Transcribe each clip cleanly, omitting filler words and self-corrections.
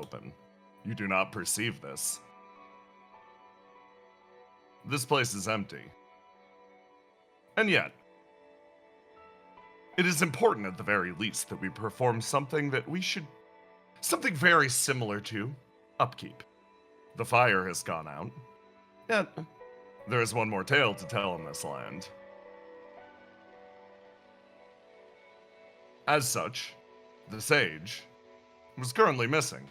open. You do not perceive this. This place is empty. And yet, it is important at the very least that we perform something very similar to upkeep. The fire has gone out, yet there is one more tale to tell in this land. As such, the sage was currently missing.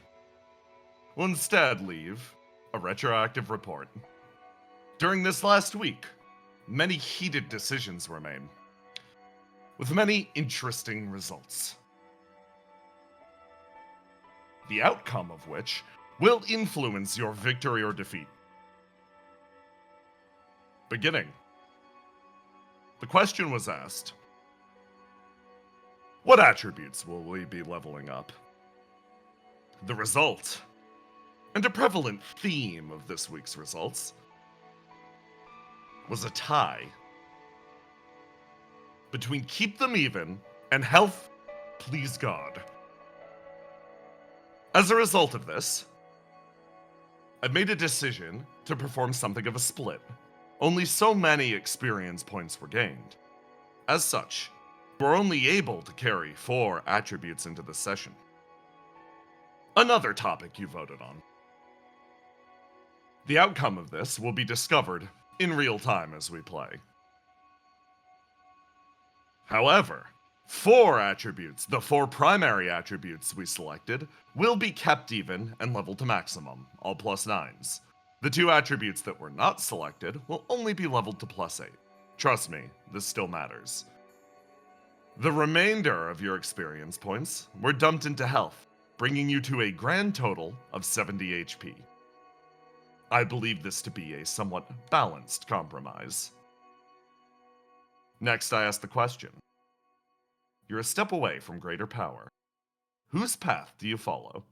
Will instead leave a retroactive report. During this last week, many heated decisions were made, with many interesting results. The outcome of which will influence your victory or defeat. Beginning, the question was asked, what attributes will we be leveling up? The result, and a prevalent theme of this week's results, was a tie between Keep Them Even and Health, Please God. As a result of this, I've made a decision to perform something of a split. Only so many experience points were gained. As such, we're only able to carry 4 attributes into the session. Another topic you voted on. The outcome of this will be discovered in real time as we play. However, 4 attributes, the 4 primary attributes we selected, will be kept even and leveled to maximum, all +9s. The 2 attributes that were not selected will only be leveled to +8. Trust me, this still matters. The remainder of your experience points were dumped into health, bringing you to a grand total of 70 HP. I believe this to be a somewhat balanced compromise. Next, I ask the question. You're a step away from greater power. Whose path do you follow?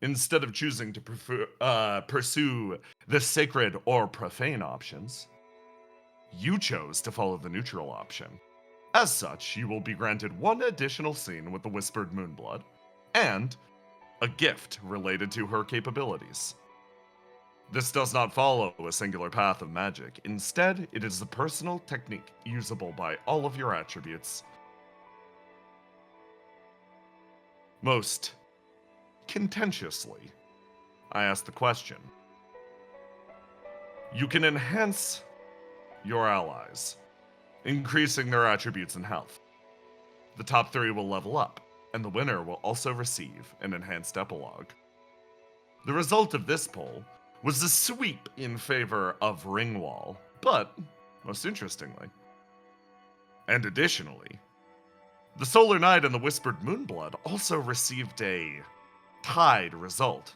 Instead of choosing to pursue the sacred or profane options, you chose to follow the neutral option. As such, you will be granted 1 additional scene with the Whispered Moonblood, and a gift related to her capabilities. This does not follow a singular path of magic. Instead, it is a personal technique usable by all of your attributes. Most contentiously, I ask the question. You can enhance your allies, increasing their attributes and health. The top 3 will level up, and the winner will also receive an enhanced epilogue. The result of this poll was a sweep in favor of Ringwall, but, most interestingly, and additionally, the Solar Knight and the Whispered Moonblood also received a tied result.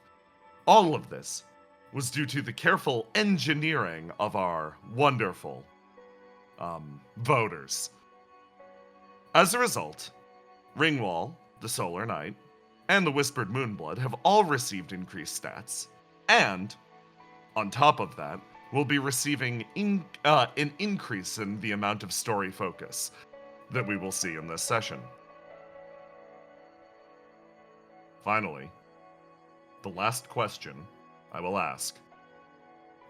All of this was due to the careful engineering of our wonderful voters. As a result, Ringwall, the Solar Knight, and the Whispered Moonblood have all received increased stats, and, on top of that, will be receiving an increase in the amount of story focus that we will see in this session. Finally, the last question I will ask.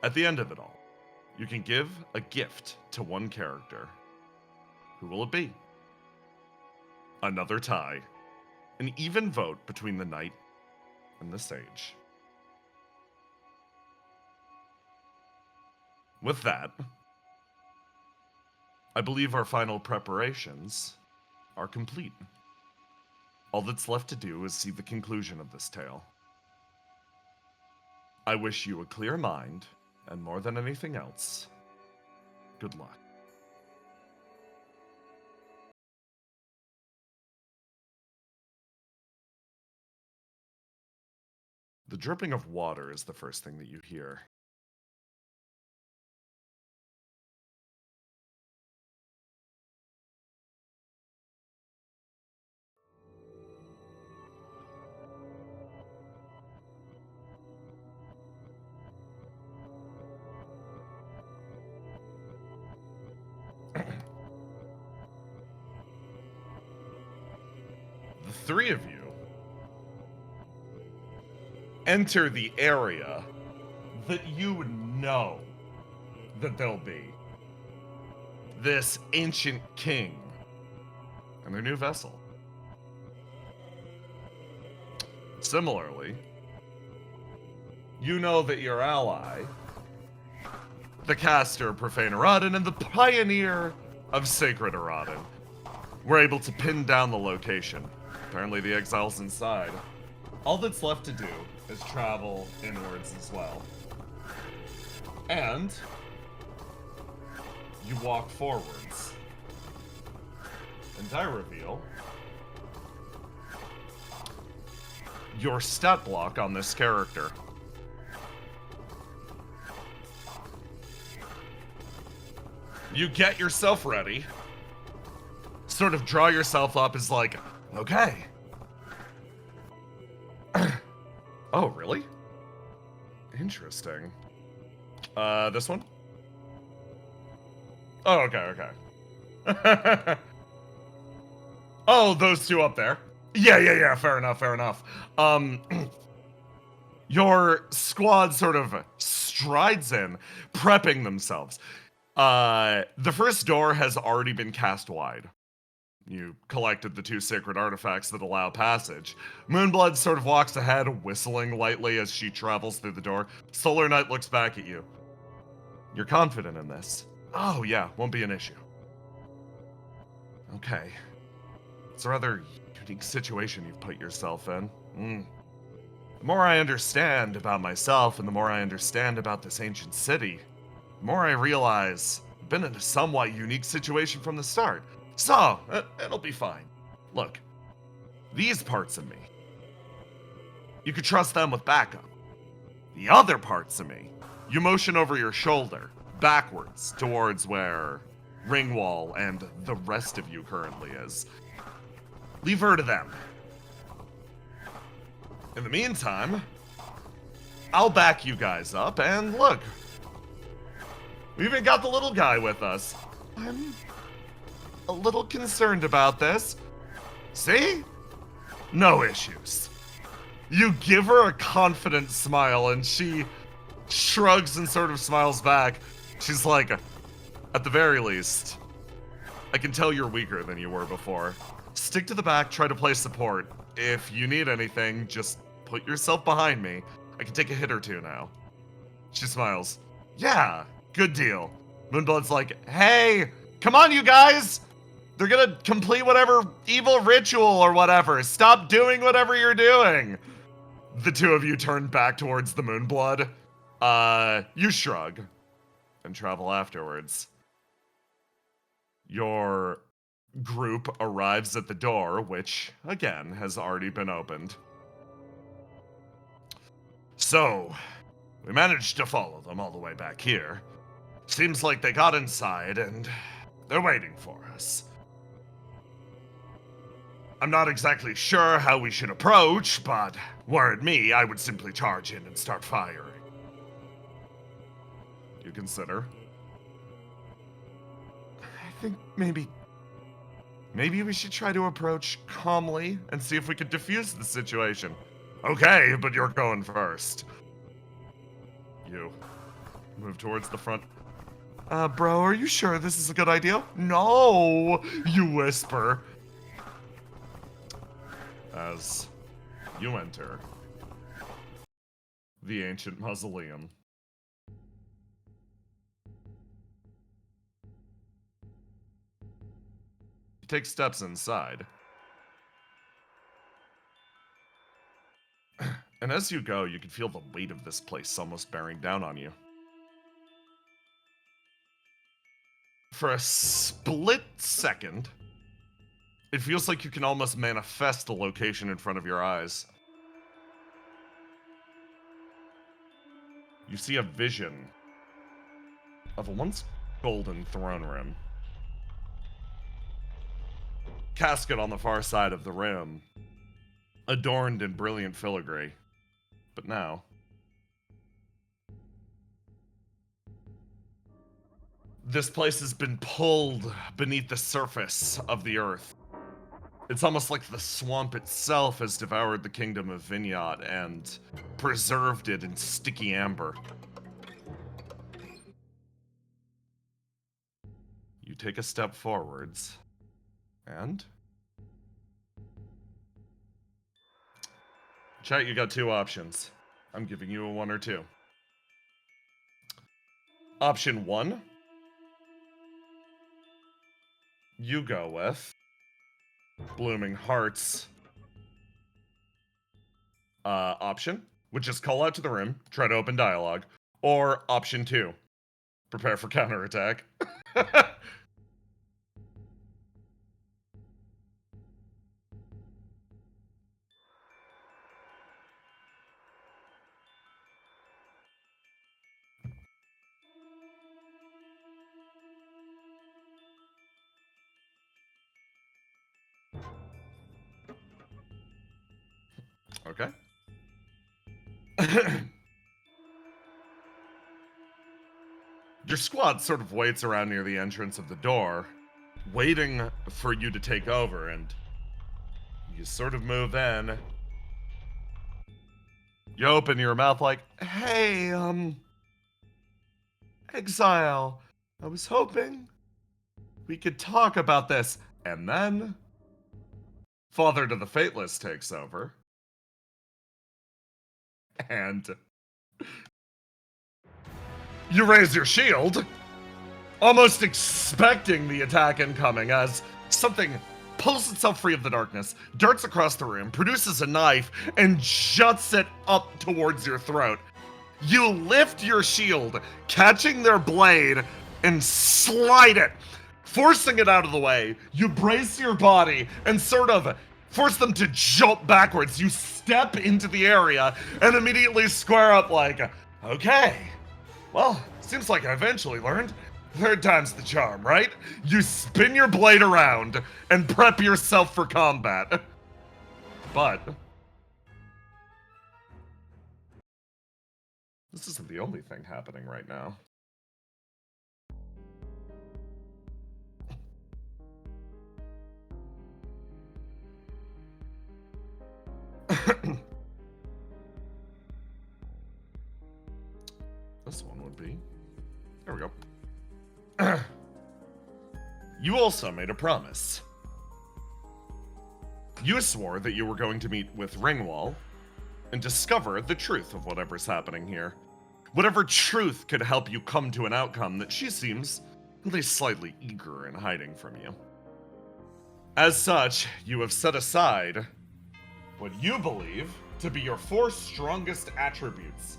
At the end of it all, you can give a gift to 1 character. Who will it be? Another tie. An even vote between the knight and the sage. With that, I believe our final preparations are complete. All that's left to do is see the conclusion of this tale. I wish you a clear mind, and more than anything else, good luck. The dripping of water is the first thing that you hear. The 3 of you enter the area that you know that there'll be this ancient king and their new vessel. Similarly, you know that your ally, the caster Profane Aradin and the pioneer of Sacred Aradin, were able to pin down the location. Apparently the exile's inside. All that's left to do is travel inwards as well. And you walk forwards. And I reveal your stat block on this character. You get yourself ready, sort of draw yourself up as like, okay. Oh, really? Interesting. This one? Oh, okay. Oh, those two up there. Yeah, fair enough. Your squad sort of strides in, prepping themselves. The first door has already been cast wide. You collected the 2 sacred artifacts that allow passage. Moonblood sort of walks ahead, whistling lightly as she travels through the door. Solar Knight looks back at you. You're confident in this? Oh yeah, won't be an issue. Okay. It's a rather unique situation you've put yourself in. The more I understand about myself and the more I understand about this ancient city, the more I realize I've been in a somewhat unique situation from the start. So, it'll be fine. Look, these parts of me, you could trust them with backup. The other parts of me, you motion over your shoulder, backwards, towards where Ringwall and the rest of you currently is. Leave her to them. In the meantime, I'll back you guys up, and look, we even got the little guy with us. I'm a little concerned about this. See? No issues. You give her a confident smile and she shrugs and sort of smiles back. She's like, at the very least, I can tell you're weaker than you were before. Stick to the back, try to play support. If you need anything, just put yourself behind me. I can take a hit or two now. She smiles. Yeah, good deal. Moonblood's like, hey, come on you guys! They're gonna complete whatever evil ritual or whatever. Stop doing whatever you're doing. The two of you turn back towards the Moonblood. You shrug and travel afterwards. Your group arrives at the door, which, again, has already been opened. So, we managed to follow them all the way back here. Seems like they got inside and they're waiting for us. I'm not exactly sure how we should approach, but were it me, I would simply charge in and start firing. You consider? I think maybe we should try to approach calmly and see if we could defuse the situation. Okay, but you're going first. You move towards the front. Bro, are you sure this is a good idea? No, you whisper. As you enter the ancient mausoleum. You take steps inside. And as you go, you can feel the weight of this place almost bearing down on you. For a split second, it feels like you can almost manifest the location in front of your eyes. You see a vision of a once golden throne room. Casket on the far side of the room, adorned in brilliant filigree. But now, this place has been pulled beneath the surface of the earth. It's almost like the swamp itself has devoured the kingdom of Vinyot and preserved it in sticky amber. You take a step forwards, and... Chat, you got two options. I'm giving you a 1 or 2. Option 1, you go with Blooming Hearts option, which is call out to the room, try to open dialogue, or option 2, prepare for counterattack. Okay. Your squad sort of waits around near the entrance of the door, waiting for you to take over, and you sort of move in. You open your mouth like, hey, Exile, I was hoping we could talk about this. And then Father to the Fateless takes over. And you raise your shield, almost expecting the attack incoming as something pulls itself free of the darkness, darts across the room, produces a knife, and juts it up towards your throat. You lift your shield, catching their blade, and slide it, forcing it out of the way. You brace your body and sort of force them to jump backwards. You step into the area and immediately square up like, okay, well, seems like I eventually learned. Third time's the charm, right? You spin your blade around and prep yourself for combat. But this isn't the only thing happening right now. This one would be... There we go. You also made a promise. You swore that you were going to meet with Ringwall and discover the truth of whatever's happening here. Whatever truth could help you come to an outcome that she seems at least slightly eager in hiding from you. As such, you have set aside what you believe to be your 4 strongest attributes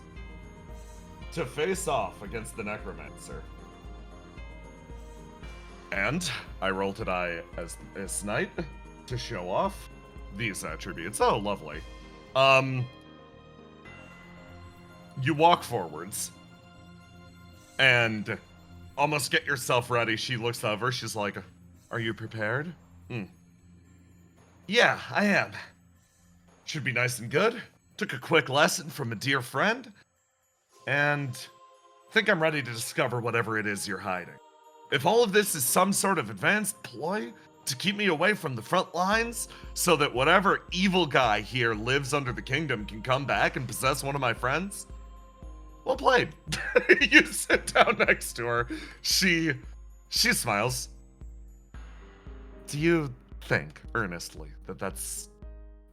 to face off against the Necromancer. And I roll to die as knight to show off these attributes. Oh, lovely. You walk forwards and almost get yourself ready. She looks over. She's like, are you prepared? Yeah, I am. Should be nice and good. Took a quick lesson from a dear friend. And think I'm ready to discover whatever it is you're hiding. If all of this is some sort of advanced ploy to keep me away from the front lines so that whatever evil guy here lives under the kingdom can come back and possess one of my friends, well played. You sit down next to her. She smiles. Do you think, earnestly, that that's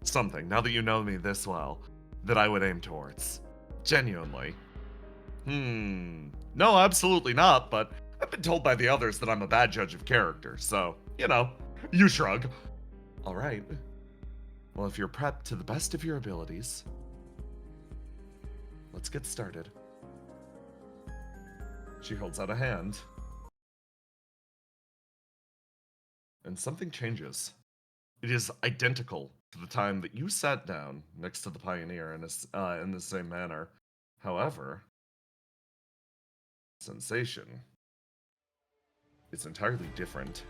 something, now that you know me this well, that I would aim towards? Genuinely. No, absolutely not, but I've been told by the others that I'm a bad judge of character, so, you know, you shrug. All right. Well, if you're prepped to the best of your abilities, let's get started. She holds out a hand. And something changes. It is identical to the time that you sat down next to the Pioneer in the same manner. However, sensation is entirely different.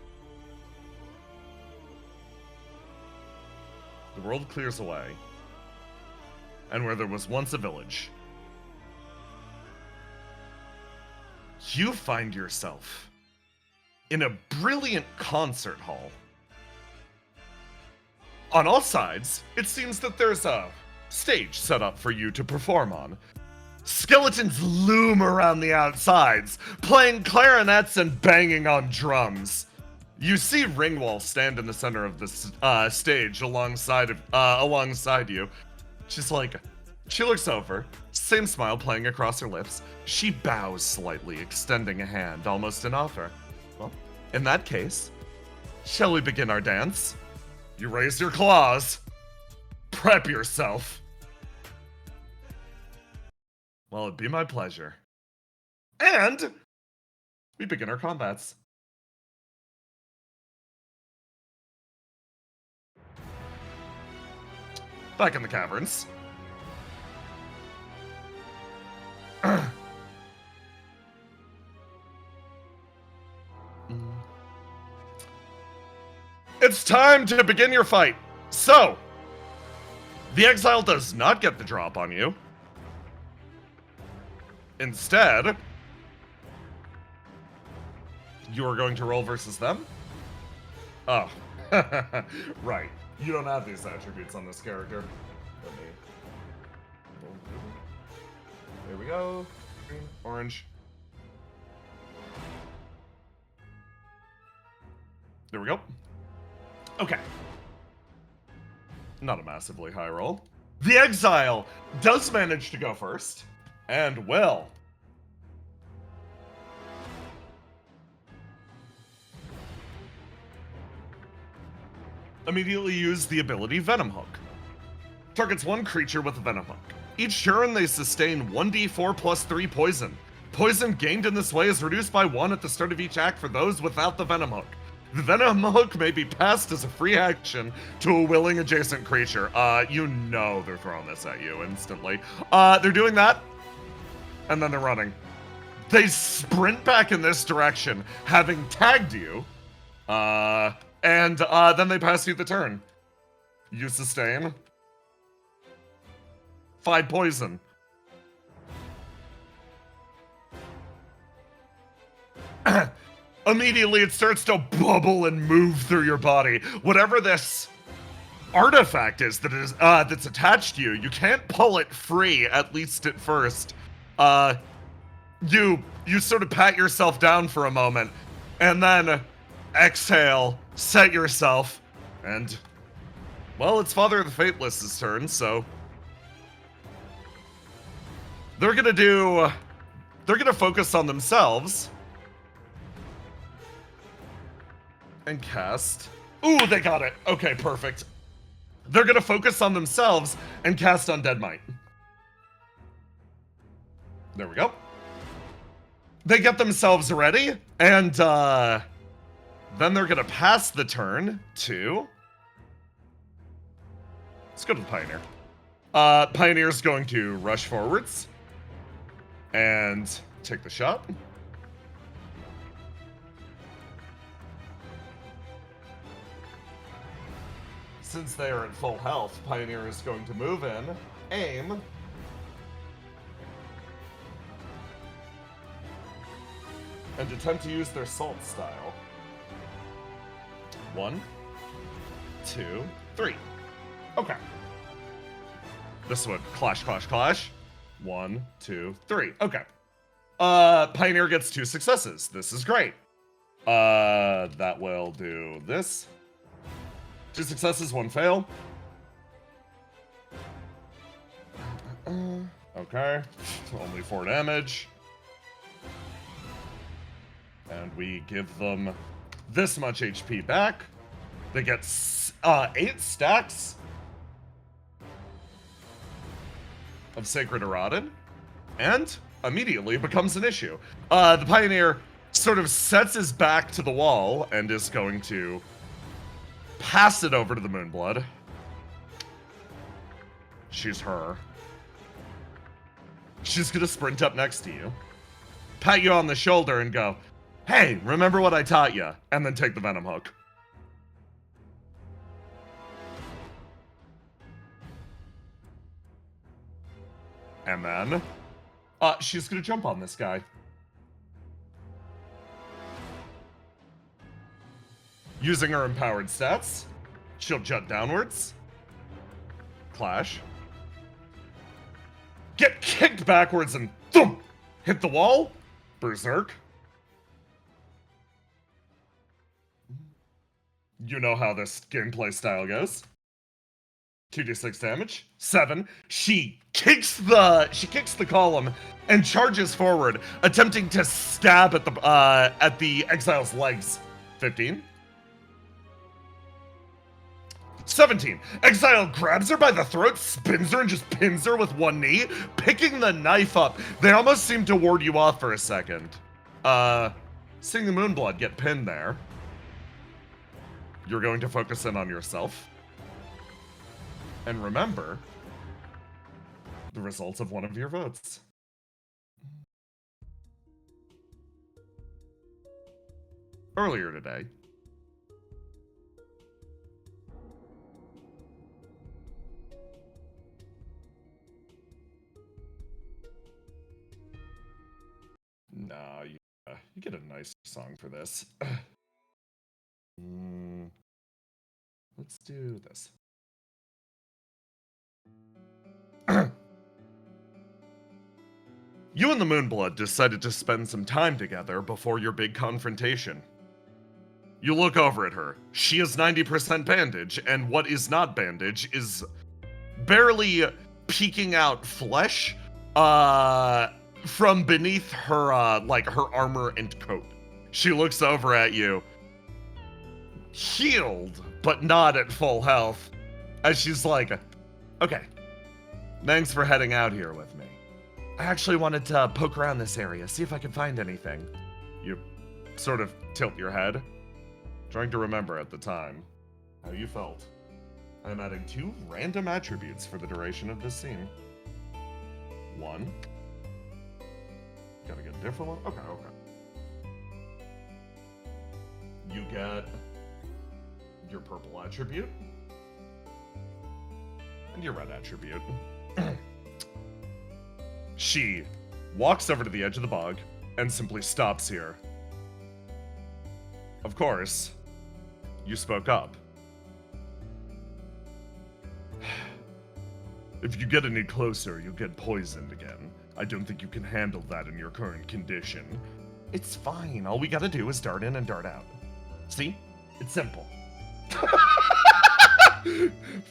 The world clears away, and where there was once a village, you find yourself in a brilliant concert hall. On all sides, it seems that there's a stage set up for you to perform on. Skeletons loom around the outsides, playing clarinets and banging on drums. You see Ringwall stand in the center of the stage alongside you. She looks over, same smile playing across her lips. She bows slightly, extending a hand, almost in offer. Well, in that case, shall we begin our dance? You raise your claws. Prep yourself. Well, it'd be my pleasure. And we begin our combats. Back in the caverns. It's time to begin your fight. So, the exile does not get the drop on you. Instead, you are going to roll versus them? Oh, right. You don't have these attributes on this character. There we go. Green, orange. There we go. Okay. Not a massively high roll. The exile does manage to go first, and will immediately use the ability Venom Hook. Targets one creature with a Venom Hook. Each turn they sustain 1d4 plus 3 poison. Poison gained in this way is reduced by 1 at the start of each act for those without the Venom Hook. The Venom Hook may be passed as a free action to a willing adjacent creature. You know they're throwing this at you instantly. They're doing that, and then they're running. They sprint back in this direction, having tagged you, and then they pass you the turn. You sustain 5 poison. Immediately it starts to bubble and move through your body. Whatever this artifact is that is that's attached to you, you can't pull it free, at least at first. You sort of pat yourself down for a moment, and then exhale, set yourself, and well, it's Father of the Fateless's turn, so they're gonna focus on themselves and cast. Ooh, they got it. Okay, perfect. They're gonna focus on themselves and cast Undead Might. There we go. They get themselves ready, and then they're gonna pass the turn to. Let's go to the Pioneer. Pioneer's going to rush forwards and take the shot. Since they are at full health, Pioneer is going to move in, aim, and attempt to use their Salt style. 1, 2, 3. Okay. This would clash, clash, clash. 1, 2, 3. Okay. Pioneer gets 2 successes. This is great. That will do this. 2 successes, 1 fail. Okay. Only 4 damage. And we give them this much HP back. They get 8 stacks of Sacred Erodin, and immediately becomes an issue. The Pioneer sort of sets his back to the wall and is going to pass it over to the Moonblood. She's her. She's gonna sprint up next to you, pat you on the shoulder and go, "Hey, remember what I taught you?" And then take the Venom Hook. And then, she's gonna jump on this guy. Using her empowered stats, She'll jut downwards. Clash. Get kicked backwards and thump! Hit the wall. Berserk. You know how this gameplay style goes. 2d6 damage. 7. She kicks the column and charges forward, attempting to stab at the exile's legs. 15. 17. Exile grabs her by the throat, spins her, and just pins her with one knee, picking the knife up. They almost seem to ward you off for a second. Seeing the Moonblood get pinned there, you're going to focus in on yourself. And remember the results of one of your votes. Earlier today, nah, you get a nice song for this. Let's do this. You and the Moonblood decided to spend some time together before your big confrontation. You look over at her. She is 90% bandage, and what is not bandage is barely peeking out flesh from beneath her her armor and coat. She looks over at you, healed but not at full health, as she's like, okay, thanks for heading out here with me. I actually wanted to poke around this area, see if I can find anything. You sort of tilt your head, trying to remember at the time how you felt. I'm adding 2 random attributes for the duration of this scene. 1. Gotta get a different one? Okay. You get your purple attribute and your red attribute. She walks over to the edge of the bog and simply stops here. Of course, you spoke up. If you get any closer, you'll get poisoned again. I don't think you can handle that in your current condition. It's fine. All we gotta do is dart in and dart out. See? It's simple.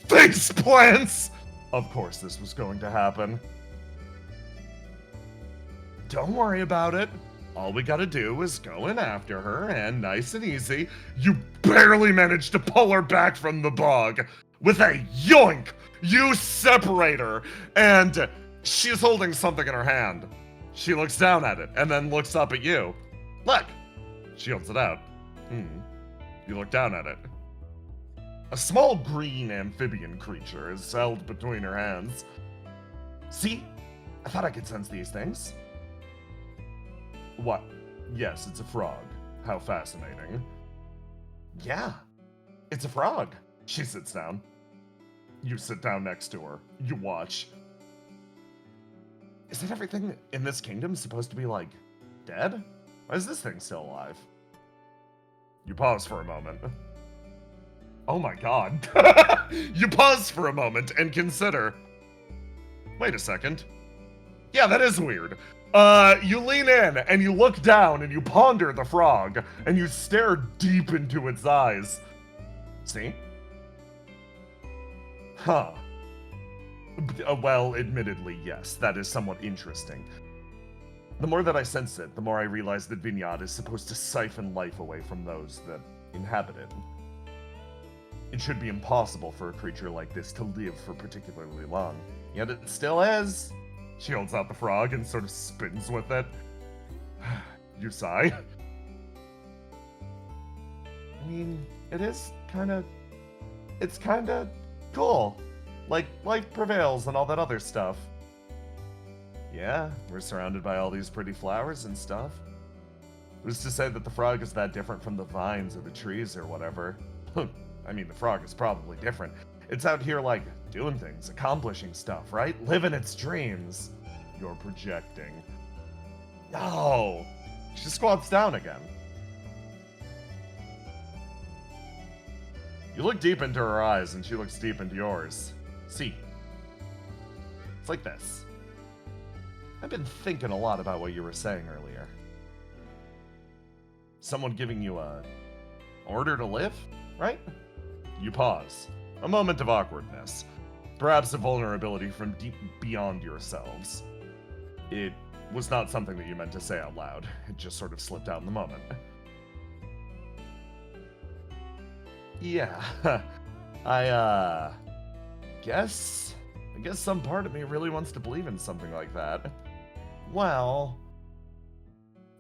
Thanks, plants! Of course this was going to happen. Don't worry about it. All we gotta do is go in after her, and nice and easy, you barely managed to pull her back from the bog. With a yoink, you separate her, and she's holding something in her hand. She looks down at it, and then looks up at you. Look! She holds it out. You look down at it. A small green amphibian creature is held between her hands. See? I thought I could sense these things. What? Yes, it's a frog. How fascinating. Yeah, it's a frog. She sits down. You sit down next to her. You watch. Isn't everything in this kingdom supposed to be, like, dead? Why is this thing still alive? You pause for a moment. Oh my god. You pause for a moment and consider. Wait a second. Yeah, that is weird. You lean in and you look down and you ponder the frog and you stare deep into its eyes. See? Huh. Well, admittedly, yes, that is somewhat interesting. The more that I sense it, the more I realize that Vignard is supposed to siphon life away from those that inhabit it. It should be impossible for a creature like this to live for particularly long, yet it still is. She holds out the frog and sort of spins with it. You sigh. I mean, it's kinda cool. Like, life prevails and all that other stuff. Yeah, we're surrounded by all these pretty flowers and stuff. Who's to say that the frog is that different from the vines or the trees or whatever? I mean, the frog is probably different. It's out here, like, doing things, accomplishing stuff, right? Living its dreams. You're projecting. No! She squats down again. You look deep into her eyes, and she looks deep into yours. See, it's like this. I've been thinking a lot about what you were saying earlier. Someone giving you a order to live, right? You pause. A moment of awkwardness. Perhaps a vulnerability from deep beyond yourselves. It was not something that you meant to say out loud. It just sort of slipped out in the moment. Yeah, I guess some part of me really wants to believe in something like that. Well,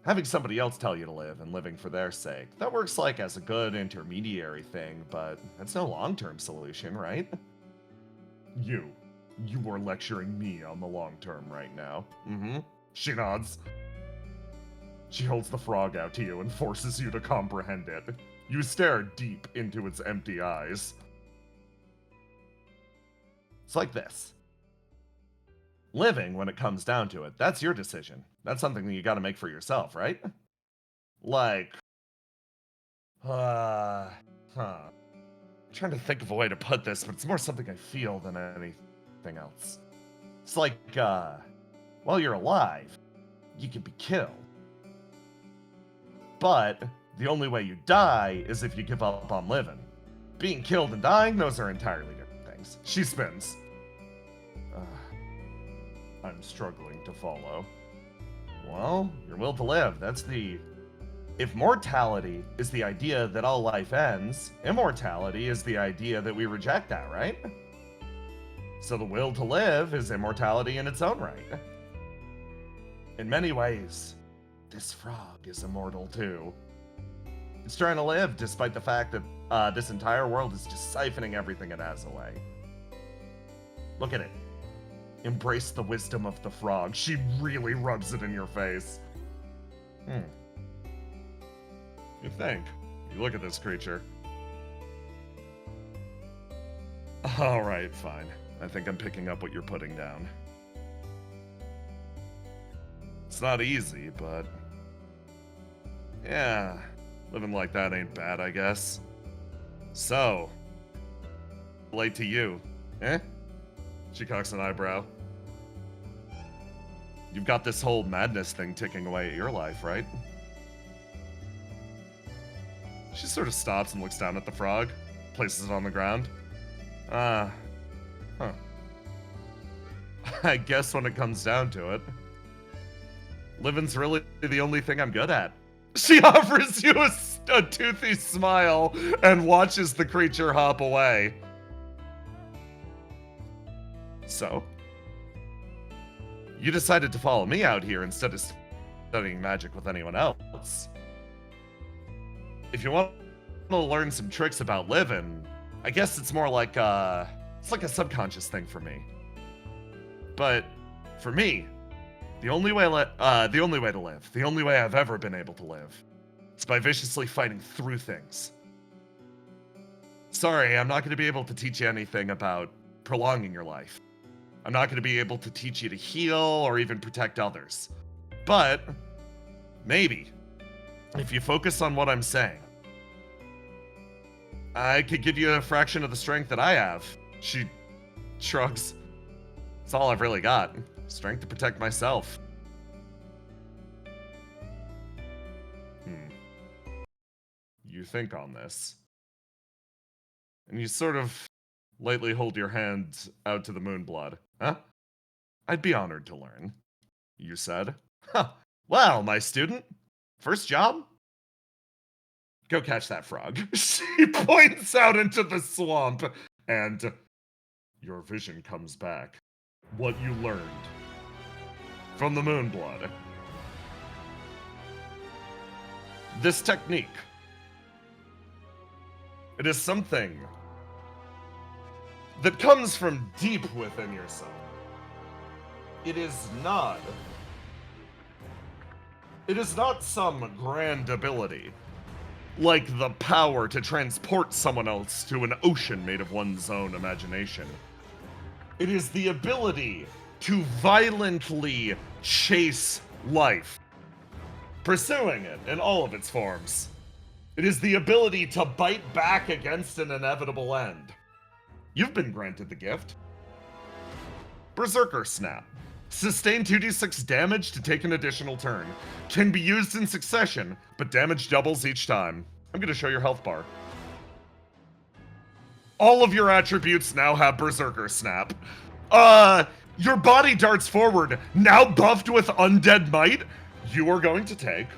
having somebody else tell you to live and living for their sake, that works like as a good intermediary thing, but that's no long-term solution, right? You are lecturing me on the long term right now. Mm-hmm. She nods. She holds the frog out to you and forces you to comprehend it. You stare deep into its empty eyes. It's like this. Living, when it comes down to it, that's your decision. That's something that you gotta make for yourself, right? Like, I'm trying to think of a way to put this, but it's more something I feel than anything else. It's like, while you're alive, you can be killed. But the only way you die is if you give up on living. Being killed and dying, those are entirely different things. She spins. I'm struggling to follow. Well, your will to live, that's the... If mortality is the idea that all life ends, immortality is the idea that we reject that, right? So the will to live is immortality in its own right. In many ways, this frog is immortal too. It's trying to live despite the fact that this entire world is just siphoning everything it has away. Look at it. Embrace the wisdom of the frog. She really rubs it in your face. You think. You look at this creature. Alright, fine. I think I'm picking up what you're putting down. It's not easy, but... yeah, living like that ain't bad, I guess. So... late to you. Eh? She cocks an eyebrow. You've got this whole madness thing ticking away at your life, right? She sort of stops and looks down at the frog, places it on the ground. Huh. I guess when it comes down to it, living's really the only thing I'm good at. She offers you a toothy smile and watches the creature hop away. So, you decided to follow me out here instead of studying magic with anyone else. If you want to learn some tricks about living, I guess it's more like it's like a subconscious thing for me. But for me, the only way to live, the only way I've ever been able to live, is by viciously fighting through things. Sorry, I'm not going to be able to teach you anything about prolonging your life. I'm not going to be able to teach you to heal or even protect others. But maybe, if you focus on what I'm saying, I could give you a fraction of the strength that I have. She shrugs. It's all I've really got. Strength to protect myself. You think on this. And you sort of lightly hold your hand out to the Moonblood. Huh? I'd be honored to learn, you said. Huh. Well, my student, first job? Go catch that frog. She points out into the swamp, and your vision comes back. What you learned from the Moonblood. This technique. It is something that comes from deep within yourself. It is not some grand ability, like the power to transport someone else to an ocean made of one's own imagination. It is the ability to violently chase life, pursuing it in all of its forms. It is the ability to bite back against an inevitable end. You've been granted the gift. Berserker Snap. Sustain 2d6 damage to take an additional turn. Can be used in succession, but damage doubles each time. I'm going to show your health bar. All of your attributes now have Berserker Snap. Your body darts forward, now buffed with Undead Might. You are going to take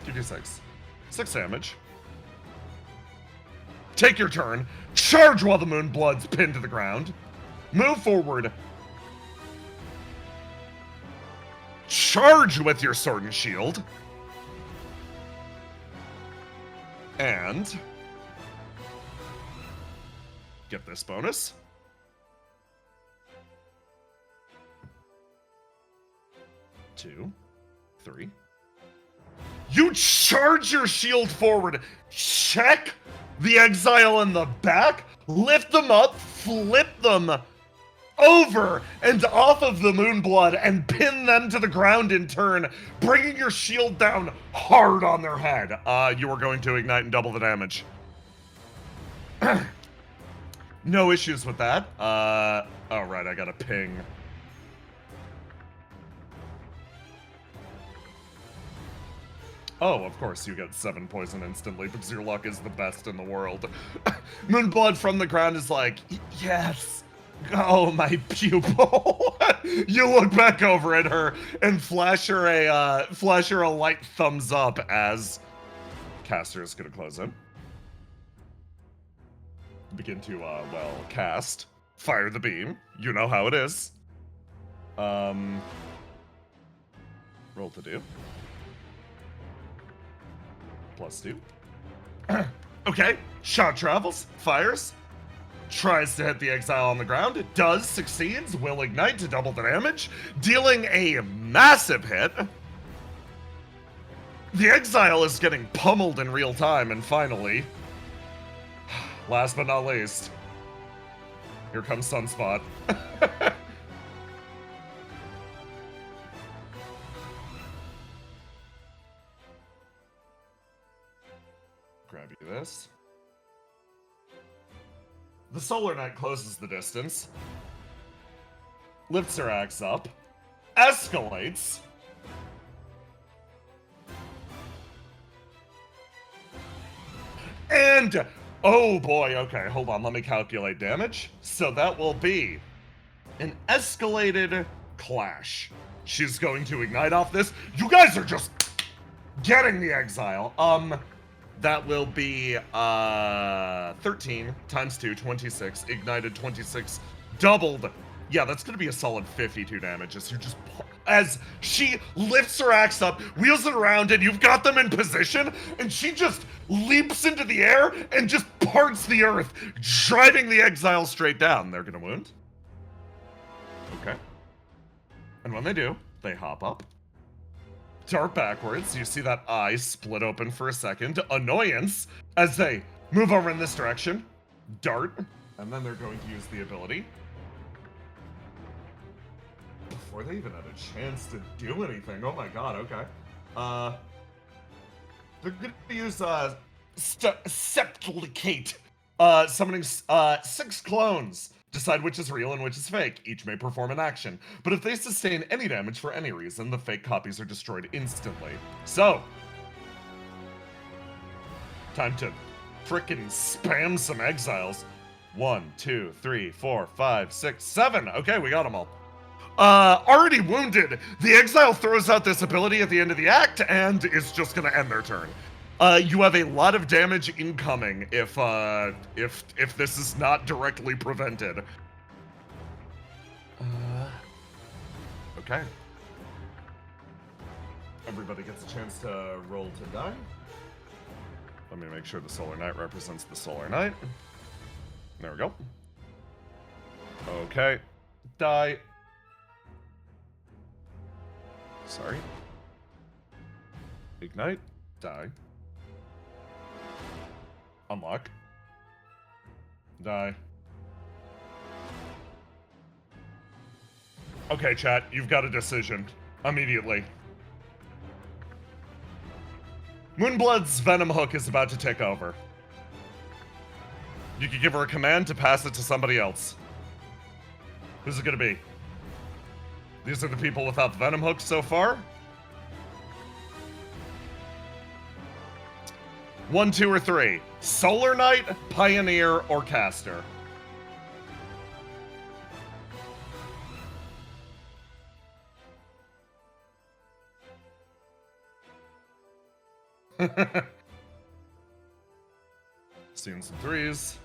2d6. 6 damage. Take your turn. Charge while the Moonblood's pinned to the ground. Move forward. Charge with your sword and shield. And get this bonus. Two, three. You charge your shield forward, check the exile in the back, lift them up, flip them over and off of the Moonblood, and pin them to the ground in turn, bringing your shield down hard on their head. You are going to ignite and double the damage. No issues with that. Oh, right, I got a ping. Oh, of course, you get 7 poison instantly because your luck is the best in the world. Moonblood from the ground is like, yes. Oh, my pupil. You look back over at her and flash her a light thumbs up as caster is going to close in. Begin to, well, cast. Fire the beam. You know how it is. Roll to do. +2. Okay, shot travels, fires, tries to hit the exile on the ground. It does, succeeds, will ignite to double the damage, dealing a massive hit. The exile is getting pummeled in real time, and finally, last but not least, here comes Sunspot. Grab you this. The Solar Knight closes the distance, lifts her axe up, escalates, and oh boy, okay, hold on, let me calculate damage. So that will be an escalated clash. She's going to ignite off this. You guys are just getting the exile. That will be 13 times 2, 26, ignited 26, doubled. Yeah, that's gonna be a solid 52 damage as you just, as she lifts her axe up, wheels it around, and you've got them in position, and she just leaps into the air and just parts the earth, driving the exile straight down. They're gonna wound. Okay. And when they do, they hop up. Dart backwards, you see that eye split open for a second. Annoyance, as they move over in this direction. Dart, and then they're going to use the ability. Before they even had a chance to do anything, oh my god, okay. They're going to use, Septicate, summoning, 6 clones. Decide which is real and which is fake. Each may perform an action, but if they sustain any damage for any reason, the fake copies are destroyed instantly. So, time to frickin' spam some exiles. 1, 2, 3, 4, 5, 6, 7. Okay, we got them all. Already wounded. The exile throws out this ability at the end of the act and is just gonna end their turn. You have a lot of damage incoming if this is not directly prevented. Okay. Everybody gets a chance to roll to die. Let me make sure the Solar Knight represents the Solar Knight. There we go. Okay. Die. Sorry. Ignite. Die. Unlock. Die. Okay, chat, you've got a decision. Immediately. Moonblood's Venom Hook is about to take over. You could give her a command to pass it to somebody else. Who's it gonna be? These are the people without the Venom Hook so far. 1, 2, or 3. Solar Knight, Pioneer, or Caster. Seeing some 3s.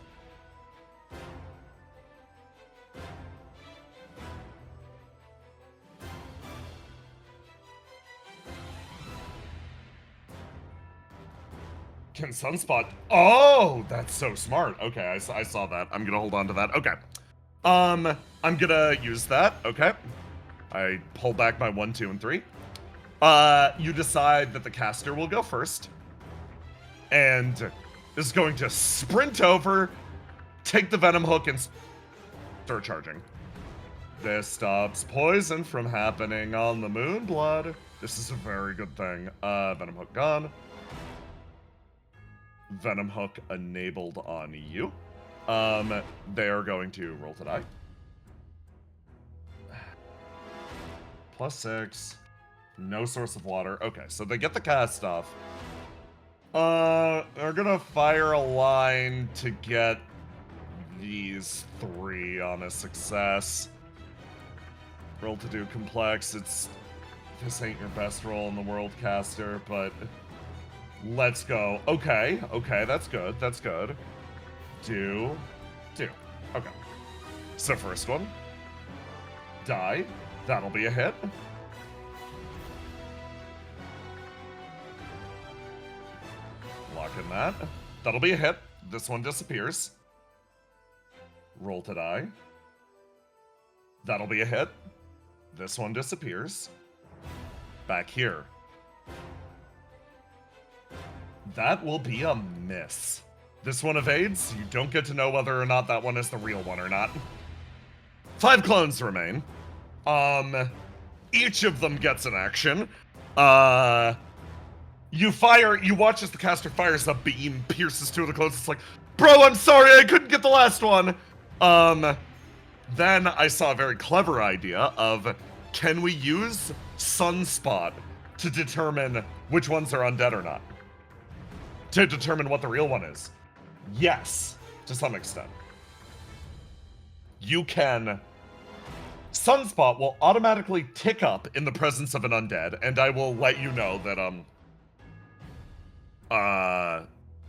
Can Sunspot? Oh, that's so smart. Okay, I saw that. I'm gonna hold on to that. Okay. I'm gonna use that. Okay. I pull back my 1, 2, and 3. You decide that the caster will go first. And is going to sprint over, take the Venom Hook, and start charging. This stops poison from happening on the Moonblood. This is a very good thing. Venom Hook gone. Venom Hook enabled on you. They are going to roll to die. +6. No source of water. Okay, so they get the cast off. They're gonna fire a line to get these 3 on a success. Roll to do complex. This ain't your best roll in the world, caster, but let's go. Okay, that's good. That's good. Do. Okay. So first one. Die. That'll be a hit. Lock in that. That'll be a hit. This one disappears. Roll to die. That'll be a hit. This one disappears. Back here. That will be a miss. This one evades. You don't get to know whether or not that one is the real one or not. 5 clones remain. Each of them gets an action. You watch as the caster fires a beam, pierces 2 of the clones. It's like, bro, I'm sorry, I couldn't get the last one. Then I saw a very clever idea of, can we use Sunspot to determine which ones are undead or not? To determine what the real one is. Yes, to some extent. You can... Sunspot will automatically tick up in the presence of an undead, and I will let you know that,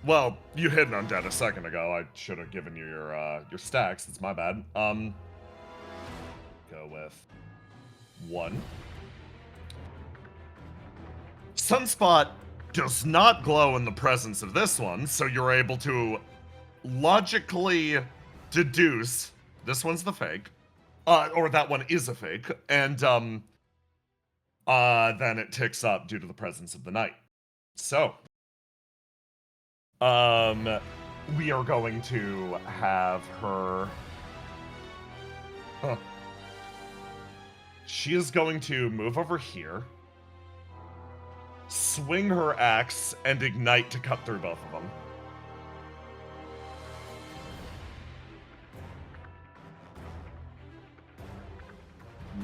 well, you hit an undead a second ago. I should have given you your stacks. It's my bad. Go with 1. Sunspot does not glow in the presence of this one, so you're able to logically deduce this one's the fake, or that one is a fake, and then it ticks up due to the presence of the night. So, we are going to have her... She is going to move over here, swing her axe, and ignite to cut through both of them.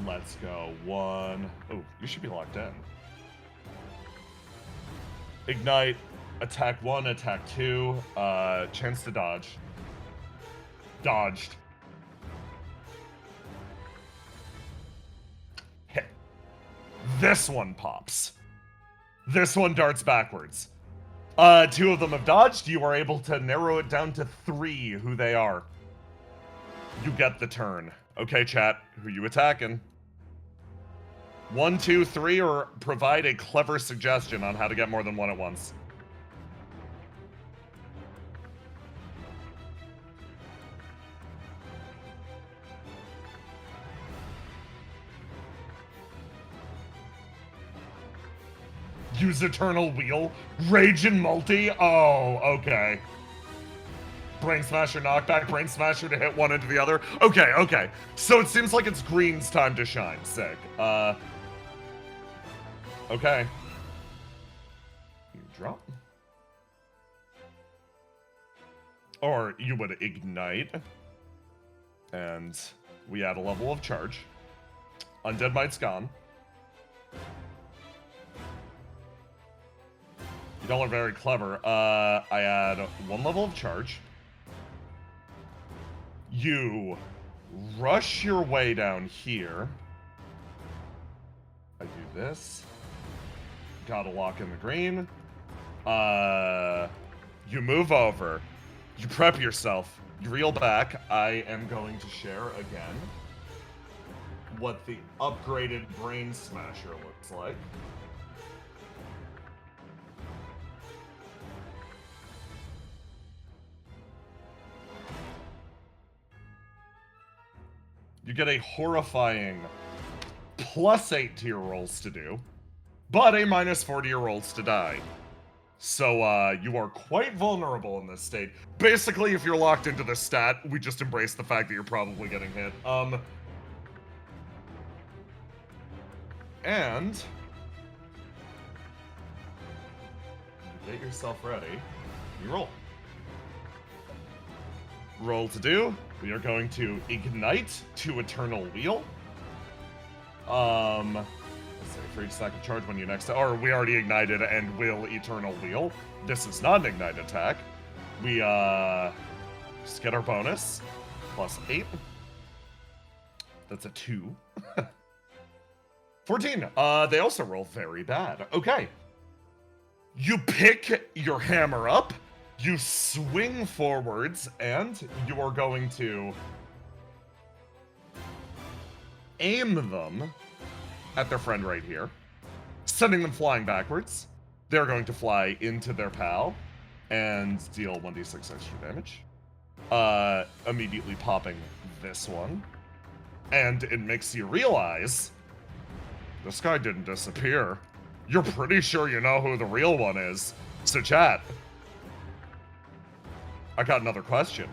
Let's go. 1. Oh, you should be locked in. Ignite. Attack 1, attack 2. Chance to dodge. Dodged. Hit. This one pops. This one darts backwards. 2 of them have dodged. You are able to narrow it down to 3 who they are. You get the turn. Okay, chat. Who you attacking? 1, 2, 3, or provide a clever suggestion on how to get more than one at once. Use Eternal Wheel. Rage and multi? Oh, okay. Brain Smasher knockback, Brain Smasher to hit one into the other. Okay, okay. So it seems like it's Green's time to shine. Sick. Okay. drop. Or you would ignite, and we add a level of charge. Undead Might's gone. You don't look very clever. I add 1 level of charge. You rush your way down here. I do this. Gotta lock in the green. You move over. You prep yourself. You reel back. I am going to share again what the upgraded Brain Smasher looks like. You get a horrifying +8 to your rolls to do, but a -4 to your rolls to die. So, you are quite vulnerable in this state. Basically, if you're locked into this stat, we just embrace the fact that you're probably getting hit. And get yourself ready. You roll. Roll to do. We are going to ignite to Eternal Wheel. Let's say for each stack of charge when you next, or we already ignited and will Eternal Wheel. This is not an ignite attack. We just get our bonus +8. That's a 2. 14. They also roll very bad. Okay. You pick your hammer up. You swing forwards, and you are going to aim them at their friend right here, sending them flying backwards. They're going to fly into their pal and deal 1d6 extra damage. Immediately popping this one. And it makes you realize this guy didn't disappear. You're pretty sure you know who the real one is. So chat, I got another question.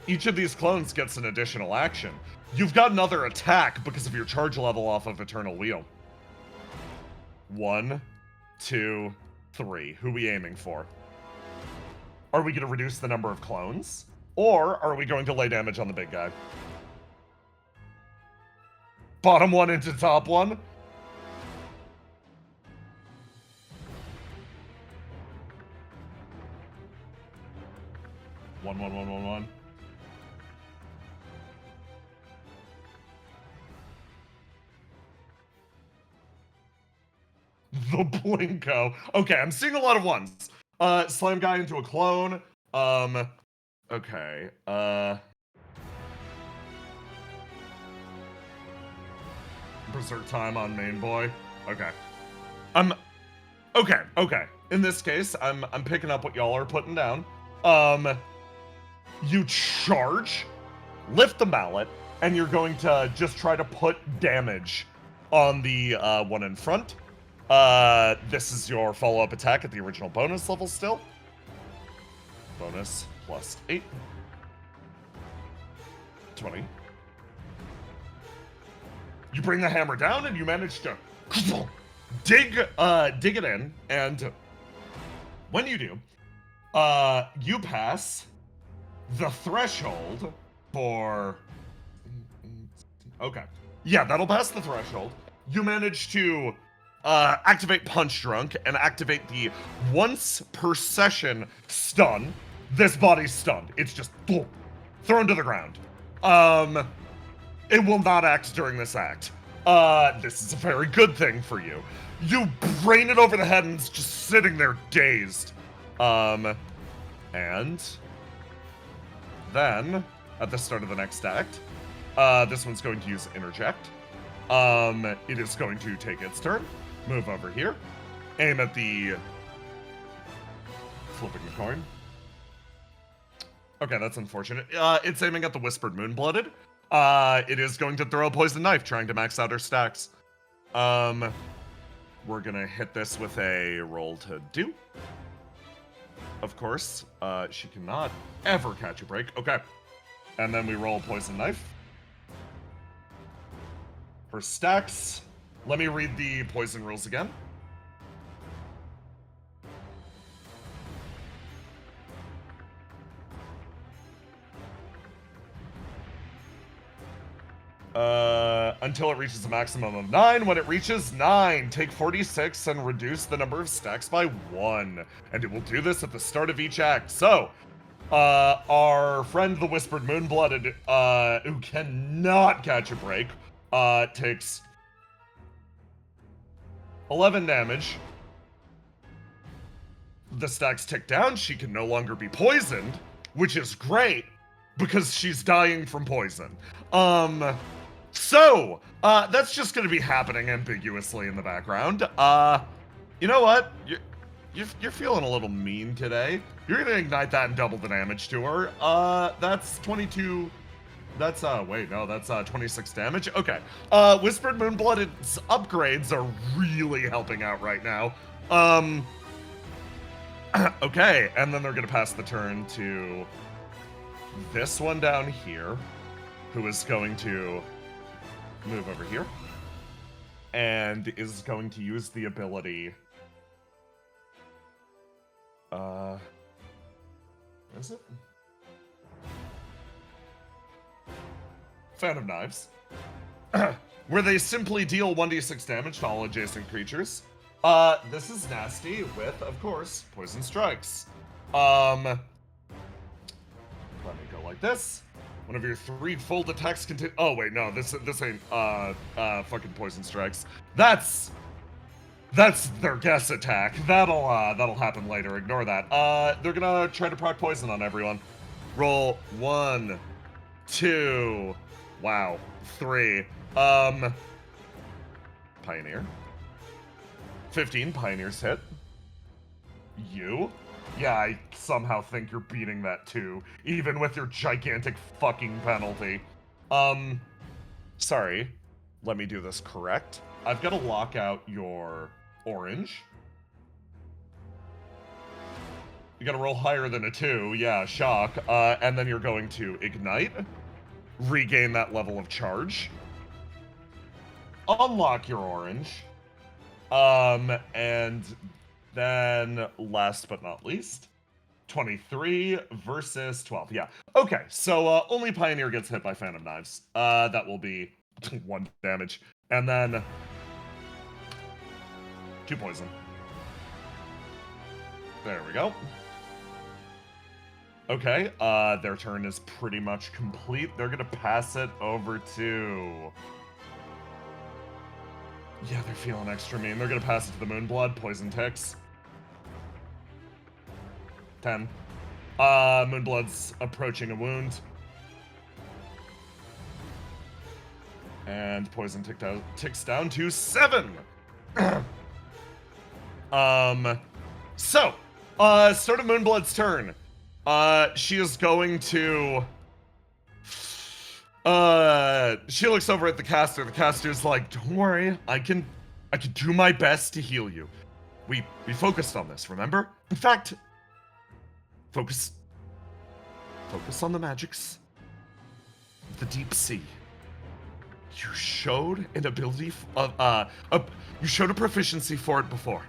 Each of these clones gets an additional action. You've got another attack because of your charge level off of Eternal Wheel. 1, 2, 3. Who are we aiming for? Are we going to reduce the number of clones? Or are we going to lay damage on the big guy? Bottom one into top one? One. The Blinko. Okay, I'm seeing a lot of ones. Slam guy into a clone. Okay. Berserk time on main boy. Okay. Okay. In this case, I'm picking up what y'all are putting down. You charge, lift the mallet, and you're going to just try to put damage on the one in front. This is your follow-up attack at the original bonus level still. Bonus +8. 20. You bring the hammer down and you manage to dig it in, and when you do, you pass the threshold for... Okay. Yeah, that'll pass the threshold. You manage to activate Punch Drunk and activate the once per session stun. This body's stunned. It's just thrown to the ground. It will not act during this act. This is a very good thing for you. You brain it over the head and it's just sitting there dazed. And then, at the start of the next act, this one's going to use Interject. It is going to take its turn, move over here, aim at the... flipping the coin. Okay, that's unfortunate. It's aiming at the Whispered Moonblooded. It is going to throw a poison knife, trying to max out her stacks. We're gonna hit this with a roll to do. Of course, she cannot ever catch a break. Okay. And then we roll a poison knife. For stacks, let me read the poison rules again. Until it reaches a maximum of 9. When it reaches 9, take 46 and reduce the number of stacks by 1. And it will do this at the start of each act. So, our friend the Whispered Moonblooded, who cannot catch a break, takes 11 damage. The stacks tick down. She can no longer be poisoned, which is great because she's dying from poison. So, that's just gonna be happening ambiguously in the background. You know what? You're feeling a little mean today. You're gonna ignite that and double the damage to her. That's 22. That's, wait, no, that's, 26 damage. Okay. Whispered Moonblooded's upgrades are really helping out right now. Okay, and then they're gonna pass the turn to this one down here, who is going to move over here, and is going to use the ability, is it? Fan of Knives. Where they simply deal 1d6 damage to all adjacent creatures. This is nasty with, of course, Poison Strikes. Let me go like this. One of your 3 full attacks continue. Oh wait, no, this ain't fucking Poison Strikes. That's their guess attack. That'll happen later. Ignore that. They're gonna try to proc poison on everyone. Roll 1, 2, wow, 3. Pioneer. 15, Pioneer's hit. You? Yeah, I somehow think you're beating that too, even with your gigantic fucking penalty. Sorry. Let me do this correct. I've got to lock out your orange. You gotta roll higher than a 2, yeah, shock. And then you're going to ignite, regain that level of charge, unlock your orange, and then last but not least, 23 versus 12, yeah. Okay, so only Pioneer gets hit by Phantom Knives. That will be 1 damage. And then 2 poison. There we go. Okay, their turn is pretty much complete. They're gonna pass it over to... Yeah, they're feeling extra mean. They're gonna pass it to the Moonblood. Poison ticks. 10. Moonblood's approaching a wound. And poison ticks down to 7! So, start of Moonblood's turn. She is going to... she looks over at the caster. The caster's like, don't worry, I can do my best to heal you. We focused on this, remember? In fact, focus on the magics of the deep sea. You showed an ability, you showed a proficiency for it before.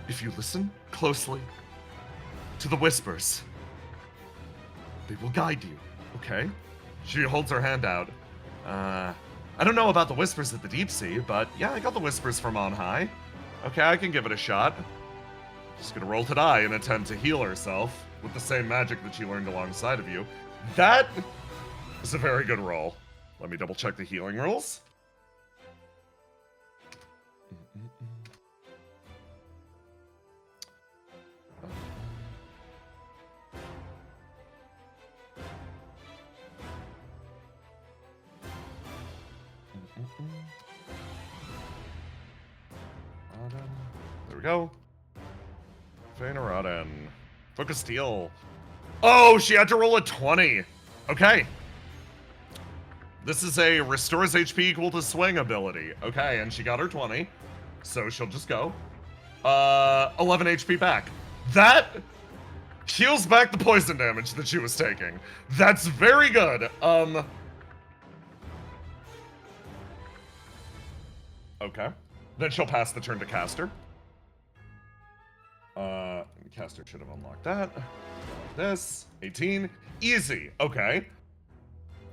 If you listen closely to the whispers, they will guide you, okay? She holds her hand out. I don't know about the whispers at the deep sea, but yeah, I got the whispers from on high. Okay, I can give it a shot. Just gonna roll to die and attempt to heal herself with the same magic that she learned alongside of you. That is a very good roll. Let me double check the healing rules. There we go. Fainaraden. Focus Steel. Oh, she had to roll a 20. Okay. This is a restores HP equal to swing ability. Okay, and she got her 20. So she'll just go. 11 HP back. That heals back the poison damage that she was taking. That's very good. Okay. Then she'll pass the turn to Caster. Caster should have unlocked that. This. 18. Easy. Okay.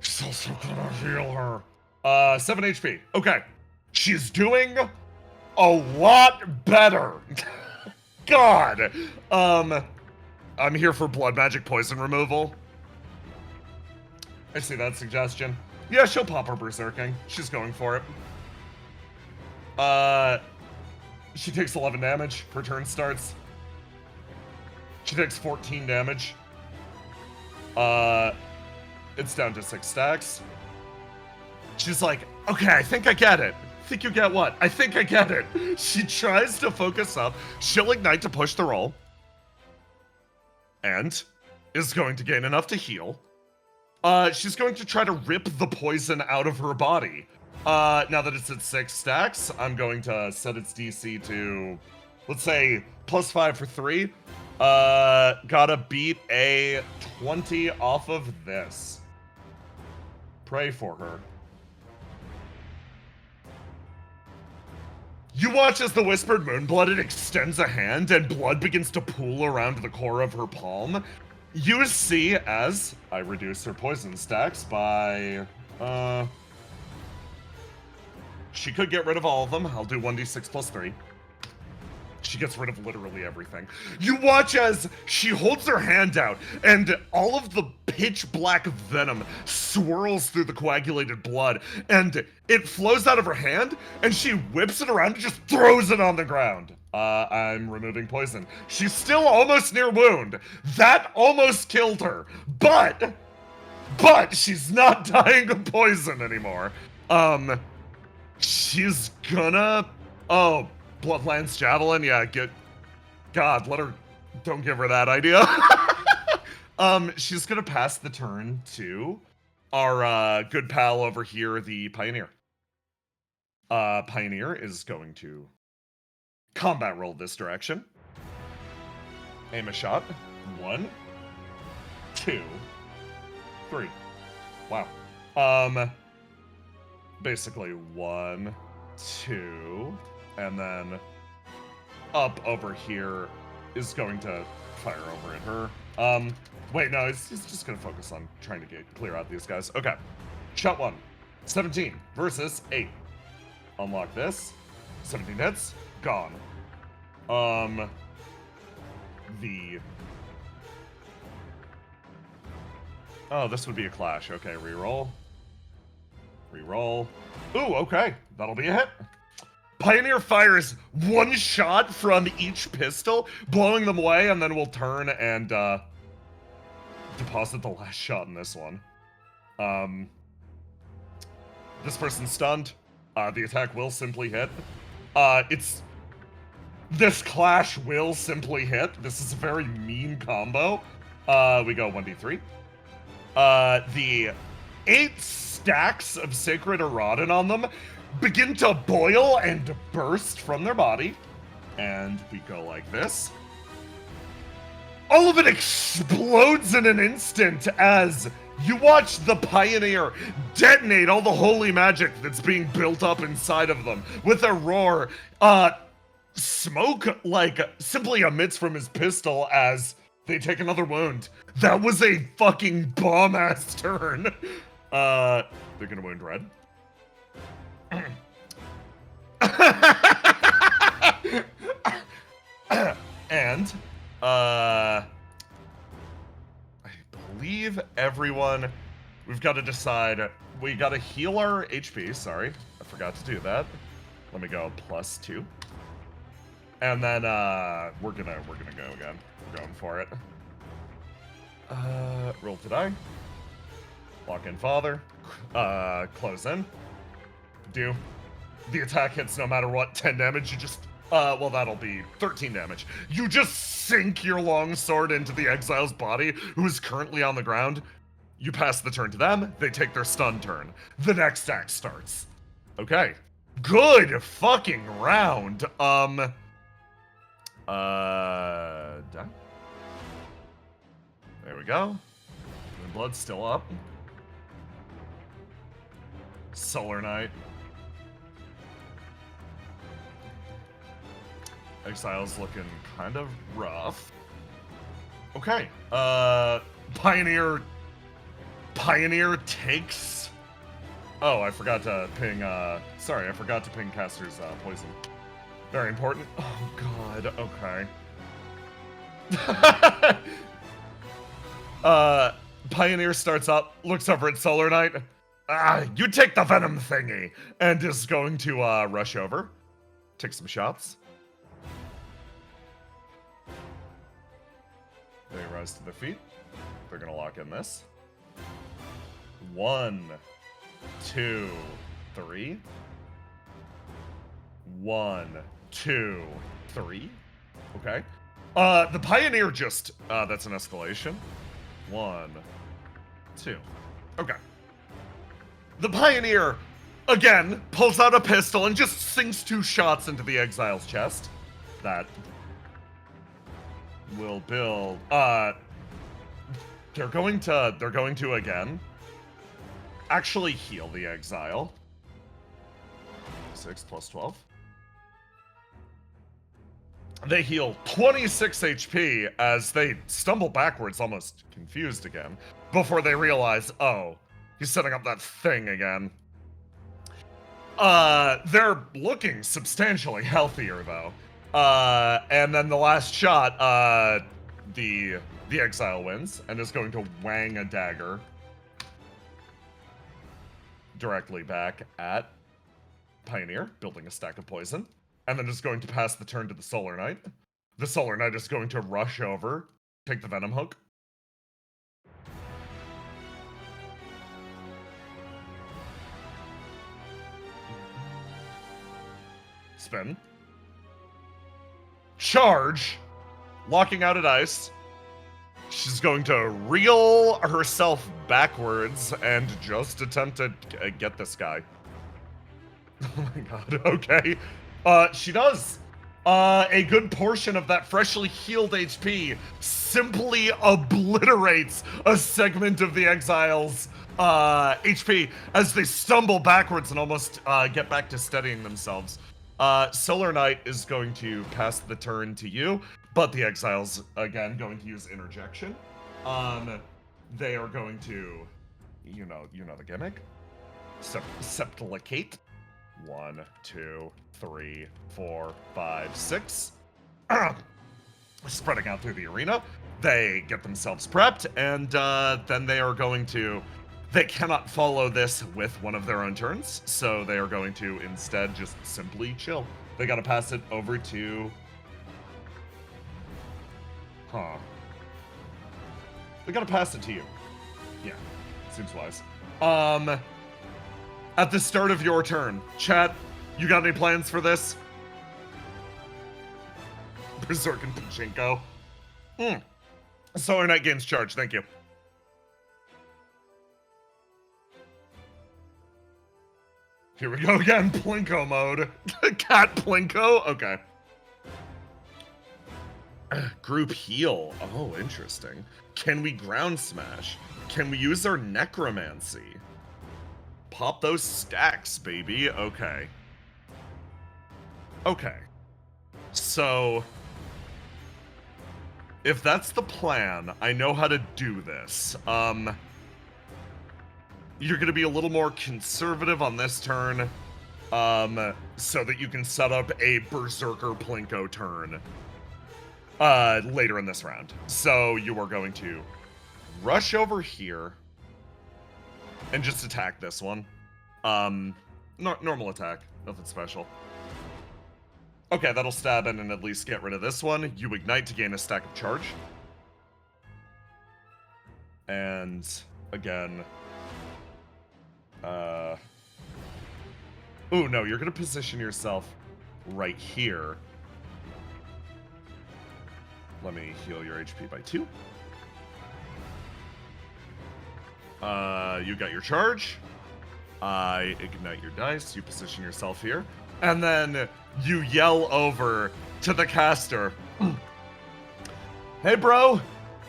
She's also gonna heal her. 7 HP. Okay. She's doing a lot better. God. I'm here for blood magic poison removal. I see that suggestion. Yeah, she'll pop her berserking. She's going for it. She takes 11 damage. Her turn starts. She takes 14 damage. It's down to 6 stacks. She's like, okay, I think I get it. Think you get what? I think I get it. She tries to focus up. She'll ignite to push the roll. And is going to gain enough to heal. She's going to try to rip the poison out of her body. Now that it's at 6 stacks, I'm going to set its DC to, let's say, +5 for 3. Gotta beat a 20 off of this. Pray for her. You watch as the Whispered Moonblooded extends a hand and blood begins to pool around the core of her palm. You see as I reduce her poison stacks by, she could get rid of all of them. I'll do 1d6 plus 3. She gets rid of literally everything. You watch as she holds her hand out, and all of the pitch black venom swirls through the coagulated blood, and it flows out of her hand, and she whips it around and just throws it on the ground. I'm removing poison. She's still almost near wound. That almost killed her, but she's not dying of poison anymore. She's gonna, Bloodlands Javelin, yeah, God, don't give her that idea. She's gonna pass the turn to our good pal over here, the Pioneer. Pioneer is going to combat roll this direction. Aim a shot. 1, 2, 3. Wow. Basically 1, 2, and then up over here is going to fire over at her. Wait, no, he's just gonna focus on trying to clear out these guys. Okay, shot 1, 17 versus 8. Unlock this. 17 hits, gone. This would be a clash. Okay, reroll. Reroll. Ooh, okay, that'll be a hit. Pioneer fires 1 shot from each pistol, blowing them away, and then we'll turn and deposit the last shot in this one. This person's stunned. The attack will simply hit. This clash will simply hit. This is a very mean combo. We go 1d3. The 8 stacks of Sacred Erodin on them begin to boil and burst from their body. And we go like this. All of it explodes in an instant as you watch the Pioneer detonate all the holy magic that's being built up inside of them with a roar. Smoke, simply emits from his pistol as they take another wound. That was a fucking bomb-ass turn. They're gonna wound red. And, I believe everyone, we've got to decide, we got to heal our HP, sorry, I forgot to do that. Let me go +2. And then, we're gonna go again. We're going for it. Roll to die. Lock in father. Close in. Do. The attack hits no matter what, 10 damage, you just, well, that'll be 13 damage. You just sink your longsword into the exile's body, who is currently on the ground. You pass the turn to them, they take their stun turn. The next act starts. Okay. Good fucking round. Done. There we go. The blood's still up. Solar Knight. Exile's looking kind of rough. Okay. Pioneer takes Oh, I forgot to ping, sorry, I forgot to ping caster's, poison. Very important. Oh, God, okay. Pioneer starts up, looks over at Solar Knight. You take the venom thingy! And is going to, rush over. Take some shots. They rise to their feet. They're gonna lock in this. 1, 2, 3. 1, 2, 3. Okay. The Pioneer just, that's an escalation. 1, 2. Okay. The Pioneer, again, pulls out a pistol and just sinks 2 shots into the Exile's chest. That will build, they're going to again actually heal the Exile. 6 plus 12. They heal 26 HP as they stumble backwards, almost confused again, before they realize, oh, he's setting up that thing again. They're looking substantially healthier, though. And then the last shot, the Exile wins, and is going to wang a dagger directly back at Pioneer, building a stack of poison. And then is going to pass the turn to the Solar Knight. The Solar Knight is going to rush over, take the Venom Hook. Spin. Charge! Locking out at ice. She's going to reel herself backwards and just attempt to get this guy. Oh my god, okay. She does. A good portion of that freshly healed HP simply obliterates a segment of the Exile's HP as they stumble backwards and almost get back to steadying themselves. Solar Knight is going to pass the turn to you, but the Exile's, again, going to use Interjection. They are going to, you know the gimmick. Septilicate. 1, 2, 3, 4, 5, 6. Spreading out through the arena. They get themselves prepped, and then they are going to... They cannot follow this with one of their own turns, so they are going to instead just simply chill. They gotta pass it over to... Huh. They gotta pass it to you. Yeah, seems wise. At the start of your turn, chat, you got any plans for this? Berserk and Pachinko. Solar Knight gains charge, thank you. Here we go again, Plinko mode. Cat Plinko, okay. Group heal, oh, interesting. Can we ground smash? Can we use our necromancy? Pop those stacks, baby. Okay. Okay. So, if that's the plan, I know how to do this. You're gonna be a little more conservative on this turn, so that you can set up a Berserker Plinko turn, later in this round. So you are going to rush over here and just attack this one. Normal attack, nothing special. Okay, that'll stab in and at least get rid of this one. You ignite to gain a stack of charge. And again, ooh, no, you're gonna position yourself right here. Let me heal your HP by 2. You got your charge. I ignite your dice. You position yourself here. And then you yell over to the caster. Hey, bro.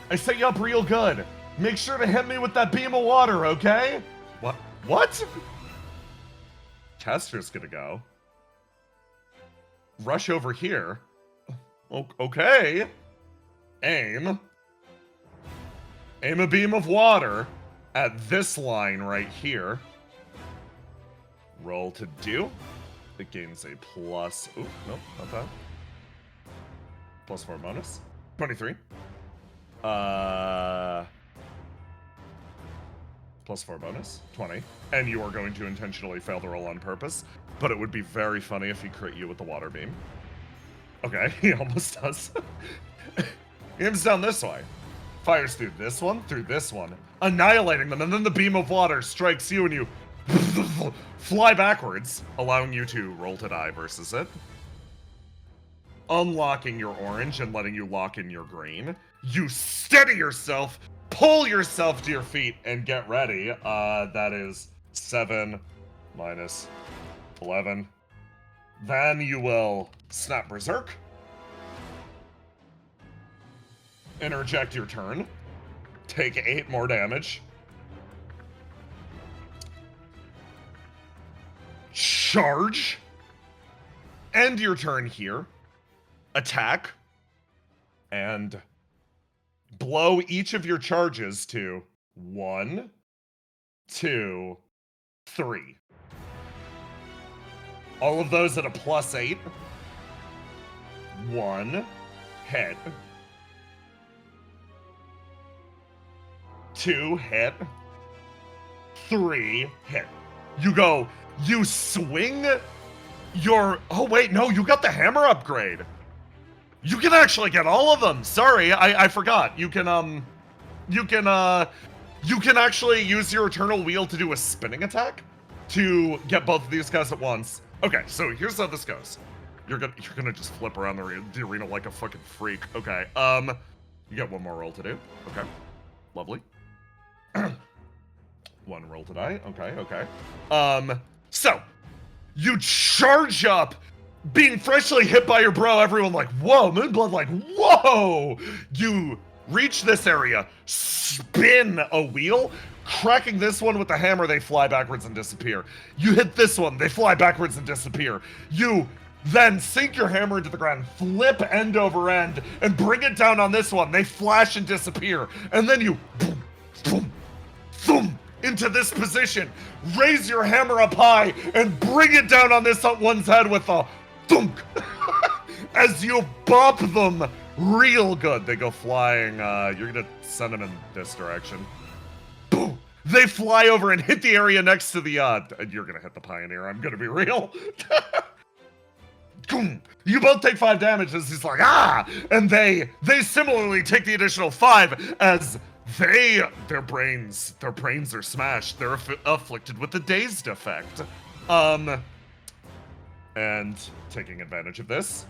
I set you up real good. Make sure to hit me with that beam of water, okay? What? Caster's gonna go. Rush over here. Okay. Aim a beam of water at this line right here. Roll to do. It gains a plus. Ooh, nope, not that. +4 bonus. 23. +4 bonus. 20. And you are going to intentionally fail the roll on purpose. But it would be very funny if he crit you with the water beam. Okay, he almost does. He aims down this way. Fires through this one, annihilating them, and then the beam of water strikes you and you fly backwards, allowing you to roll to die versus it. Unlocking your orange and letting you lock in your green. You steady yourself, pull yourself to your feet, and get ready. That is 7 minus 11. Then you will snap Berserk. Interject your turn. Take 8 more damage. Charge. End your turn here. Attack. And blow each of your charges to 1, 2, 3. All of those at a +8. 1 hit. 2 hit. 3 hit. You swing your... Oh wait, no, you got the hammer upgrade. You can actually get all of them. Sorry, I forgot. You can actually use your Eternal Wheel to do a spinning attack to get both of these guys at once. Okay, so here's how this goes. You're gonna just flip around the arena like a fucking freak. Okay, you got one more roll to do. Okay, lovely. 1 roll to die. Okay. So you charge up, being freshly hit by your bro. Everyone like, whoa, Moonblood like, whoa. You reach this area, spin a wheel, cracking this one with the hammer. They fly backwards and disappear. You hit this one, they fly backwards and disappear. You then sink your hammer into the ground, flip end over end, and bring it down on this one. They flash and disappear. And then you boom, boom, boom, into this position. Raise your hammer up high and bring it down on this one's head with a thunk. As you bop them real good. They go flying. You're gonna send them in this direction. Boom. They fly over and hit the area next to the, you're gonna hit the Pioneer. I'm gonna be real. You both take 5 damage as he's like, ah! And they similarly take the additional 5 as their brains are smashed. They're afflicted with the dazed effect. And taking advantage of this.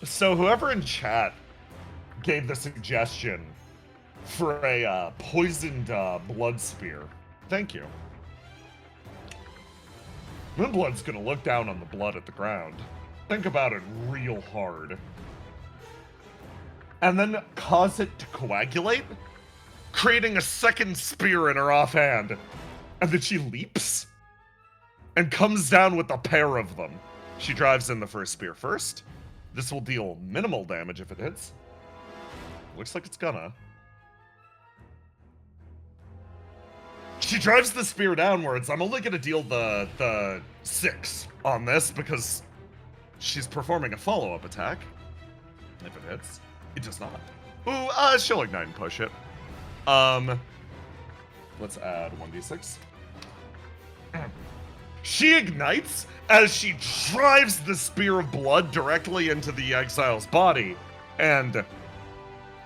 So whoever in chat gave the suggestion for a poisoned blood spear, thank you. Moonblood's gonna look down on the blood at the ground, think about it real hard, and then cause it to coagulate, creating a second spear in her offhand. And then she leaps and comes down with a pair of them. She drives in the first spear first. This will deal minimal damage if it hits. Looks like it's gonna. She drives the spear downwards. I'm only gonna deal the 6 on this because she's performing a follow-up attack. If it hits, it does not. Ooh, she'll ignite and push it. Let's add 1d6. She ignites as she drives the spear of blood directly into the exile's body, and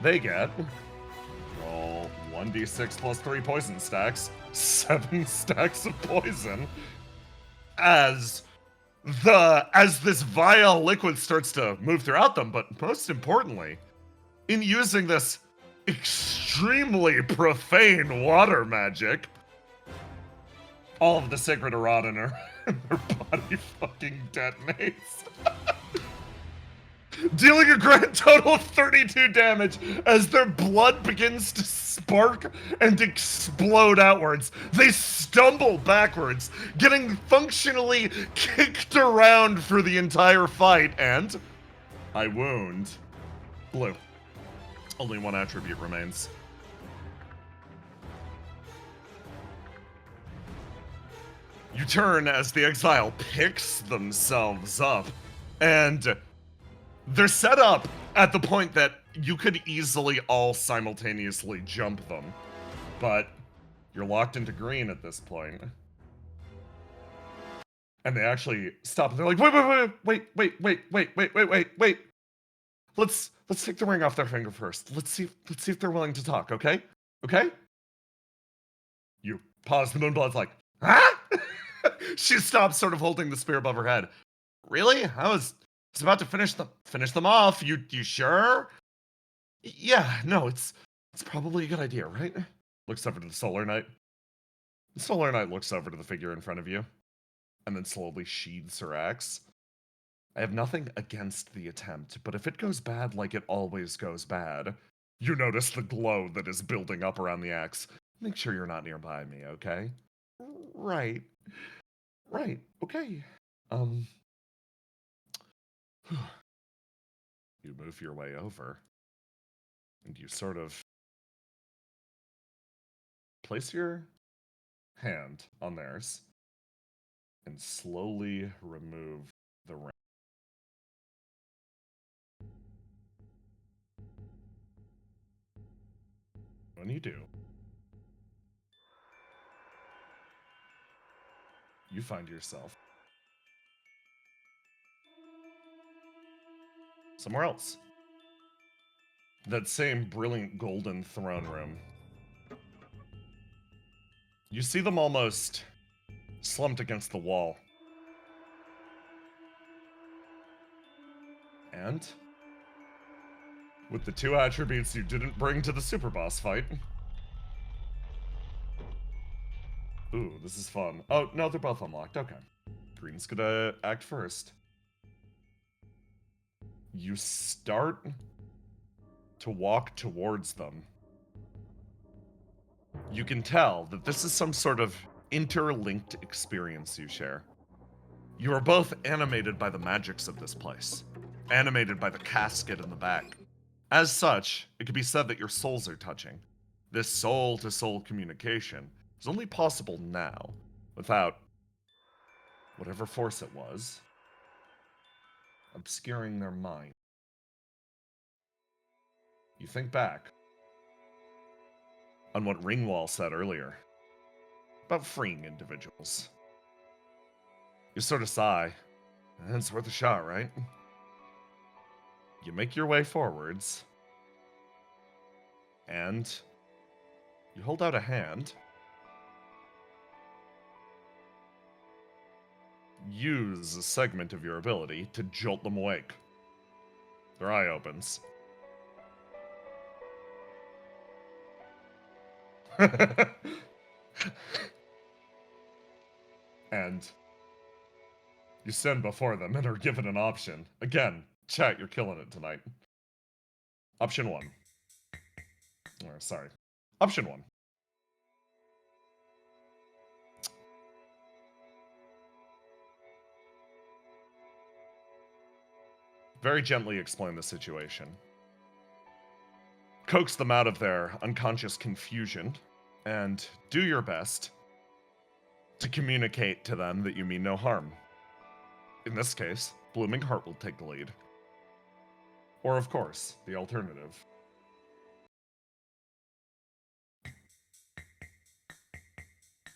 they get roll 1d6 plus 3 poison stacks, 7 stacks of poison, as this vile liquid starts to move throughout them. But most importantly, in using this extremely profane water magic, all of the sacred erotic in her body fucking detonates. Dealing a grand total of 32 damage as their blood begins to spark and explode outwards. They stumble backwards, getting functionally kicked around for the entire fight, and I wound blue. Only 1 attribute remains. You turn as the exile picks themselves up, and they're set up at the point that you could easily all simultaneously jump them, but you're locked into green at this point. And they actually stop. They're like, wait. Let's take the ring off their finger first. Let's see if they're willing to talk, okay? Okay? You pause. The Moonblood's like, huh? She stops, sort of holding the spear above her head. Really? I was about to finish them off. You sure? Yeah, no, it's probably a good idea, right? Looks over to the Solar Knight. The Solar Knight looks over to the figure in front of you, and then slowly sheathes her axe. I have nothing against the attempt, but if it goes bad like it always goes bad, you notice the glow that is building up around the axe. Make sure you're not nearby me, okay? Right, okay. You move your way over, and you sort of place your hand on theirs and slowly remove the ring. When you do, you find yourself somewhere else. That same brilliant golden throne room. You see them almost slumped against the wall. And with the two attributes you didn't bring to the super boss fight. Ooh, this is fun. Oh, no, they're both unlocked. Okay. Green's gonna act first. You start to walk towards them. You can tell that this is some sort of interlinked experience you share. You are both animated by the magics of this place, animated by the casket in the back. As such, it could be said that your souls are touching. This soul-to-soul communication is only possible now, without whatever force it was obscuring their mind. You think back on what Ringwall said earlier about freeing individuals. You sort of sigh, and it's worth a shot, right? You make your way forwards, and you hold out a hand. Use a segment of your ability to jolt them awake. Their eye opens. And you stand before them and are given an option. Again, chat, you're killing it tonight. Option 1. Sorry. Option 1. Very gently explain the situation. Coax them out of their unconscious confusion, and do your best to communicate to them that you mean no harm. In this case, Blooming Heart will take the lead. Or, of course, the alternative.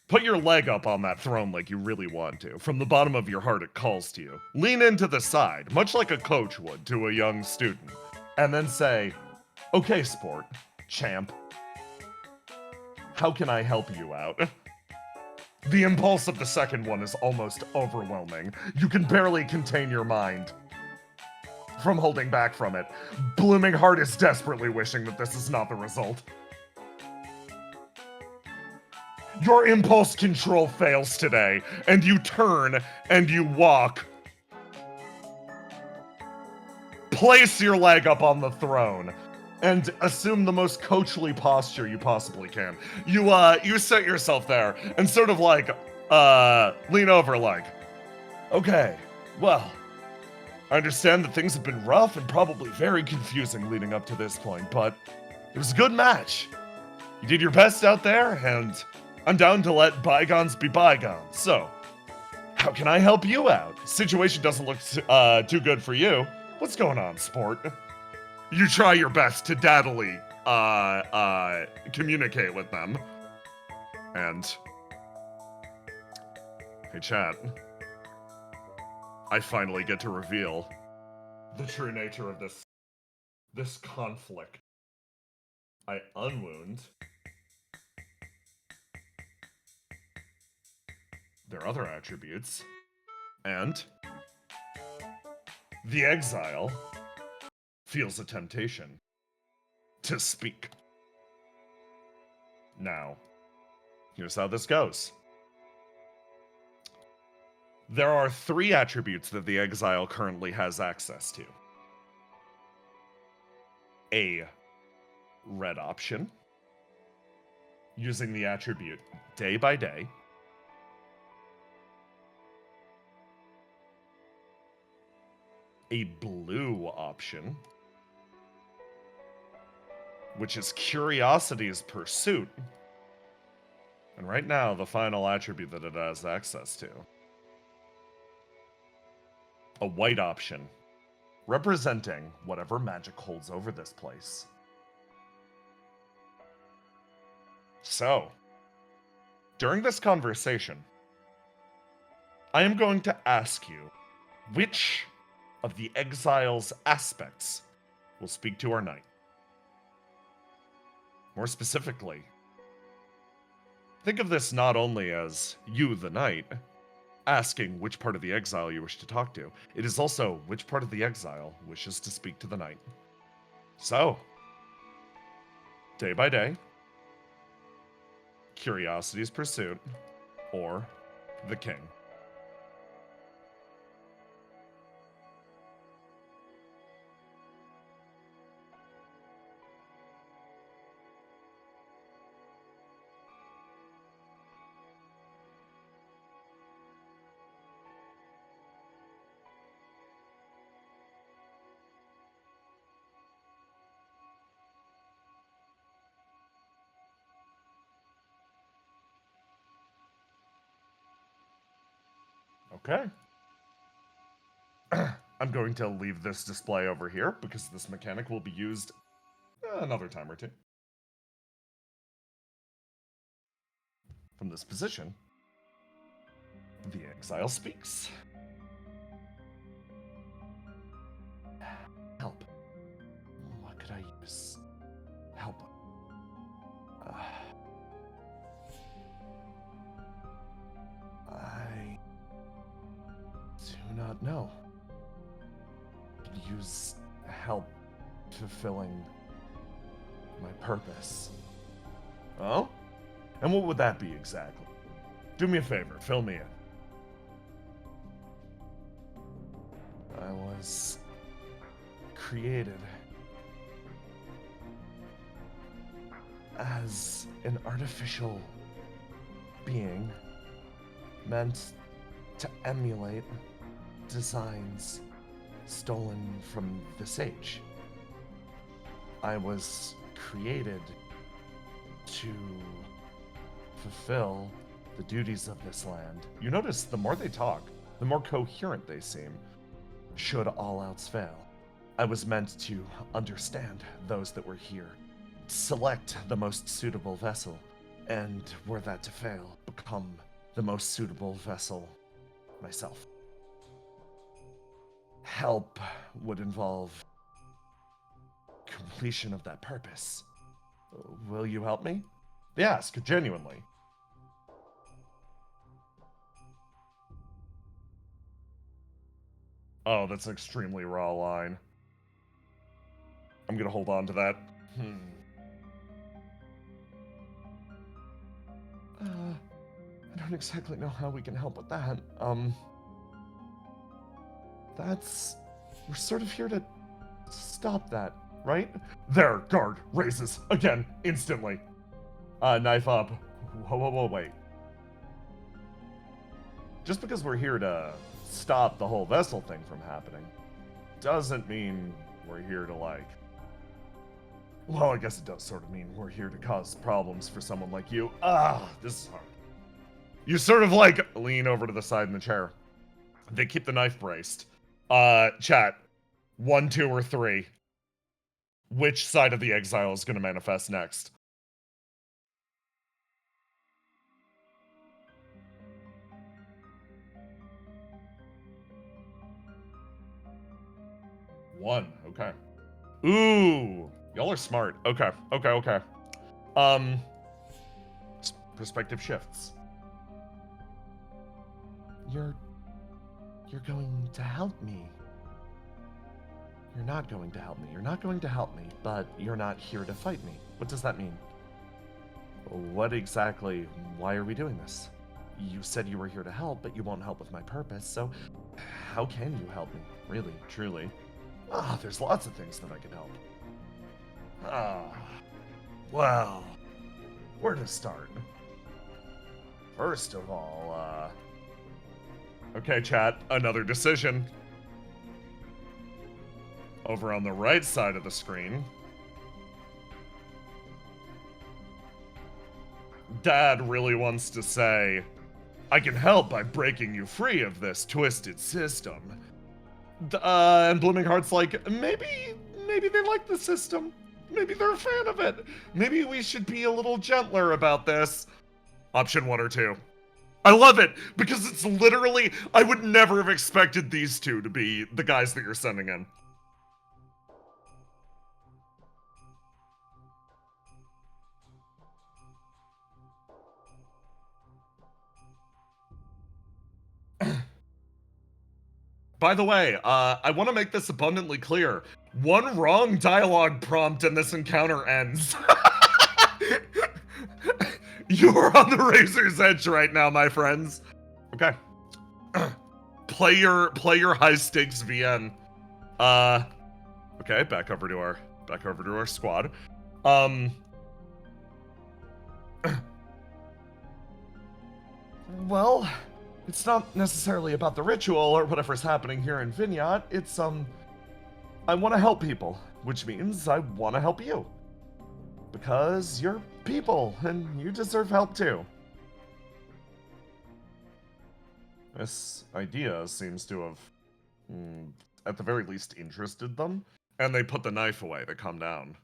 Put your leg up on that throne like you really want to. From the bottom of your heart, it calls to you. Lean into the side, much like a coach would to a young student. And then say, okay, sport, champ, how can I help you out? The impulse of the second one is almost overwhelming. You can barely contain your mind from holding back from it. Blooming Heart is desperately wishing that this is not the result. Your impulse control fails today, and you turn and you walk. Place your leg up on the throne and assume the most coachly posture you possibly can. You set yourself there and sort of like lean over like, okay, well, I understand that things have been rough and probably very confusing leading up to this point, but it was a good match. You did your best out there, and I'm down to let bygones be bygones. So, How can I help you out? Situation doesn't look too good for you. What's going on, sport? You try your best to daddily communicate with them. And hey, chat. I finally get to reveal the true nature of this conflict. I unwound their other attributes, and the exile feels a temptation to speak. Now, here's how this goes. There are 3 attributes that the exile currently has access to. A red option, using the attribute day by day. A blue option, which is Curiosity's Pursuit. And right now, the final attribute that it has access to. A white option, representing whatever magic holds over this place. So, during this conversation, I am going to ask you which of the exile's aspects will speak to our knight. More specifically, think of this not only as you, the knight, asking which part of the exile you wish to talk to. It is also which part of the exile wishes to speak to the knight. So, day by day, Curiosity's Pursuit, or the king. Okay. I'm going to leave this display over here because this mechanic will be used another time or two. From this position, the exile speaks. Help. What could I use? Help. I do not know. Could use help fulfilling my purpose. Oh? And what would that be exactly? Do me a favor, fill me in. I was created as an artificial being meant to emulate designs stolen from the sage. I was created to fulfill the duties of this land. You notice the more they talk, the more coherent they seem, should all else fail. I was meant to understand those that were here, select the most suitable vessel, and were that to fail, become the most suitable vessel myself. Help would involve completion of that purpose. Will you help me? They ask, genuinely. Oh, that's an extremely raw line. I'm gonna hold on to that. I don't exactly know how we can help with that. We're sort of here to stop that, right? There, guard, raises, again, instantly. Knife up. Whoa, wait. Just because we're here to stop the whole vessel thing from happening, doesn't mean we're here to, like... Well, I guess it does sort of mean we're here to cause problems for someone like you. This is hard. You sort of like lean over to the side in the chair. They keep the knife braced. Chat. 1, 2, or 3. Which side of the exile is going to manifest next? One. Okay. Ooh. Y'all are smart. Okay. Okay. Perspective shifts. You're going to help me. You're not going to help me. You're not going to help me, but you're not here to fight me. What does that mean? What exactly? Why are we doing this? You said you were here to help, but you won't help with my purpose, so how can you help me? Really, truly? There's lots of things that I can help. Well, where to start? First of all, okay, chat, another decision. Over on the right side of the screen, Dad really wants to say, I can help by breaking you free of this twisted system. And Blooming Heart's like, maybe they like the system. Maybe they're a fan of it. Maybe we should be a little gentler about this. Option 1 or 2. I love it, because it's literally, I would never have expected these two to be the guys that you're sending in. By the way, I want to make this abundantly clear. One wrong dialogue prompt and this encounter ends. You are on the razor's edge right now, my friends. Okay. Play your high stakes VN. Okay, back over to our squad. Well, it's not necessarily about the ritual or whatever's happening here in Vignot. It's, I want to help people, which means I want to help you. Because you're people, and you deserve help too. This idea seems to have, at the very least, interested them. And they put the knife away to calm down.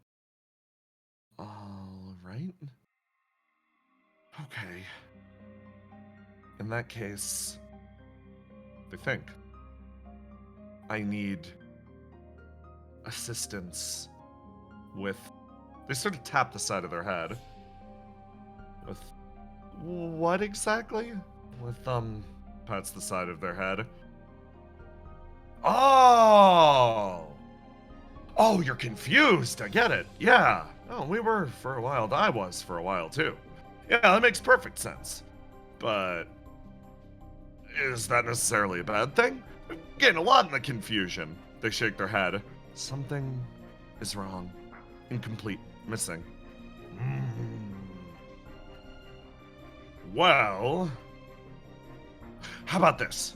All right. Okay. In that case, they think. I need assistance with... They sort of tap the side of their head. With what exactly? With, pats the side of their head. Oh! Oh, you're confused. I get it. Yeah. Oh, we were for a while. I was for a while, too. Yeah, that makes perfect sense. But... is that necessarily a bad thing? I'm getting a lot in the confusion. They shake their head. Something is wrong. Incomplete. Missing. Well... how about this?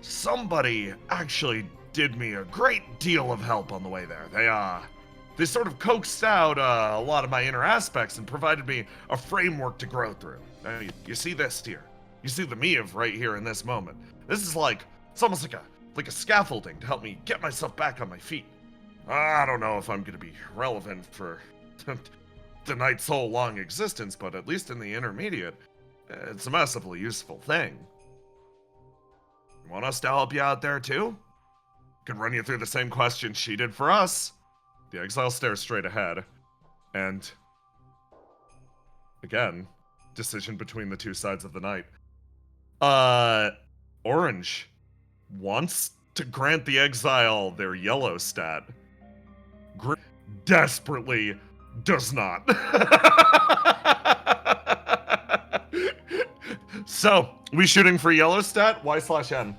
Somebody actually did me a great deal of help on the way there. They sort of coaxed out a lot of my inner aspects and provided me a framework to grow through. Now, you see this here? You see the me of right here in this moment. This is it's almost like a scaffolding to help me get myself back on my feet. I don't know if I'm gonna be relevant for the night's whole long existence, but at least in the intermediate, it's a massively useful thing. You want us to help you out there too? Could run you through the same questions she did for us. The exile stares straight ahead, and again, decision between the two sides of the night. Orange wants to grant the exile their yellow stat. Green desperately does not. So, we shooting for yellow stat? Y/N.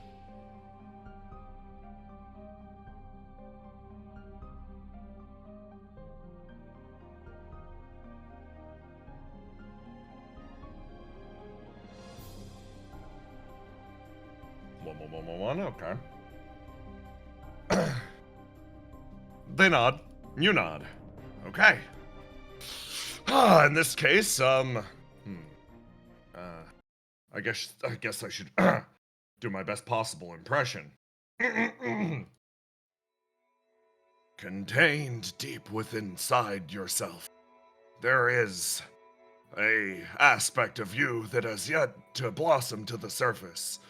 One, okay. They nod. You nod. Okay. In this case, I guess I should do my best possible impression. Contained deep within inside yourself, there is a aspect of you that has yet to blossom to the surface.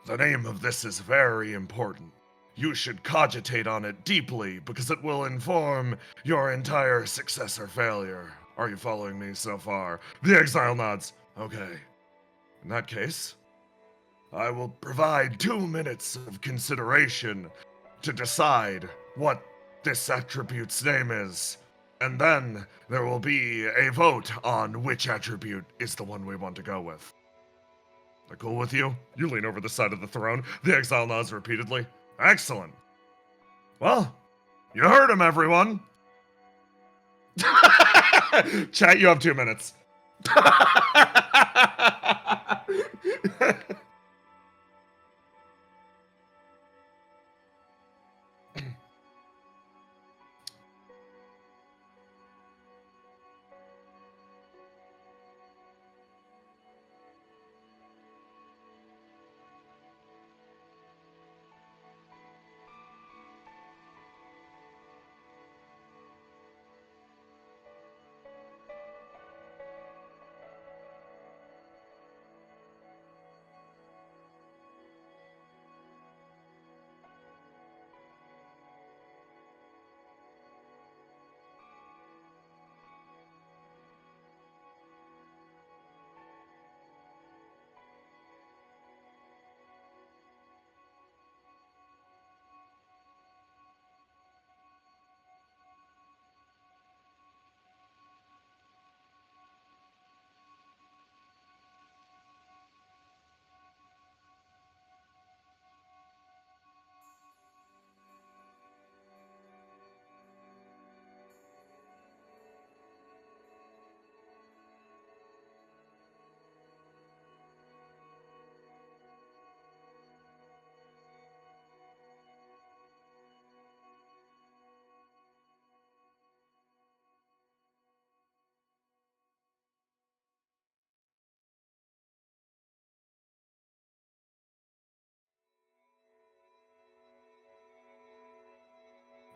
The name of this is very important. You should cogitate on it deeply because it will inform your entire success or failure. Are you following me so far? The exile nods. Okay. In that case, I will provide 2 minutes of consideration to decide what this attribute's name is. And then there will be a vote on which attribute is the one we want to go with. That cool with you? You lean over the side of the throne. The exile nods repeatedly. Excellent. Well, you heard him, everyone. Chat, you have 2 minutes.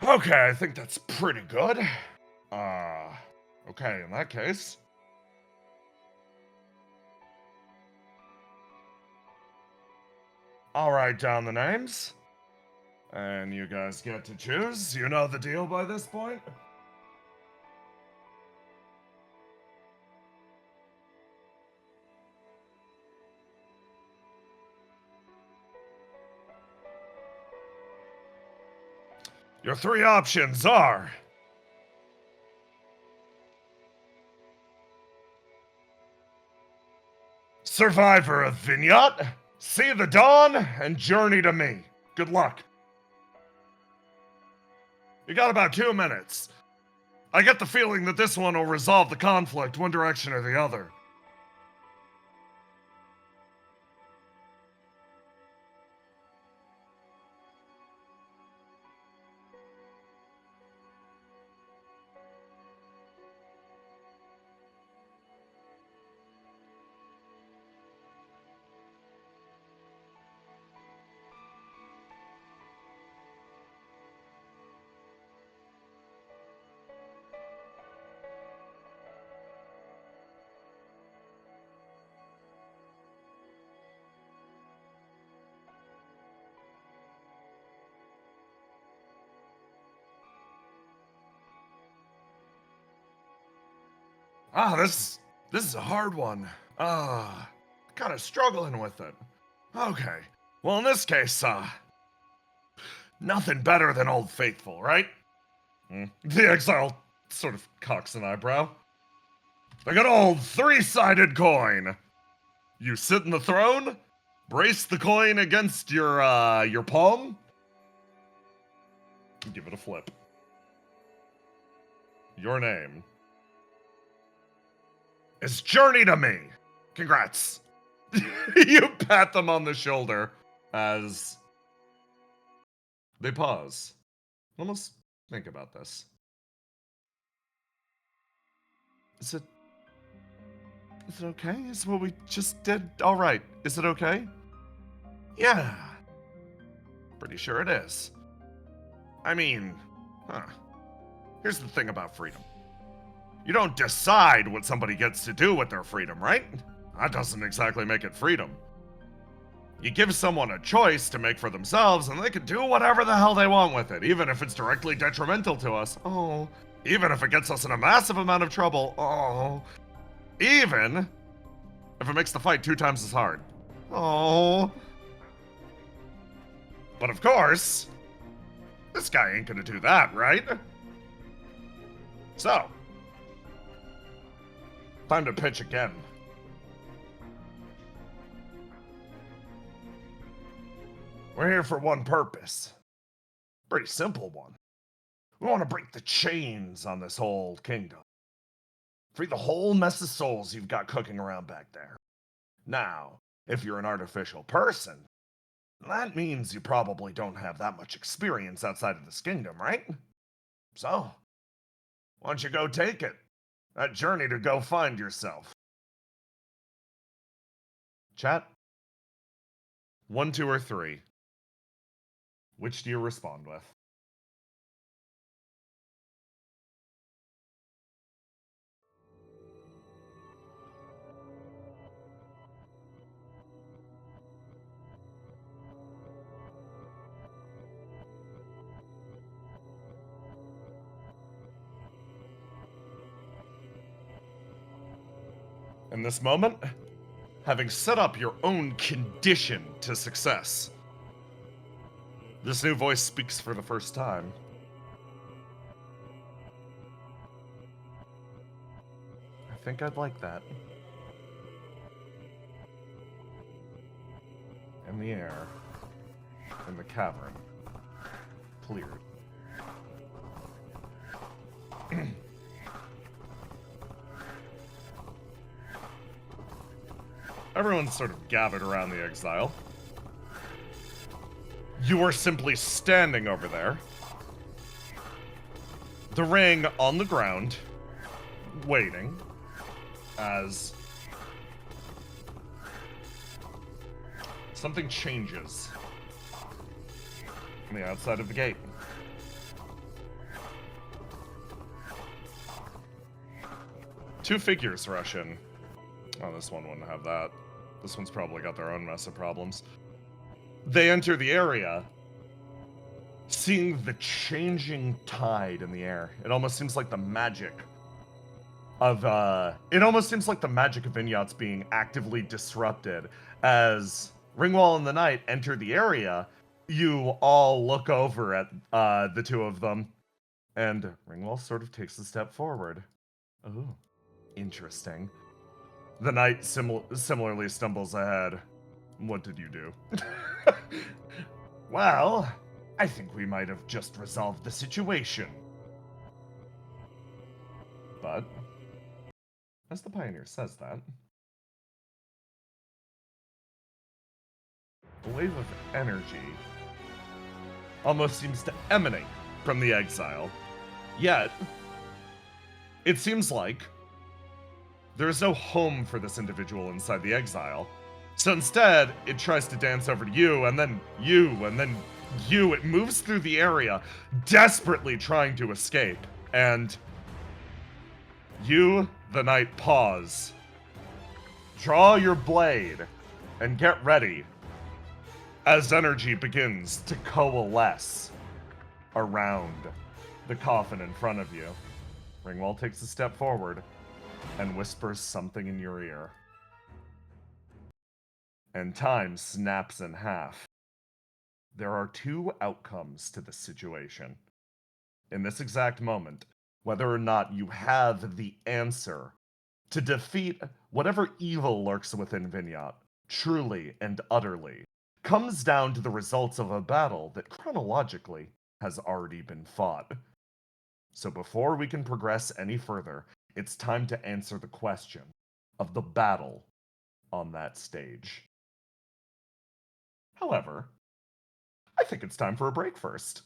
Okay, I think that's pretty good. Okay, in that case. I'll write down the names. And you guys get to choose. You know the deal by this point? Your 3 options are Survivor of Vignette, See the Dawn, and Journey to Me. Good luck. You got about 2 minutes. I get the feeling that this one will resolve the conflict one direction or the other. This is a hard one. Kind of struggling with it. Okay. Well, in this case, nothing better than Old Faithful, right? The exile sort of cocks an eyebrow. The good old 3-sided coin. You sit in the throne, brace the coin against your palm, and give it a flip. Your name is Journey to Me. Congrats. You pat them on the shoulder as they pause. Almost think about this. Is it Is it okay? Is what we just did all right? Is it okay? Yeah. Pretty sure it is. I mean, here's the thing about freedom. You don't decide what somebody gets to do with their freedom, right? That doesn't exactly make it freedom. You give someone a choice to make for themselves, and they can do whatever the hell they want with it, even if it's directly detrimental to us. Oh. Even if it gets us in a massive amount of trouble. Oh. Even if it makes the fight 2 times as hard. Oh. But of course, this guy ain't gonna do that, right? So, time to pitch again. We're here for one purpose. Pretty simple one. We want to break the chains on this whole kingdom. Free the whole mess of souls you've got cooking around back there. Now, if you're an artificial person, that means you probably don't have that much experience outside of this kingdom, right? So, why don't you go take it? That journey to go find yourself. Chat? 1, 2, or 3. Which do you respond with? In this moment, having set up your own condition to success, this new voice speaks for the first time. I think I'd like that. In the air, in the cavern, cleared. Everyone's sort of gathered around the exile. You are simply standing over there. The ring on the ground, waiting, as something changes on the outside of the gate. Two figures rush in. Oh, this one wouldn't have that. This one's probably got their own mess of problems. They enter the area, seeing the changing tide in the air. It almost seems like the magic of, Vignot's being actively disrupted. As Ringwall and the Knight enter the area, you all look over at the two of them, and Ringwall sort of takes a step forward. Oh, interesting. The Knight similarly stumbles ahead. What did you do? Well, I think we might have just resolved the situation. But, as the Pioneer says that, a wave of energy almost seems to emanate from the exile. Yet, it seems like there is no home for this individual inside the exile. So instead, it tries to dance over to you, and then you, and then you. It moves through the area, desperately trying to escape. And you, the Knight, pause. Draw your blade, and get ready, as energy begins to coalesce around the coffin in front of you. Ringwall takes a step forward and whispers something in your ear. And time snaps in half. There are 2 outcomes to this situation. In this exact moment, whether or not you have the answer to defeat whatever evil lurks within Vignot, truly and utterly, comes down to the results of a battle that chronologically has already been fought. So before we can progress any further, it's time to answer the question of the battle on that stage. However, I think it's time for a break first.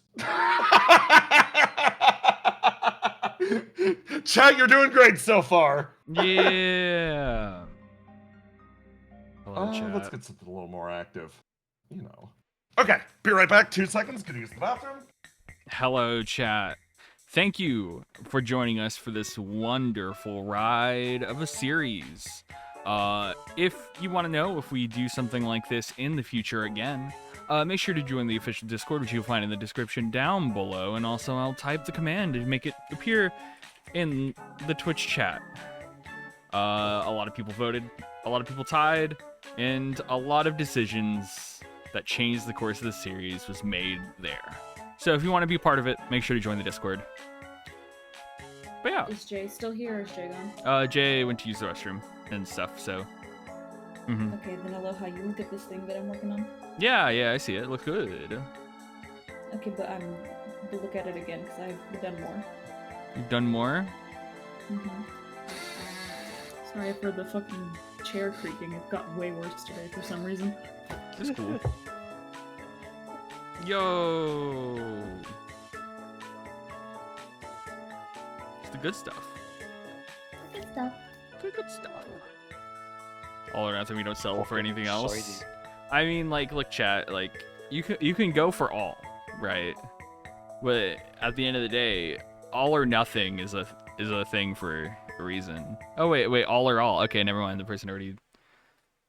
Chat, you're doing great so far. Yeah. Hello, chat. Let's get something a little more active. You know. Okay, be right back. 2 seconds. Gonna use the bathroom. Hello, chat. Thank you for joining us for this wonderful ride of a series. If you want to know if we do something like this in the future again, make sure to join the official Discord, which you'll find in the description down below. And also, I'll type the command to make it appear in the Twitch chat. A lot of people voted, a lot of people tied, and a lot of decisions that changed the course of the series was made there. So if you want to be part of it, make sure to join the Discord. But yeah. Is Jay still here or is Jay gone? Jay went to use the restroom and stuff, so. Mm-hmm. Okay, then Aloha, you look at this thing that I'm working on. Yeah, I see it. It looks good. Okay, but we'll look at it again because I've done more. You've done more? Mm-hmm. Sorry for the fucking chair creaking. It got way worse today for some reason. It's cool. Yo! It's the good stuff. Good stuff. Good stuff. All around, so we don't settle for anything else. I mean, like, look, chat. Like, you can go for all, right? But at the end of the day, all or nothing is a thing for a reason. Oh wait, all or all. Okay, never mind. The person already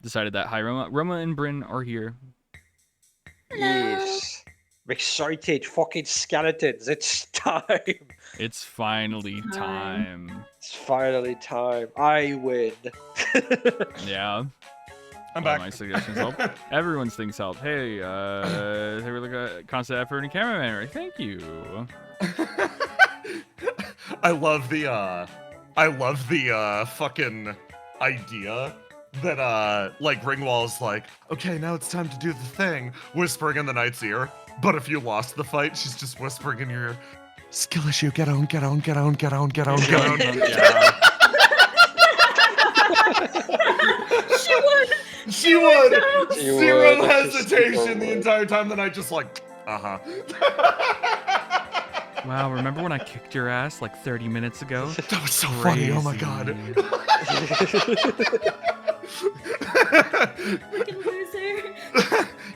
decided that. Hi, Roma. Roma and Bryn are here. Yes. I'm excited. Fucking skeletons. It's time. It's finally time. It's finally time. I win. Yeah. I'm back. My suggestions help. Everyone's things help. Hey, they were like a constant effort in cameraman, right? Thank you. I love the fucking idea that like Ringwall's like, okay, now it's time to do the thing, whispering in the knight's ear. But if you lost the fight, she's just whispering in your ear, skill issue, get on. Yeah. She would. Zero hesitation the entire time. The knight just like, Wow, remember when I kicked your ass like 30 minutes ago? That was so funny. Oh my god. Fucking loser.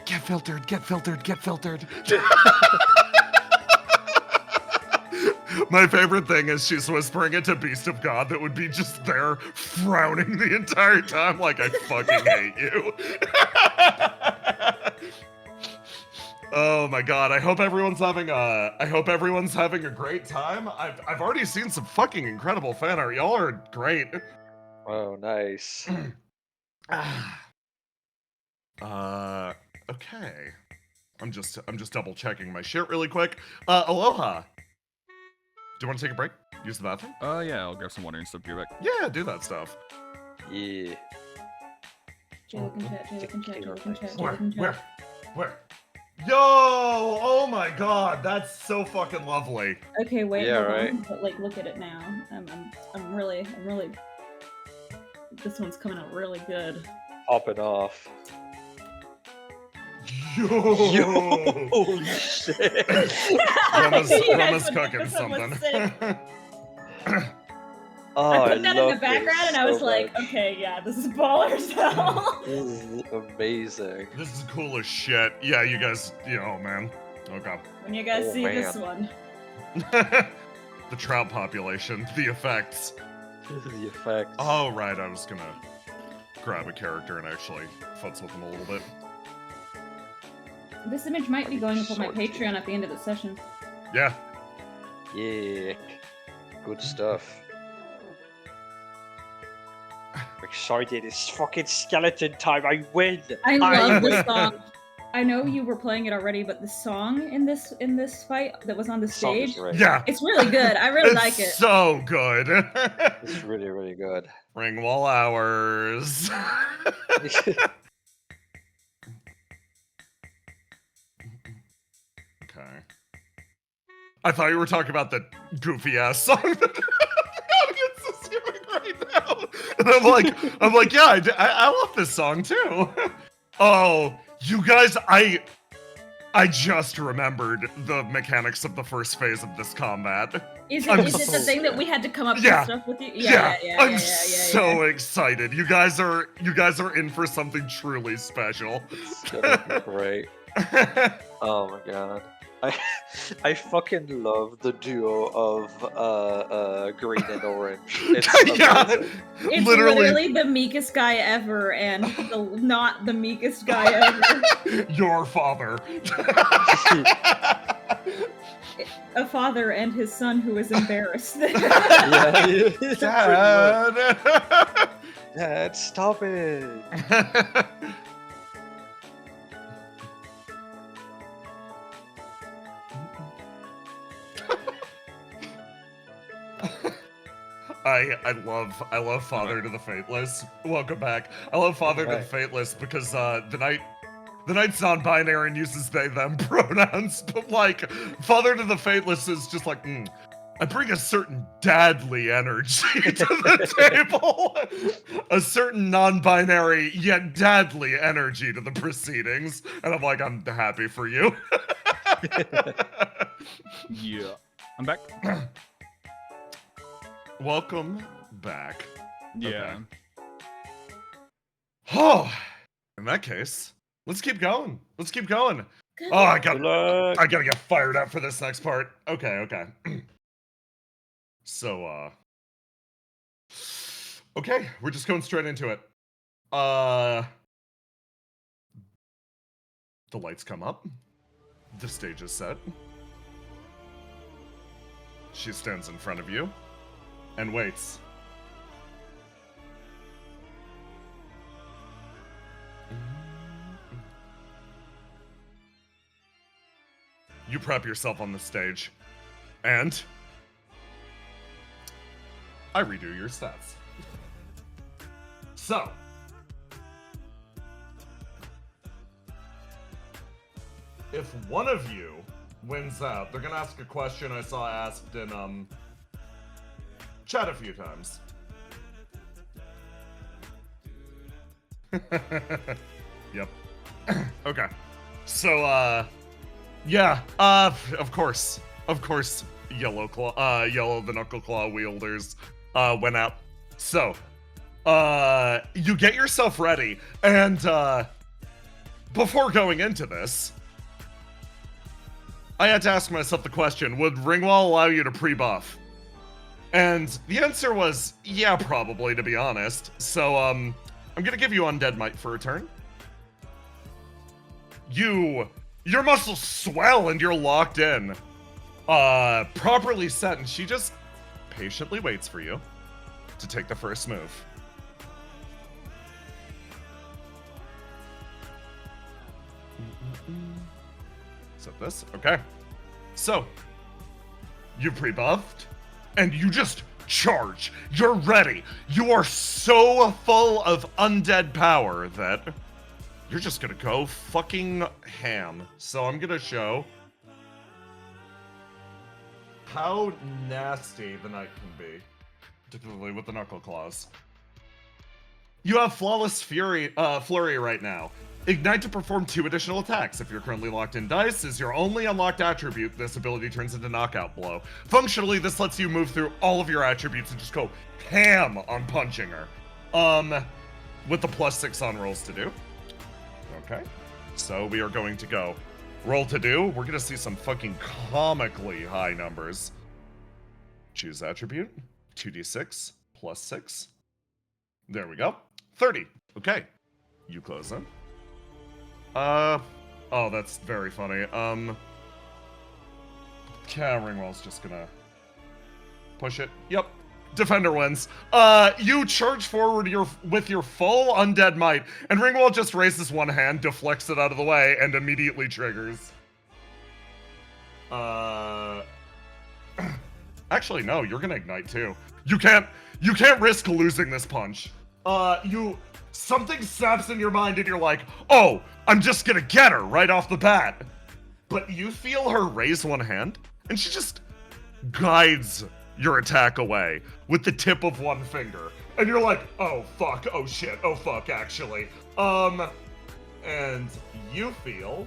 Get filtered. My favorite thing is she's whispering it to Beast of God that would be just there frowning the entire time like, I fucking hate you. Oh my god, I hope everyone's having a great time. I've already seen some fucking incredible fan art. Y'all are great. Oh, nice. Okay. I'm just double checking my shit really quick. Aloha. Do you want to take a break? Use the bathroom? Yeah, I'll grab some water and stuff. Be right back. Yeah, do that stuff. Yeah. Jay, look in chat. Where? Yo! Oh my god, that's so fucking lovely. Okay, wait, Yeah, hold right. on, but like, look at it now. I'm really. This one's coming out really good. Popping off. Yo! Holy shit. Rama's cooking This one was something. sick. Oh, I put that in love the background this and I was so like, much. okay, yeah, this is baller as hell. This is amazing. This is cool as shit. Yeah, you guys, oh man. Okay. When you guys Oh, see this man. one. The trout population, the effects. The effects. Oh, right, I was gonna grab a character and actually futz with them a little bit. This image might be going up on my Sorted. Patreon at the end of the session. Yeah. Yeah. Good stuff. I'm excited. It's fucking skeleton time. I win. I love win. this song. I know you were playing it already, but the song in this fight that was on the Song is stage, great. Yeah. it's really good. I really It's like it. so good. It's really, really good. Ringwall hours. Okay. I thought you were talking about the goofy ass song that the audience is hearing right now. And I'm like, yeah, I love this song too. Oh, you guys, I I just remembered the mechanics of the first phase of this combat. Is I'm it the thing that we had to come up Yeah. with stuff with you? I'm so excited. You guys are in for something truly special. It's gonna be great. Oh my god. I fucking love the duo of green and orange. It's Yeah. amazing. It's literally the meekest guy ever and not the meekest guy ever. Your father. A father and his son who is embarrassed. Yeah. Dad. Dad, stop it. I love Father to the Fateless. Welcome back. I love Father to the Fateless because the Knight's non-binary and uses they them pronouns, but like Father to the Fateless is just like, I bring a certain dadly energy to the table. A certain non-binary yet dadly energy to the proceedings. And I'm like, I'm happy for you. Yeah. I'm back. Welcome back. Yeah. Oh, in that case, let's keep going. Let's keep going. Good. Oh, I Good luck. gotta get fired up for this next part. Okay. So, okay, we're just going straight into it. The lights come up. The stage is set. She stands in front of you and waits. You prep yourself on the stage, and I redo your stats. So, if one of you wins out, they're gonna ask a question I saw asked in chat a few times. Yep. Okay. So, yeah, of course, Yellow the Knuckle Claw wielders, went out. So, you get yourself ready, and, before going into this, I had to ask myself the question, would Ringwall allow you to pre-buff? And the answer was, yeah, probably, to be honest. So, I'm gonna give you Undead Might for a turn. Your muscles swell and you're locked in. Properly set, and she just patiently waits for you to take the first move. Set this, okay. So, you pre-buffed, and you just charge. You're ready. You are so full of undead power that you're just gonna go fucking ham. So I'm gonna show how nasty the knight can be, particularly with the knuckle claws. You have Flawless Flurry right now. Ignite to perform 2 additional attacks. If you're currently locked in dice, is your only unlocked attribute, this ability turns into Knockout Blow. Functionally, this lets you move through all of your attributes and just go ham on punching her. With the +6 on rolls to do. Okay, so we are going to go roll to do. We're gonna see some fucking comically high numbers. Choose attribute, 2d6 +6. There we go, 30. Okay, you close them. Oh, that's very funny. Ringwall's just gonna push it. Yep. Defender wins. You charge forward with your full undead might, and Ringwall just raises one hand, deflects it out of the way, and immediately triggers. Actually, no, you're gonna ignite too. You can't risk losing this punch. Something snaps in your mind and you're like, oh, I'm just gonna get her right off the bat. But you feel her raise one hand, and she just guides your attack away with the tip of one finger. And you're like, oh fuck, oh shit, oh fuck, actually. And you feel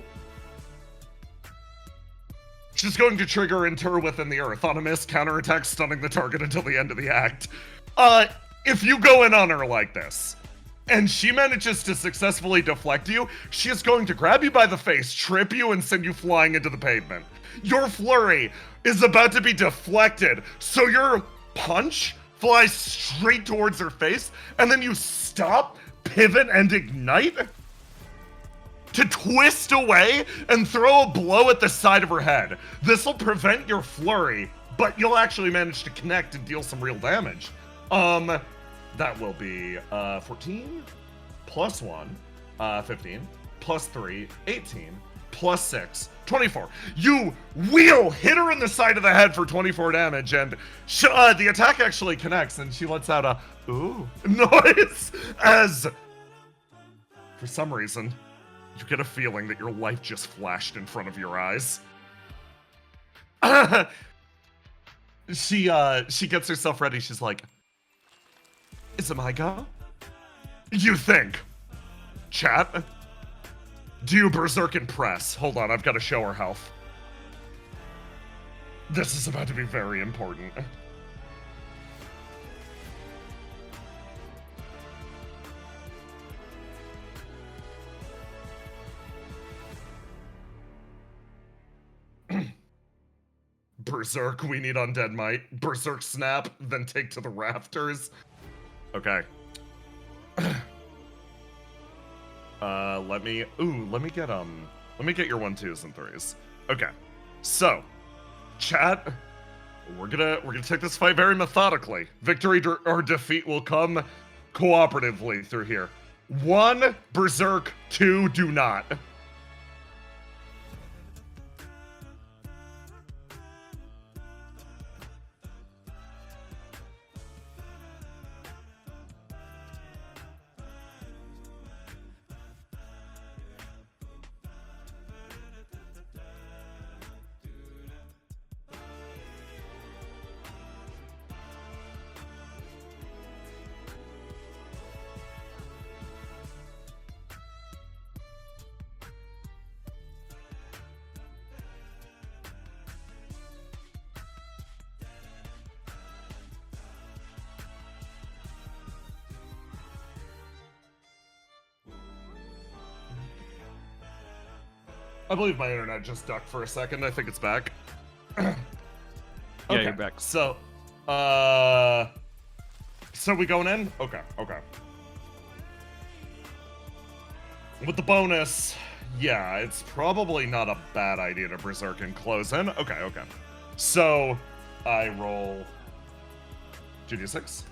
She's going to trigger Inter within the earth. On a miss, counterattack, stunning the target until the end of the act. If you go in on her like this, and she manages to successfully deflect you, she is going to grab you by the face, trip you, and send you flying into the pavement. Your flurry is about to be deflected, so your punch flies straight towards her face, and then you stop, pivot, and ignite to twist away and throw a blow at the side of her head. This will prevent your flurry, but you'll actually manage to connect and deal some real damage. That will be 14 plus 1, 15 plus 3, 18 plus 6, 24. You hit her in the side of the head for 24 damage, and the attack actually connects, and she lets out a ooh noise as, for some reason, you get a feeling that your life just flashed in front of your eyes. She gets herself ready. She's like, is it my go? You think. Chat? Do you berserk and press? Hold on, I've got to show her health. This is about to be very important. Berserk, we need undead might. Berserk snap, then take to the rafters. Okay. Let me get your 1, 2s, and 3s. Okay. So, chat, we're gonna take this fight very methodically. Victory or defeat will come cooperatively through here. 1, berserk. 2, do not. I believe my internet just ducked for a second. I think it's back. Yeah, Okay, you're back. So we going in? Okay. With the bonus, yeah, it's probably not a bad idea to berserk and close in. Okay. So I roll 2d6.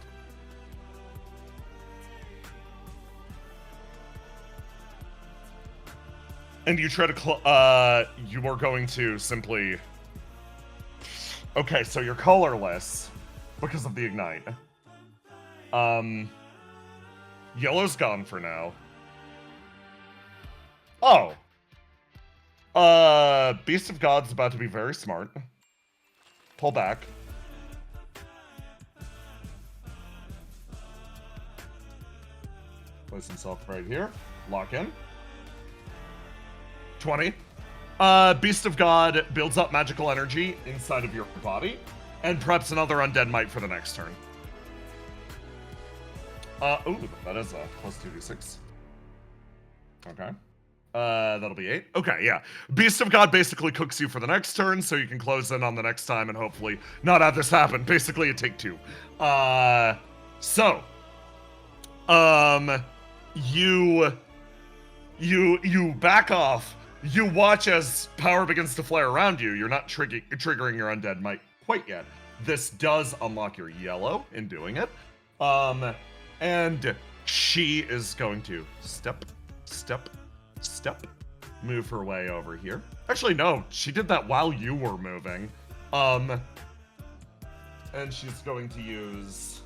And you try to, you are going to simply... Okay, so you're colorless because of the ignite. Yellow's gone for now. Oh. Beast of God's about to be very smart. Pull back. Place himself right here. Lock in. 20. Beast of God builds up magical energy inside of your body and preps another undead might for the next turn. Ooh, that is a plus 2d6. Okay. That'll be 8. Okay, yeah. Beast of God basically cooks you for the next turn, so you can close in on the next time and hopefully not have this happen. Basically a take 2. You back off. You watch as power begins to flare around you. You're not triggering your undead might quite yet. This does unlock your yellow in doing it. And she is going to step, move her way over here. Actually, no, she did that while you were moving. And she's going to use...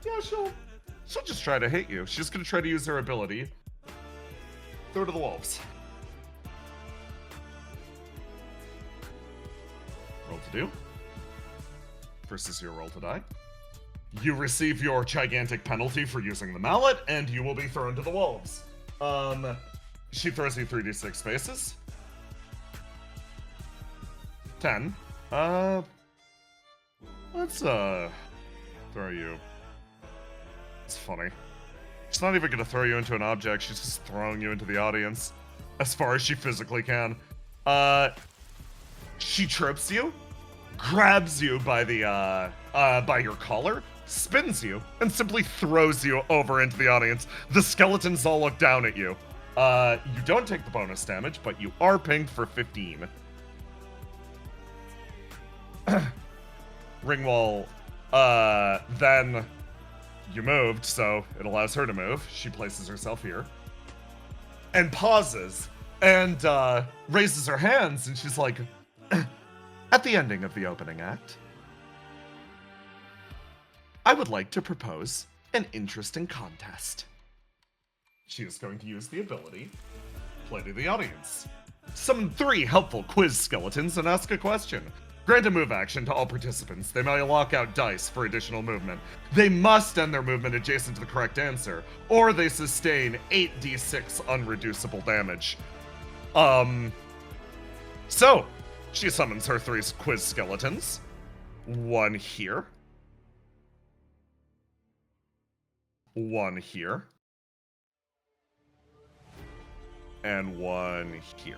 yeah, she'll just try to hit you. She's going to try to use her ability. Throw to the wolves. Roll to do. First is your roll to die. You receive your gigantic penalty for using the mallet, and you will be thrown to the wolves. She throws you 3d6 faces. 10. Let's throw you. It's funny. She's not even gonna throw you into an object, she's just throwing you into the audience. As far as she physically can. She trips you, grabs you by the by your collar, spins you, and simply throws you over into the audience. The skeletons all look down at you. You don't take the bonus damage, but you are pinged for 15. Ringwall, then you moved, so it allows her to move. She places herself here. And pauses, and raises her hands, and she's like, at the ending of the opening act, I would like to propose an interesting contest. She is going to use the ability, play to the audience. Summon 3 helpful quiz skeletons and ask a question. Grant a move action to all participants. They may lock out dice for additional movement. They must end their movement adjacent to the correct answer, or they sustain 8d6 unreducible damage. So, she summons her 3 quiz skeletons. 1 here. 1 here. And 1 here.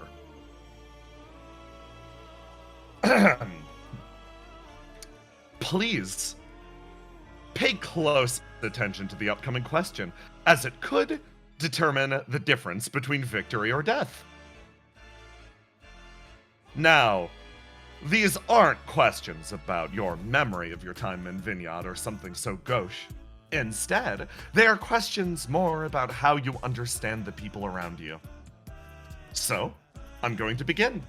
Please pay close attention to the upcoming question, as it could determine the difference between victory or death. Now, these aren't questions about your memory of your time in Vineyard or something so gauche. Instead, they are questions more about how you understand the people around you. So, I'm going to begin.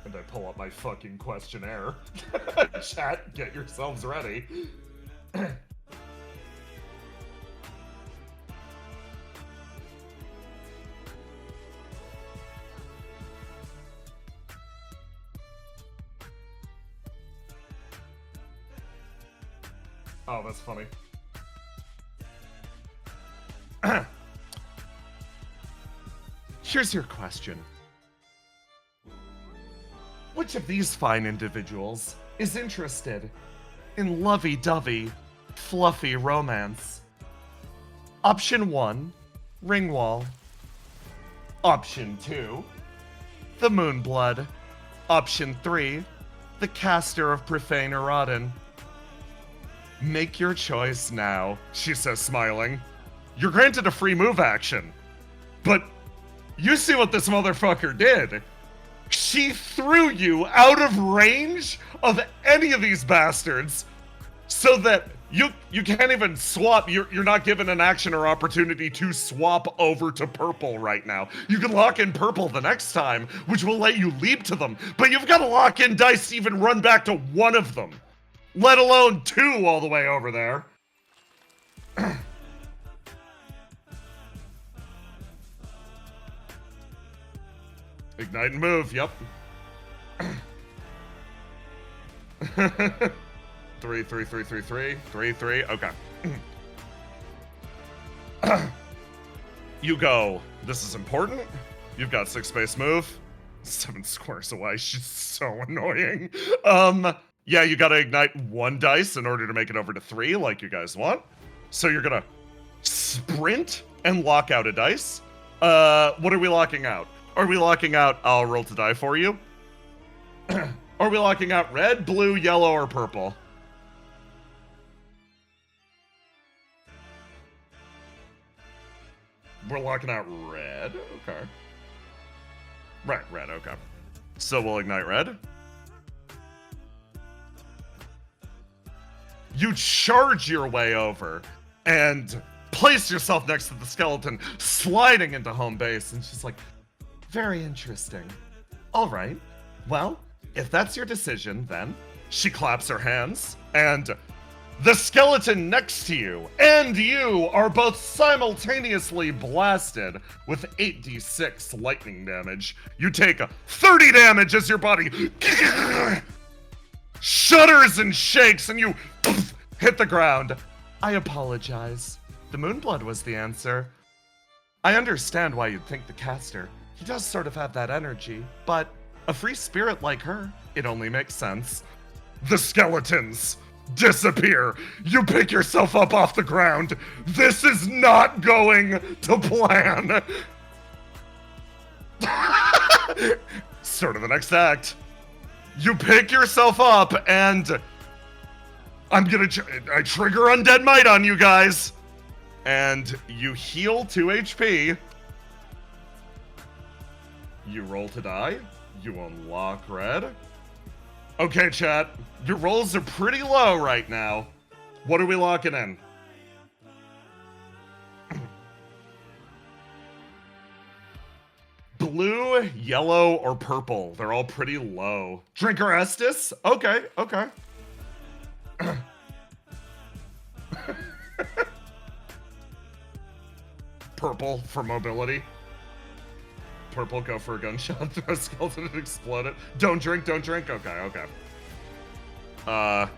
And I pull up my fucking questionnaire. Chat, get yourselves ready. Oh, that's funny. Here's your question. Which of these fine individuals is interested in lovey-dovey, fluffy romance? Option 1, Ringwall. Option 2, the Moonblood. Option 3, the caster of profane erotin. Make your choice now, she says, smiling. You're granted a free move action. But you see what this motherfucker did. She threw you out of range of any of these bastards so that you can't even swap. You're not given an action or opportunity to swap over to purple right now. You can lock in purple the next time, which will let you leap to them, but you've got to lock in dice to even run back to one of them, let alone 2 all the way over there. Ignite and move, yep. 3, 3, 3, 3, 3, 3, 3, okay. You go, this is important. You've got 6 space move. 7 squares away, she's so annoying. Yeah, you gotta ignite 1 dice in order to make it over to 3 like you guys want. So you're gonna sprint and lock out a dice. What are we locking out? Are we locking out, I'll roll to die for you? Are we locking out red, blue, yellow, or purple? We're locking out red, okay. Right, red, okay. So we'll ignite red. You charge your way over and place yourself next to the skeleton, sliding into home base, and she's like, very interesting. All right. Well, if that's your decision, then she claps her hands, and the skeleton next to you and you are both simultaneously blasted with 8d6 lightning damage. You take 30 damage as your body shudders and shakes, and you hit the ground. I apologize. The Moonblood was the answer. I understand why you'd think the caster. He does sort of have that energy, but A free spirit like her, it only makes sense. The skeletons disappear. You pick yourself up off the ground. This is not going to plan. Sort of the next act. You pick yourself up and I'm gonna I trigger Undead Might on you guys. And you heal 2 HP. You roll to die. You unlock red. Okay, chat. Your rolls are pretty low right now. What are we locking in? Blue, yellow, or purple. They're all pretty low. Drinker Estus? Okay, okay. Purple for mobility. Purple, go for a gunshot, throw a skeleton and explode it. Don't drink, don't drink. Okay, okay.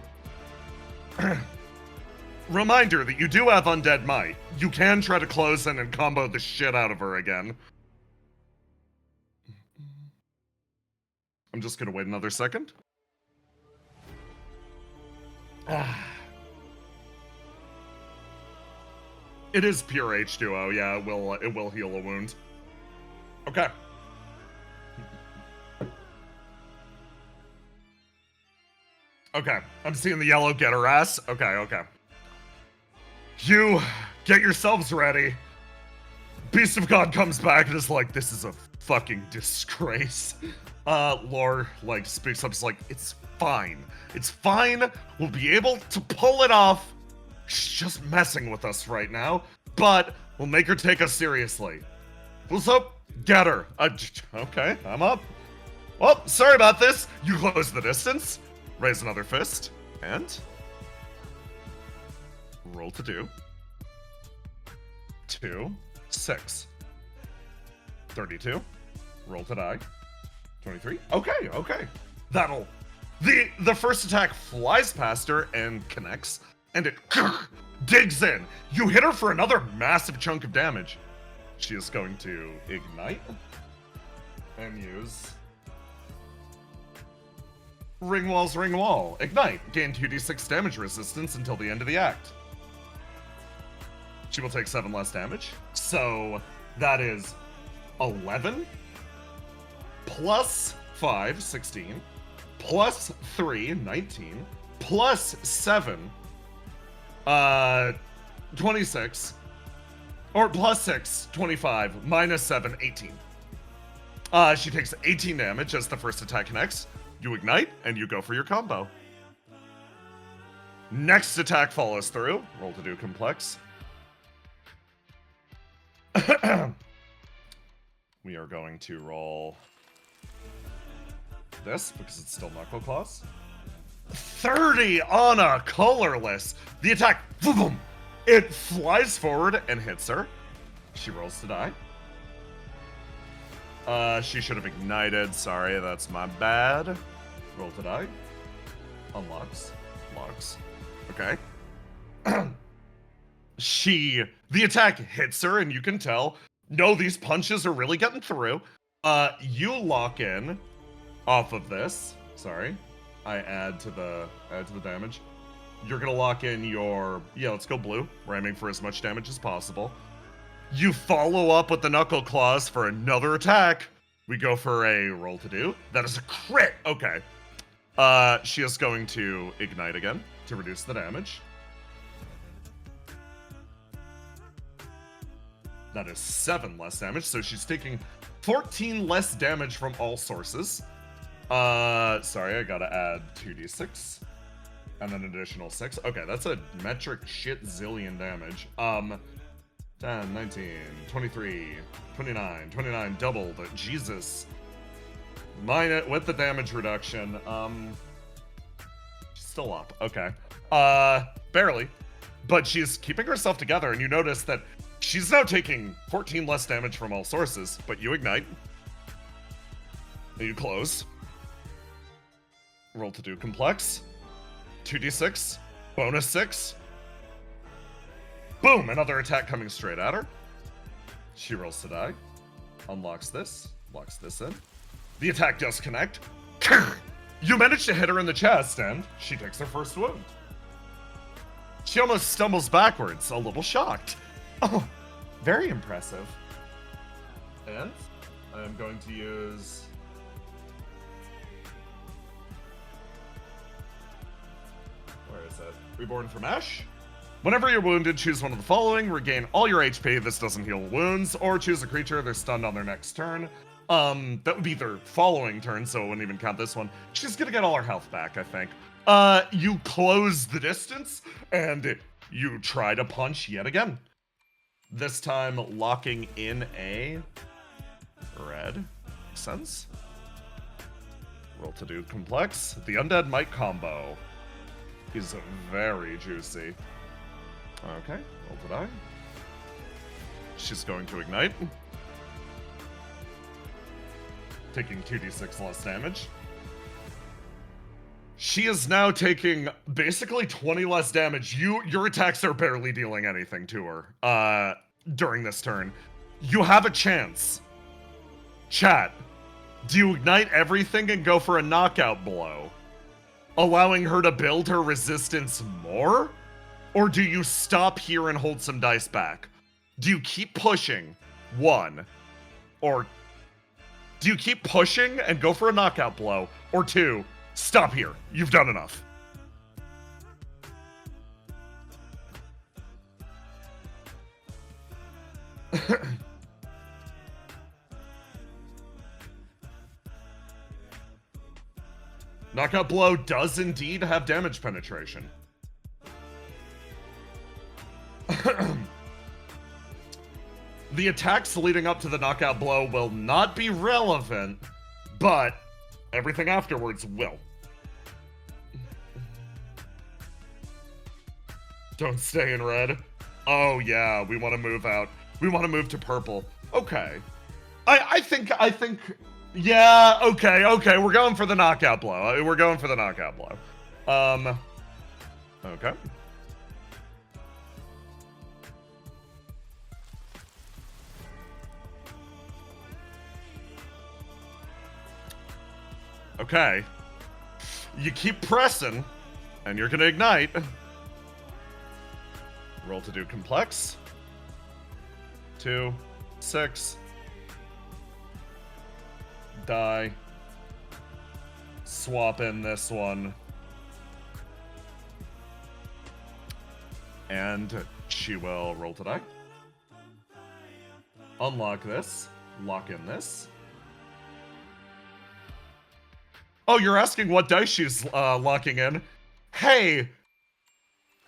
Reminder that you do have Undead Might. You can try to close in and combo the shit out of her again. I'm just gonna wait another second. It is pure H2O, yeah, it will heal a wound. Okay. Okay, I'm seeing the yellow get her ass. Okay, okay. You get yourselves ready. Beast of God comes back and is like, this is a fucking disgrace. Lore, like, speaks up, is like, it's fine. It's fine. We'll be able to pull it off. She's just messing with us right now, but we'll make her take us seriously. What's up? Get her. Okay, I'm up. Oh, sorry about this. You close the distance. Raise another fist. And roll to do. 2, 6. 32. Roll to die. 23. Okay, okay. That'll... The first attack flies past her and connects, and it digs in. You hit her for another massive chunk of damage. She is going to ignite and use Ring Walls, Ring Wall. Ignite. Gain 2d6 damage resistance until the end of the act. She will take 7 less damage. So that is 11 plus 5, 16, plus 3, 19, plus 7, 26, or plus 6, 25, minus 7, 18. She takes 18 damage as the first attack connects. You ignite, and you go for your combo. Next attack follows through. Roll to do complex. We are going to roll this, because it's still Knuckle Claws. 30 on a colorless. The attack, boom, it flies forward and hits her. She rolls to die. She should have ignited. Sorry, that's my bad. Roll to die. Unlocks. Locks. Okay. The attack hits her, and you can tell, no, these punches are really getting through. You lock in off of this. Sorry. I add to the damage. You're gonna lock in your, yeah, let's go blue. We're aiming for as much damage as possible. You follow up with the Knuckle Claws for another attack. We go for a roll to do. That is a crit. Okay. She is going to ignite again to reduce the damage. That is 7 less damage, so she's taking 14 less damage from all sources. Sorry, I gotta add 2d6. And then an additional 6. Okay, that's a metric shit zillion damage. 10, 19, 23, 29, 29 doubled. Jesus. Mine it with the damage reduction. She's still up. Okay. Barely. But she's keeping herself together, and you notice that she's now taking 14 less damage from all sources, but you ignite. And you close. Roll to do complex. 2d6. Bonus 6. Boom! Another attack coming straight at her. She rolls to die. Unlocks this. Locks this in. The attack does connect. You manage to hit her in the chest, and she takes her first wound. She almost stumbles backwards, a little shocked. Oh, very impressive. And I'm going to use... Where is it? Reborn from Ash. Whenever you're wounded, choose one of the following. Regain all your HP. This doesn't heal wounds. Or choose a creature. They're stunned on their next turn. That would be their following turn, so it wouldn't even count this one. She's gonna get all her health back, I think. You close the distance, and you try to punch yet again. This time, locking in a red. Makes sense. Roll to do complex. The Undead Might combo is very juicy. Okay, roll to die. She's going to ignite. Taking 2d6 less damage. She is now taking basically 20 less damage. Your attacks are barely dealing anything to her during this turn. You have a chance. Chat, do you ignite everything and go for a knockout blow, allowing her to build her resistance more? Or do you stop here and hold some dice back? Do you keep pushing? One. Or do you keep pushing and go for a knockout blow? Or two, stop here. You've done enough. Knockout blow does indeed have damage penetration. The attacks leading up to the knockout blow will not be relevant, but everything afterwards will. Don't stay in red. Oh yeah, we want to move out. We want to move to purple. Okay. I think, yeah, okay, we're going for the knockout blow. We're going for the knockout blow. Okay. Okay. You keep pressing, and you're gonna ignite. Roll to do complex. 2, 6. Die. Swap in this one. And she will roll to die. Unlock this. Lock in this. Oh, you're asking what dice she's locking in? Hey,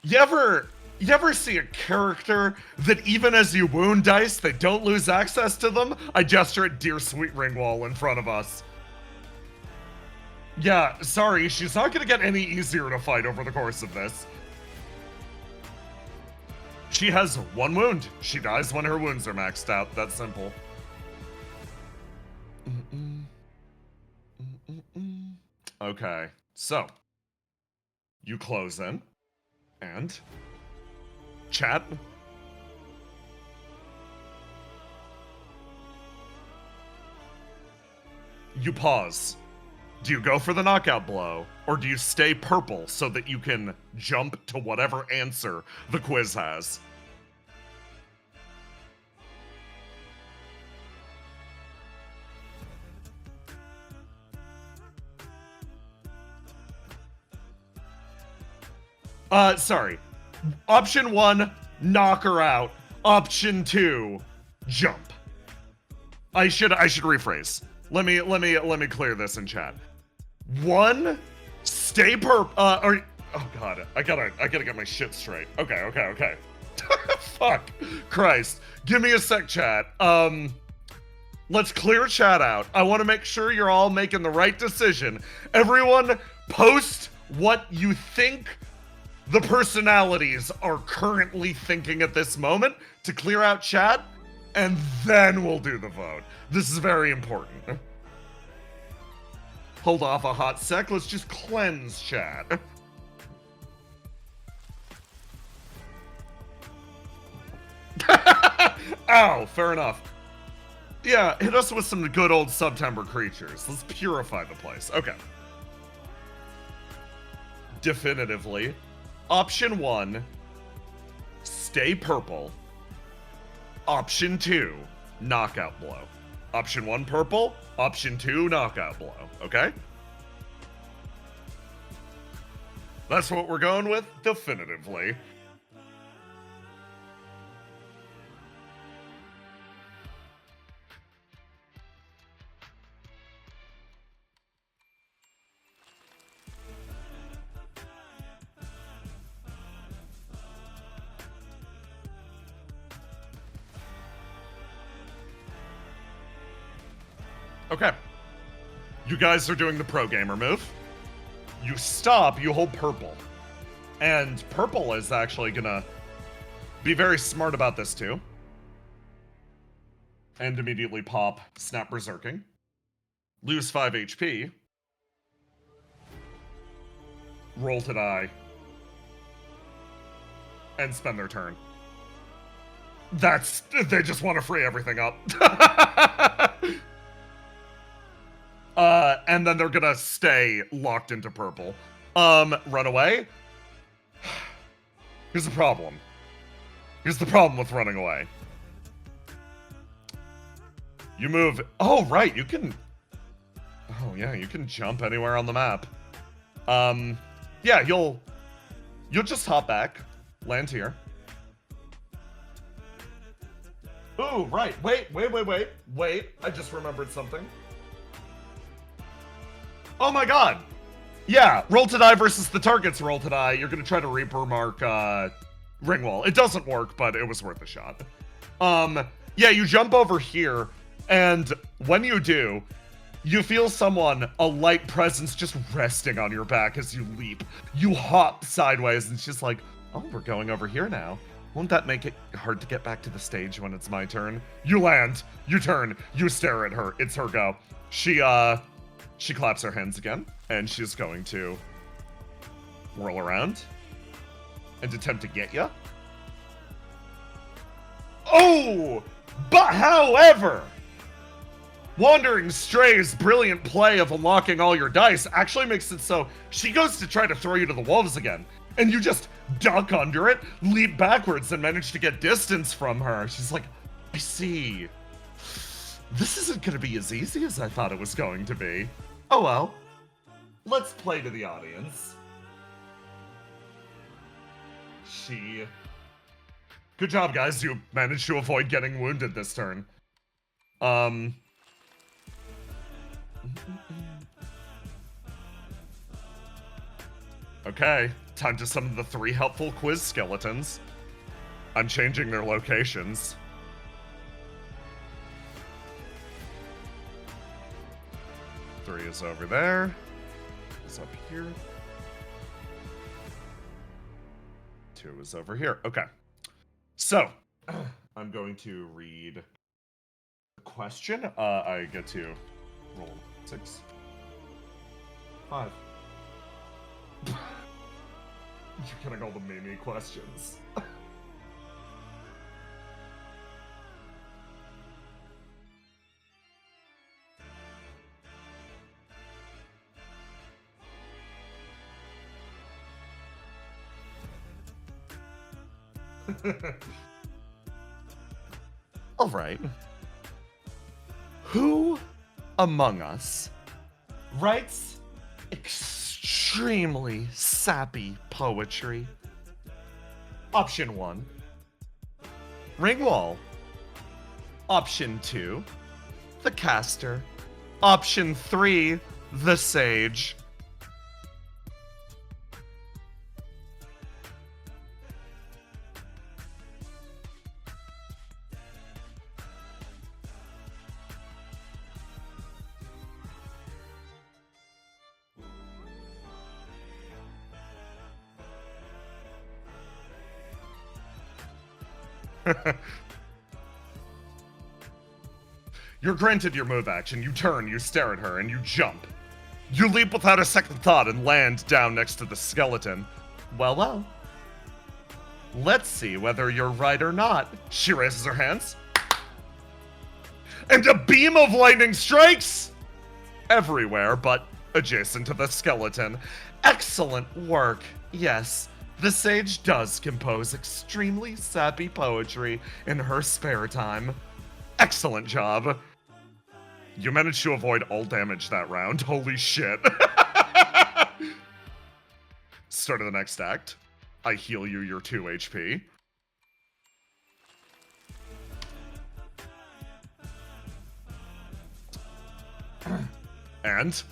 you ever see a character that even as you wound dice, they don't lose access to them? I gesture at Dear Sweet Ringwall in front of us. Yeah, sorry, she's not gonna get any easier to fight over the course of this. She has 1 wound. She dies when her wounds are maxed out. That's simple. Okay, so you close in, and chat. You pause. Do you go for the knockout blow, or do you stay purple so that you can jump to whatever answer the quiz has? Sorry. Option 1, knock her out. Option 2, jump. I should rephrase. Let me clear this in chat. 1, stay oh god, I gotta get my shit straight. Okay. Fuck. Christ. Give me a sec, chat. Let's clear chat out. I want to make sure you're all making the right decision. Everyone, post what you think the personalities are currently thinking at this moment to clear out chat, and then we'll do the vote. This is very important. Hold off a hot sec, let's just cleanse chat. Ow, fair enough. Yeah, hit us with some good old September creatures. Let's purify the place. Okay. Definitively. Option 1, stay purple. Option 2, knockout blow. Option 1, purple. Option 2, knockout blow. Okay? That's what we're going with, definitively. Okay. You guys are doing the pro gamer move. You stop, you hold purple. And purple is actually gonna be very smart about this too. And immediately pop Snap Berserking. Lose 5 HP. Roll to die. And spend their turn. They just want to free everything up. And then they're gonna stay locked into purple. Run away? Here's the problem. Here's the problem with running away. You move... Oh, right, you can... Oh, yeah, you can jump anywhere on the map. Yeah, you'll just hop back. Land here. Ooh, right. Wait. I just remembered something. Oh my god! Yeah, roll to die versus the target's roll to die. You're gonna try to Reaper mark, Ringwall. It doesn't work, but it was worth a shot. Yeah, you jump over here, and when you do, you feel someone, a light presence, just resting on your back as you leap. You hop sideways, and it's just like, oh, we're going over here now. Won't that make it hard to get back to the stage when it's my turn? You land, you turn, you stare at her. It's her go. She claps her hands again, and she's going to whirl around and attempt to get ya. Oh! But however, Wandering Stray's brilliant play of unlocking all your dice actually makes it so she goes to try to throw you to the wolves again, and you just duck under it, leap backwards, and manage to get distance from her. She's like, I see. This isn't going to be as easy as I thought it was going to be. Oh well. Let's play to the audience. Good job, guys. You managed to avoid getting wounded this turn. Okay, time to summon the 3 helpful quiz skeletons. I'm changing their locations. Three is over there. Is up here. 2 is over here. Okay. So, I'm going to read the question. I get to roll 6. 5. You're getting all the Mimi questions. All right. Who among us writes extremely sappy poetry? Option 1, Ringwall. Option 2, the Caster. Option 3, the Sage. You're granted your move action. You turn, you stare at her, and you jump. You leap without a second thought and land down next to the skeleton. Well. Let's see whether you're right or not. She raises her hands. and a beam of lightning strikes everywhere but adjacent to the skeleton. Excellent work. Yes, the sage does compose extremely sappy poetry in her spare time. Excellent job. You managed to avoid all damage that round. Holy shit. Start of the next act. I heal you your 2 HP. And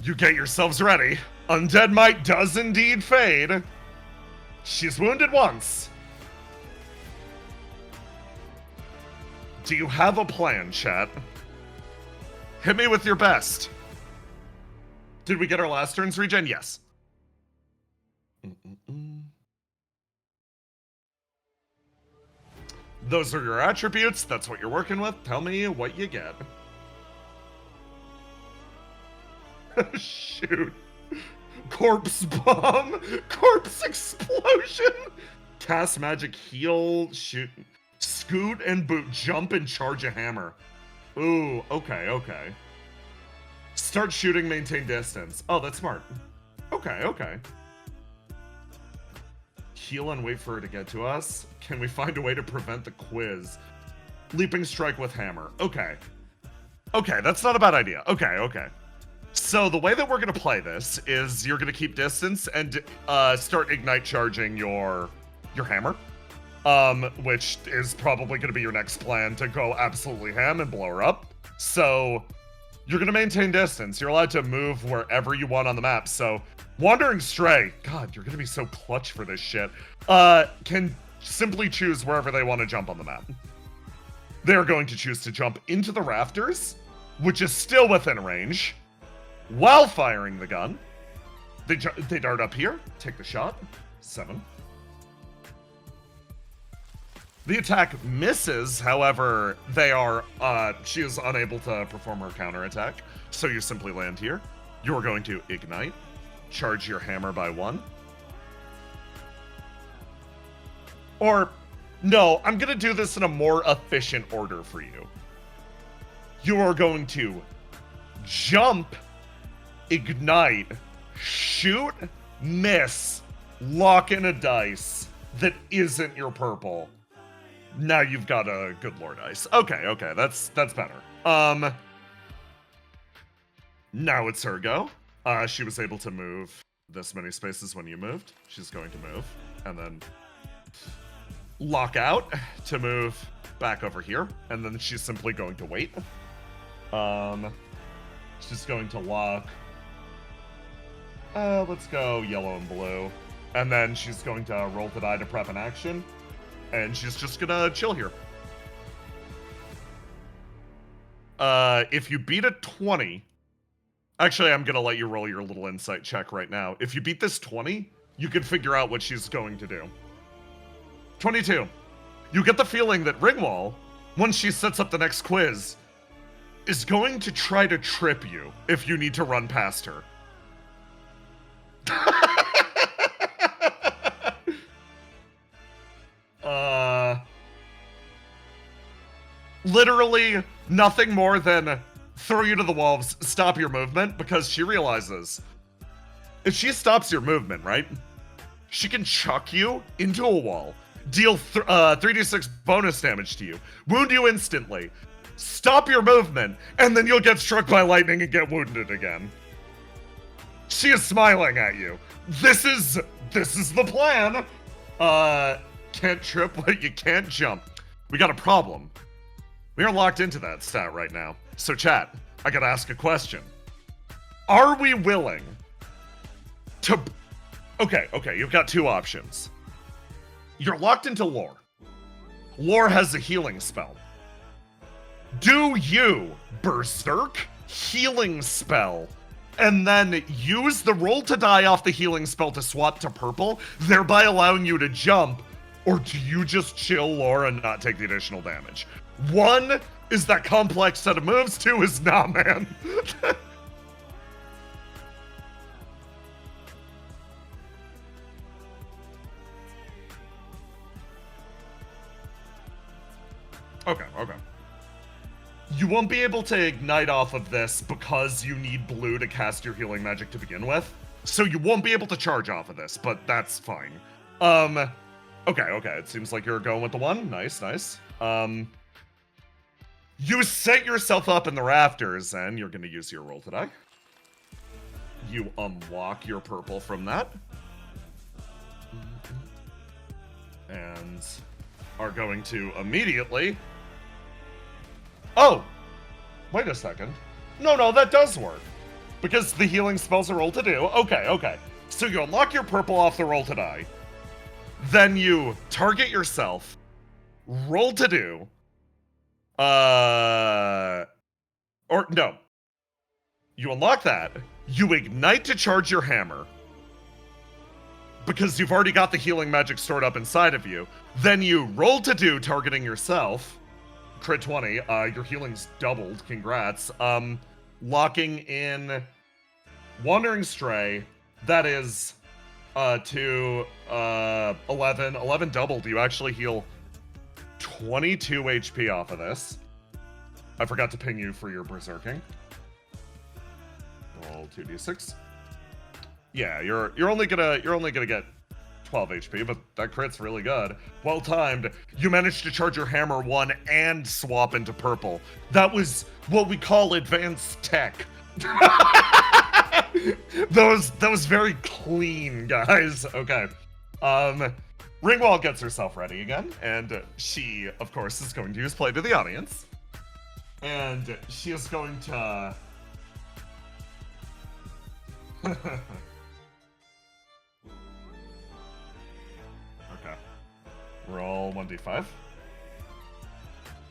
you get yourselves ready. Undead might does indeed fade. She's wounded once. Do you have a plan, chat? Hit me with your best. Did we get our last turn's regen? Yes. Those are your attributes. That's what you're working with. Tell me what you get. Shoot. Corpse bomb. Corpse explosion. Cast magic heal. Shoot. Scoot and boot. Jump and charge a hammer. Ooh, okay. Start shooting, maintain distance. Oh, that's smart. Okay. Heal and wait for her to get to us. Can we find a way to prevent the quiz? Leaping strike with hammer. Okay, that's not a bad idea. Okay. So the way that we're gonna play this is you're gonna keep distance and start ignite charging your hammer. Which is probably gonna be your next plan to go absolutely ham and blow her up. So you're gonna maintain distance. You're allowed to move wherever you want on the map. So Wandering Stray, God, you're gonna be so clutch for this shit, can simply choose wherever they want to jump on the map. They're going to choose to jump into the rafters, which is still within range, while firing the gun. They dart up here, take the shot, 7. The attack misses, however, she is unable to perform her counterattack, so you simply land here. You're going to ignite, charge your hammer by 1. Or, no, I'm gonna do this in a more efficient order for you. You are going to jump, ignite, shoot, miss, lock in a dice that isn't your purple. Now you've got a good lore dice. Okay, that's better. Now it's her go. She was able to move this many spaces when you moved. She's going to move, and then lock out to move back over here, and then she's simply going to wait. She's going to lock. Let's go yellow and blue. And then she's going to roll the die to prep an action. And she's just gonna chill here. If you beat a 20... Actually, I'm gonna let you roll your little insight check right now. If you beat this 20, you can figure out what she's going to do. 22. You get the feeling that Ringwall, once she sets up the next quiz, is going to try to trip you if you need to run past her. Literally nothing more than throw you to the wolves, stop your movement, because she realizes if she stops your movement, right, she can chuck you into a wall, deal 3d6 bonus damage to you, wound you instantly, stop your movement, and then you'll get struck by lightning and get wounded again. She is smiling at you. This is the plan. Can't trip, but you can't jump. We got a problem. We are locked into that stat right now. So chat, I gotta ask a question. Are we willing to... Okay, you've got 2 options. You're locked into lore. Lore has a healing spell. Do you berserk healing spell and then use the roll to die off the healing spell to swap to purple, thereby allowing you to jump, or do you just chill lore and not take the additional damage? 1 is that complex set of moves, 2 is nah, man. Okay. You won't be able to ignite off of this because you need blue to cast your healing magic to begin with. So you won't be able to charge off of this, but that's fine. Okay, it seems like you're going with the 1. Nice. You set yourself up in the rafters, and you're gonna use your roll to die. You unlock your purple from that. And are going to immediately... Oh! Wait a second. No, that does work. Because the healing spell's a roll to do. Okay. So you unlock your purple off the roll to die. Then you target yourself. Roll to do. Or no. You unlock that. You ignite to charge your hammer. Because you've already got the healing magic stored up inside of you. Then you roll to do, targeting yourself. Crit 20. Your healing's doubled. Congrats. Locking in Wandering Stray. That is to 11. 11 doubled. You actually heal 22 HP off of this. I forgot to ping you for your berserking. Roll 2d6. Yeah, you're only gonna get 12 HP, but that crit's really good. Well timed. You managed to charge your hammer 1 and swap into purple. That was what we call advanced tech. That was very clean, guys. Okay. Ringwall gets herself ready again, and she, of course, is going to use play to the audience. And she is going to... Okay. Roll 1d5.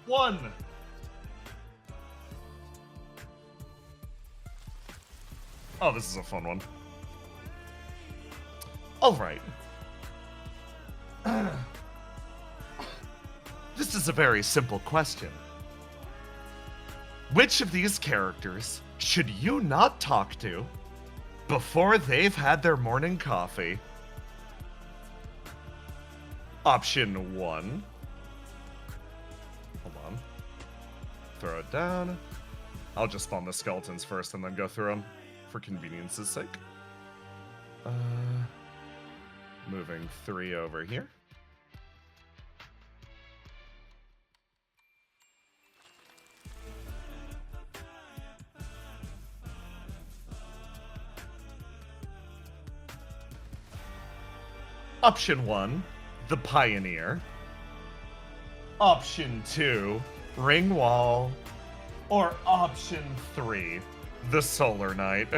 1! Oh, this is a fun one. Alright. This is a very simple question. Which of these characters should you not talk to before they've had their morning coffee? Option 1. Hold on. Throw it down. I'll just spawn the skeletons first and then go through them for convenience's sake. Moving 3 over here. Option 1, the Pioneer. Option 2, Ringwall. Or option 3, the Solar Knight.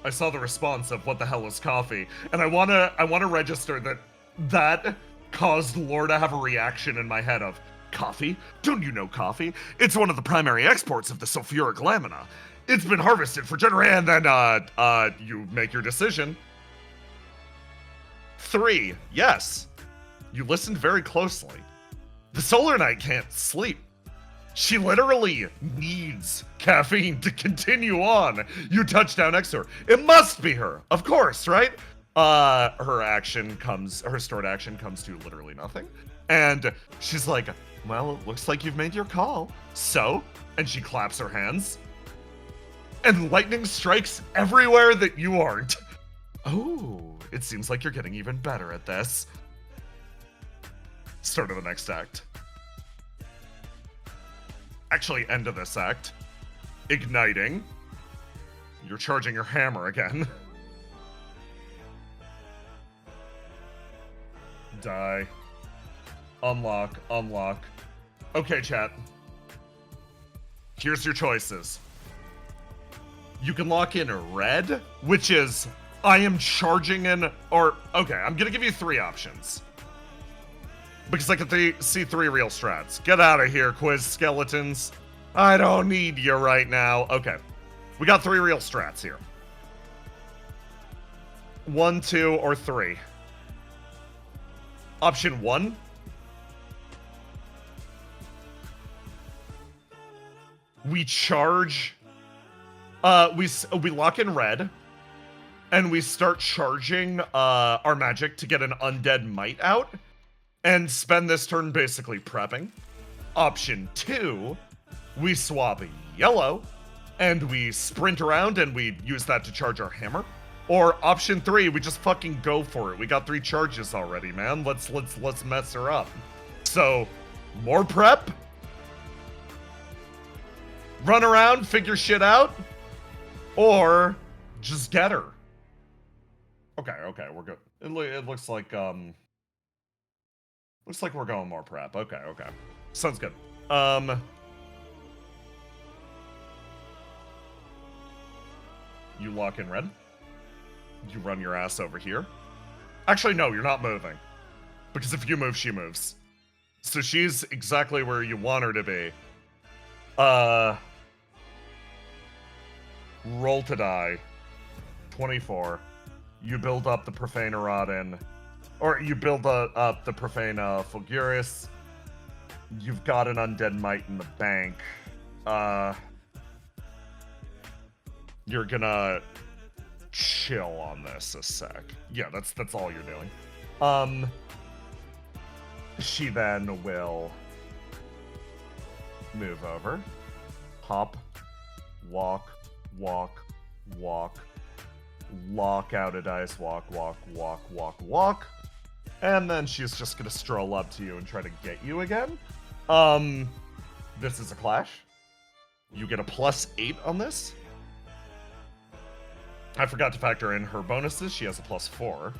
I saw the response of what the hell is coffee, and I wanna register that caused Lore to have a reaction in my head of, coffee? Don't you know coffee? It's one of the primary exports of the sulfuric lamina. It's been harvested for generations, and then, you make your decision. 3, yes. You listened very closely. The Solar Knight can't sleep. She literally needs caffeine to continue on. You touch down next to her. It must be her, of course, right? Her stored action comes to literally nothing. And she's like, well, it looks like you've made your call. So, and she claps her hands. And lightning strikes everywhere that you aren't. Oh, it seems like you're getting even better at this. Start of the next act. Actually, end of this act. Igniting. You're charging your hammer again. Die. Unlock. Okay, chat. Here's your choices. You can lock in red, which is, I am charging in, or, okay, I'm gonna give you 3 options. Because I can see 3 real strats. Get out of here, quiz skeletons. I don't need you right now. Okay. We got 3 real strats here. 1, 2, or 3. Option 1. We charge we lock in red, and we start charging our magic to get an undead might out, and spend this turn basically prepping. Option 2, we swap yellow, and we sprint around and we use that to charge our hammer. Or option 3, we just fucking go for it. We got 3 charges already, man. Let's mess her up. So, more prep. Run around, figure shit out, or just get her. Okay, we're good. It looks like we're going more prep. Okay. Sounds good. You lock in red. You run your ass over here. Actually, no, you're not moving. Because if you move, she moves. So she's exactly where you want her to be. Roll to die. 24. You build up the Profane Erodin. Or you build up the Profane Fulguris. You've got an Undead Might in the bank. You're gonna chill on this a sec. Yeah, that's all you're doing. She then will move over. Hop. Walk. Lock out a dice. Walk. And then she's just gonna stroll up to you and try to get you again. This is a clash. You get a +8 on this. I forgot to factor in her bonuses. She has a +4.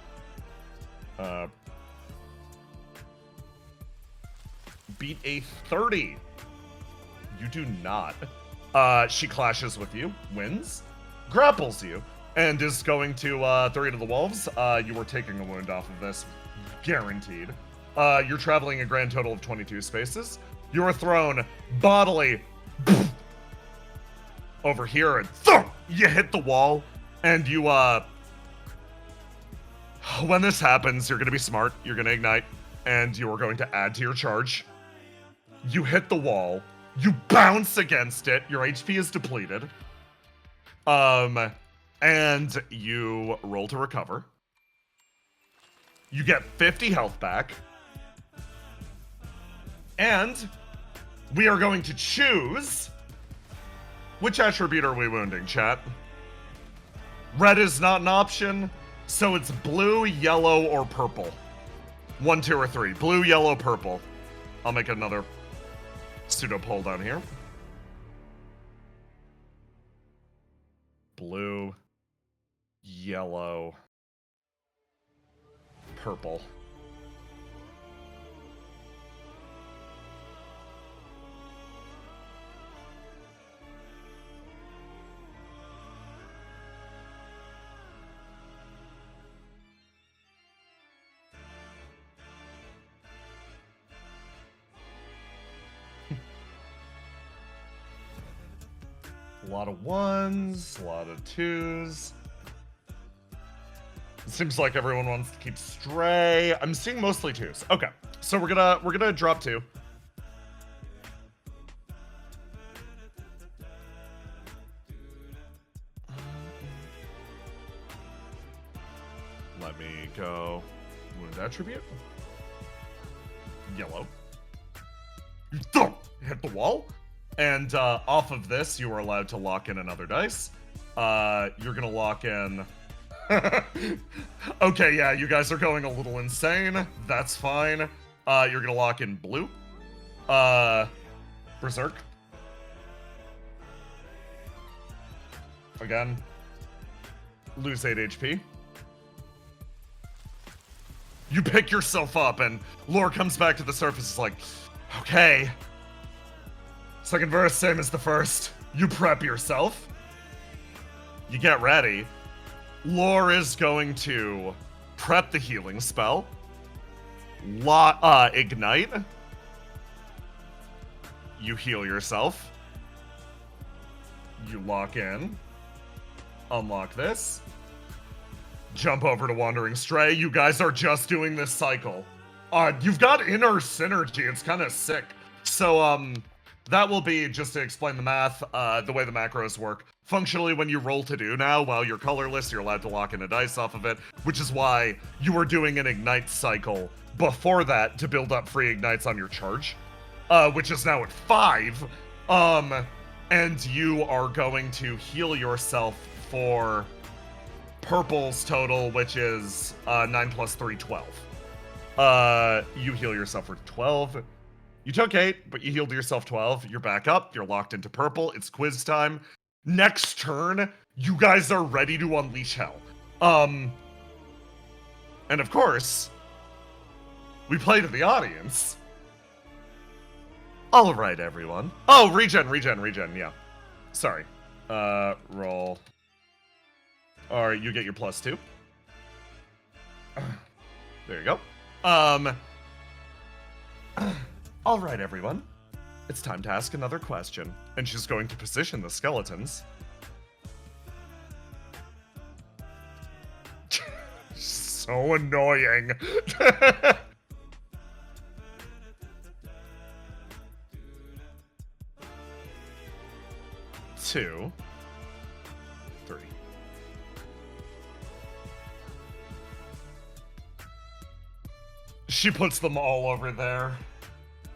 Beat a 30. You do not. She clashes with you, wins, grapples you, and is going to 3 to the wolves. You are taking a wound off of this, guaranteed. You're traveling a grand total of 22 spaces. You are thrown bodily over here, and you hit the wall. And you, when this happens, you're gonna be smart, you're gonna ignite, and you are going to add to your charge. You hit the wall, you bounce against it, your HP is depleted, and you roll to recover. You get 50 health back, and we are going to choose, which attribute are we wounding, chat? Red is not an option, so it's blue, yellow, or purple. 1, 2, or 3. Blue, yellow, purple. I'll make another pseudo poll down here. Blue, yellow, purple. A lot of 1s, a lot of 2s. It seems like everyone wants to keep Stray. I'm seeing mostly 2s. Okay, so we're gonna drop 2. Let me go. Wound attribute. Yellow. You hit the wall. And off of this, you are allowed to lock in another dice. You're gonna lock in... Okay, yeah, you guys are going a little insane. That's fine. You're gonna lock in blue. Berserk. Again. Lose 8 HP. You pick yourself up, and Lore comes back to the surface. It's like, okay. Second verse, same as the first. You prep yourself. You get ready. Lore is going to prep the healing spell. Ignite. You heal yourself. You lock in. Unlock this. Jump over to Wandering Stray. You guys are just doing this cycle. You've got inner synergy. It's kind of sick. So, that will be, just to explain the math, the way the macros work. Functionally, when you roll to do now, while you're colorless, you're allowed to lock in a dice off of it, which is why you were doing an ignite cycle before that to build up free ignites on your charge, which is now at 5. And you are going to heal yourself for purple's total, which is 9 plus 3, 12. You heal yourself for 12. You took 8, but you healed yourself 12. You're back up. You're locked into purple. It's quiz time. Next turn, you guys are ready to unleash hell. And of course, we play to the audience. All right, everyone. Oh, regen, yeah. Sorry. Roll. Or you get your +2. There you go. All right, everyone. It's time to ask another question. And she's going to position the skeletons. So annoying. 2, 3. She puts them all over there,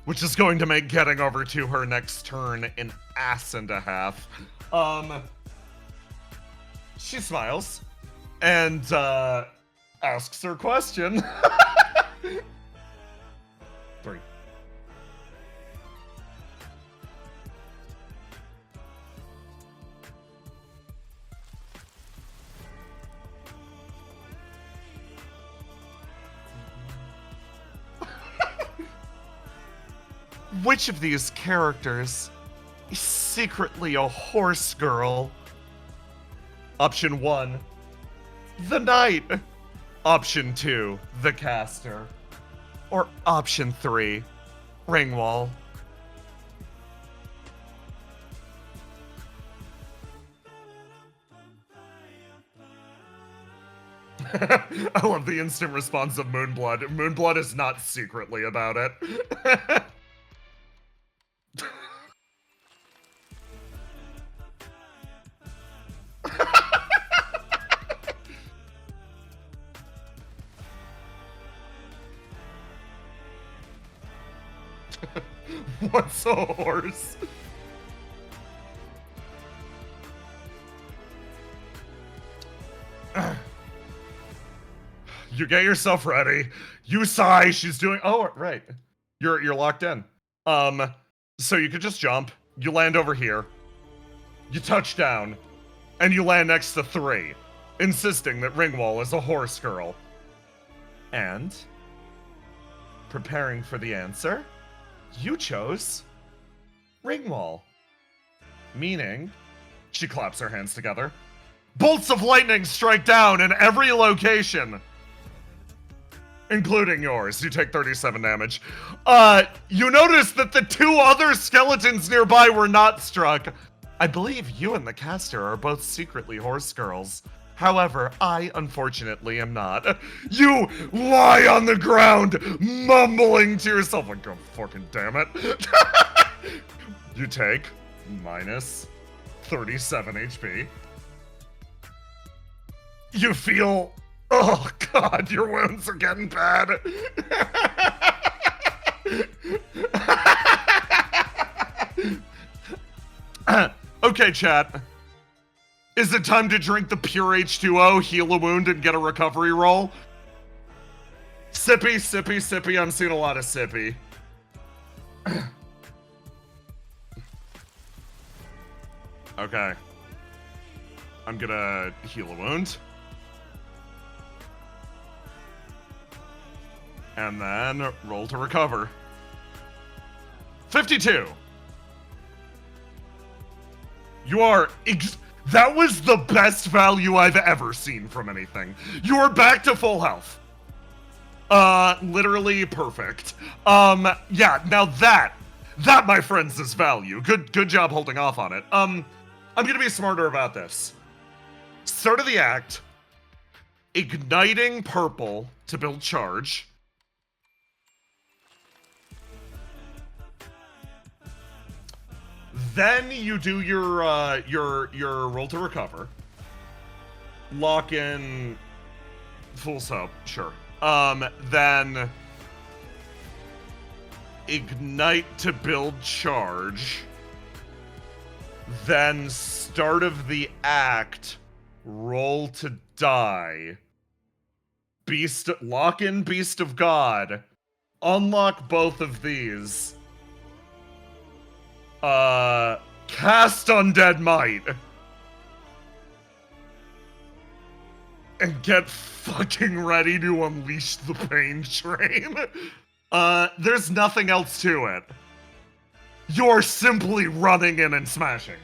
which is going to make getting over to her next turn an ass and a half. She smiles and asks her question. 3. Which of these characters is secretly a horse girl? Option 1, the knight. Option 2, the caster. Or option 3, Ringwall. I love the instant response of Moonblood. Moonblood is not secretly about it. What's a horse? You get yourself ready. You sigh. She's doing. Oh, right. You're locked in. So you could just jump. You land over here. You touch down, and you land next to 3, insisting that Ringwall is a horse girl. And preparing for the answer, you chose Ringwall. Meaning, she claps her hands together. Bolts of lightning strike down in every location, including yours. You take 37 damage. You notice that the 2 other skeletons nearby were not struck. I believe you and the caster are both secretly horse girls. However, I unfortunately am not. You lie on the ground, mumbling to yourself like, oh, fucking damn it. You take minus 37 HP. You feel, oh god, your wounds are getting bad. Okay, chat. Is it time to drink the pure H2O, heal a wound, and get a recovery roll? Sippy, sippy, sippy. I'm seeing a lot of sippy. Okay. I'm gonna heal a wound. And then roll to recover. 52. You are... That was the best value I've ever seen from anything. You are back to full health. Literally perfect. Yeah, now that, my friends, is value. Good job holding off on it. I'm gonna be smarter about this. Start of the act, igniting purple to build charge. Then you do your roll to recover. Lock in full soap, sure. Then ignite to build charge. Then start of the act, roll to die. Lock in Beast of God. Unlock both of these. Cast Undead Might. And get fucking ready to unleash the pain train. There's nothing else to it. You're simply running in and smashing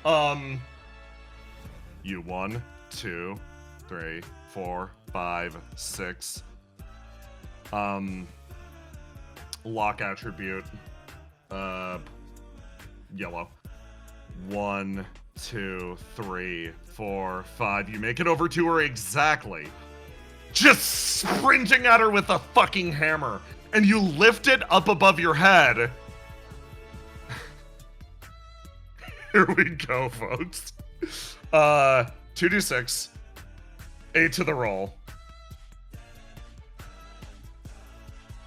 her. You 1, 2, 3, 4, 5, 6. Lock attribute. Yellow. 1, 2, 3, 4, 5. You make it over to her exactly. Just sprinting at her with a fucking hammer. And you lift it up above your head. Here we go, folks. 2d6. 8 to the roll.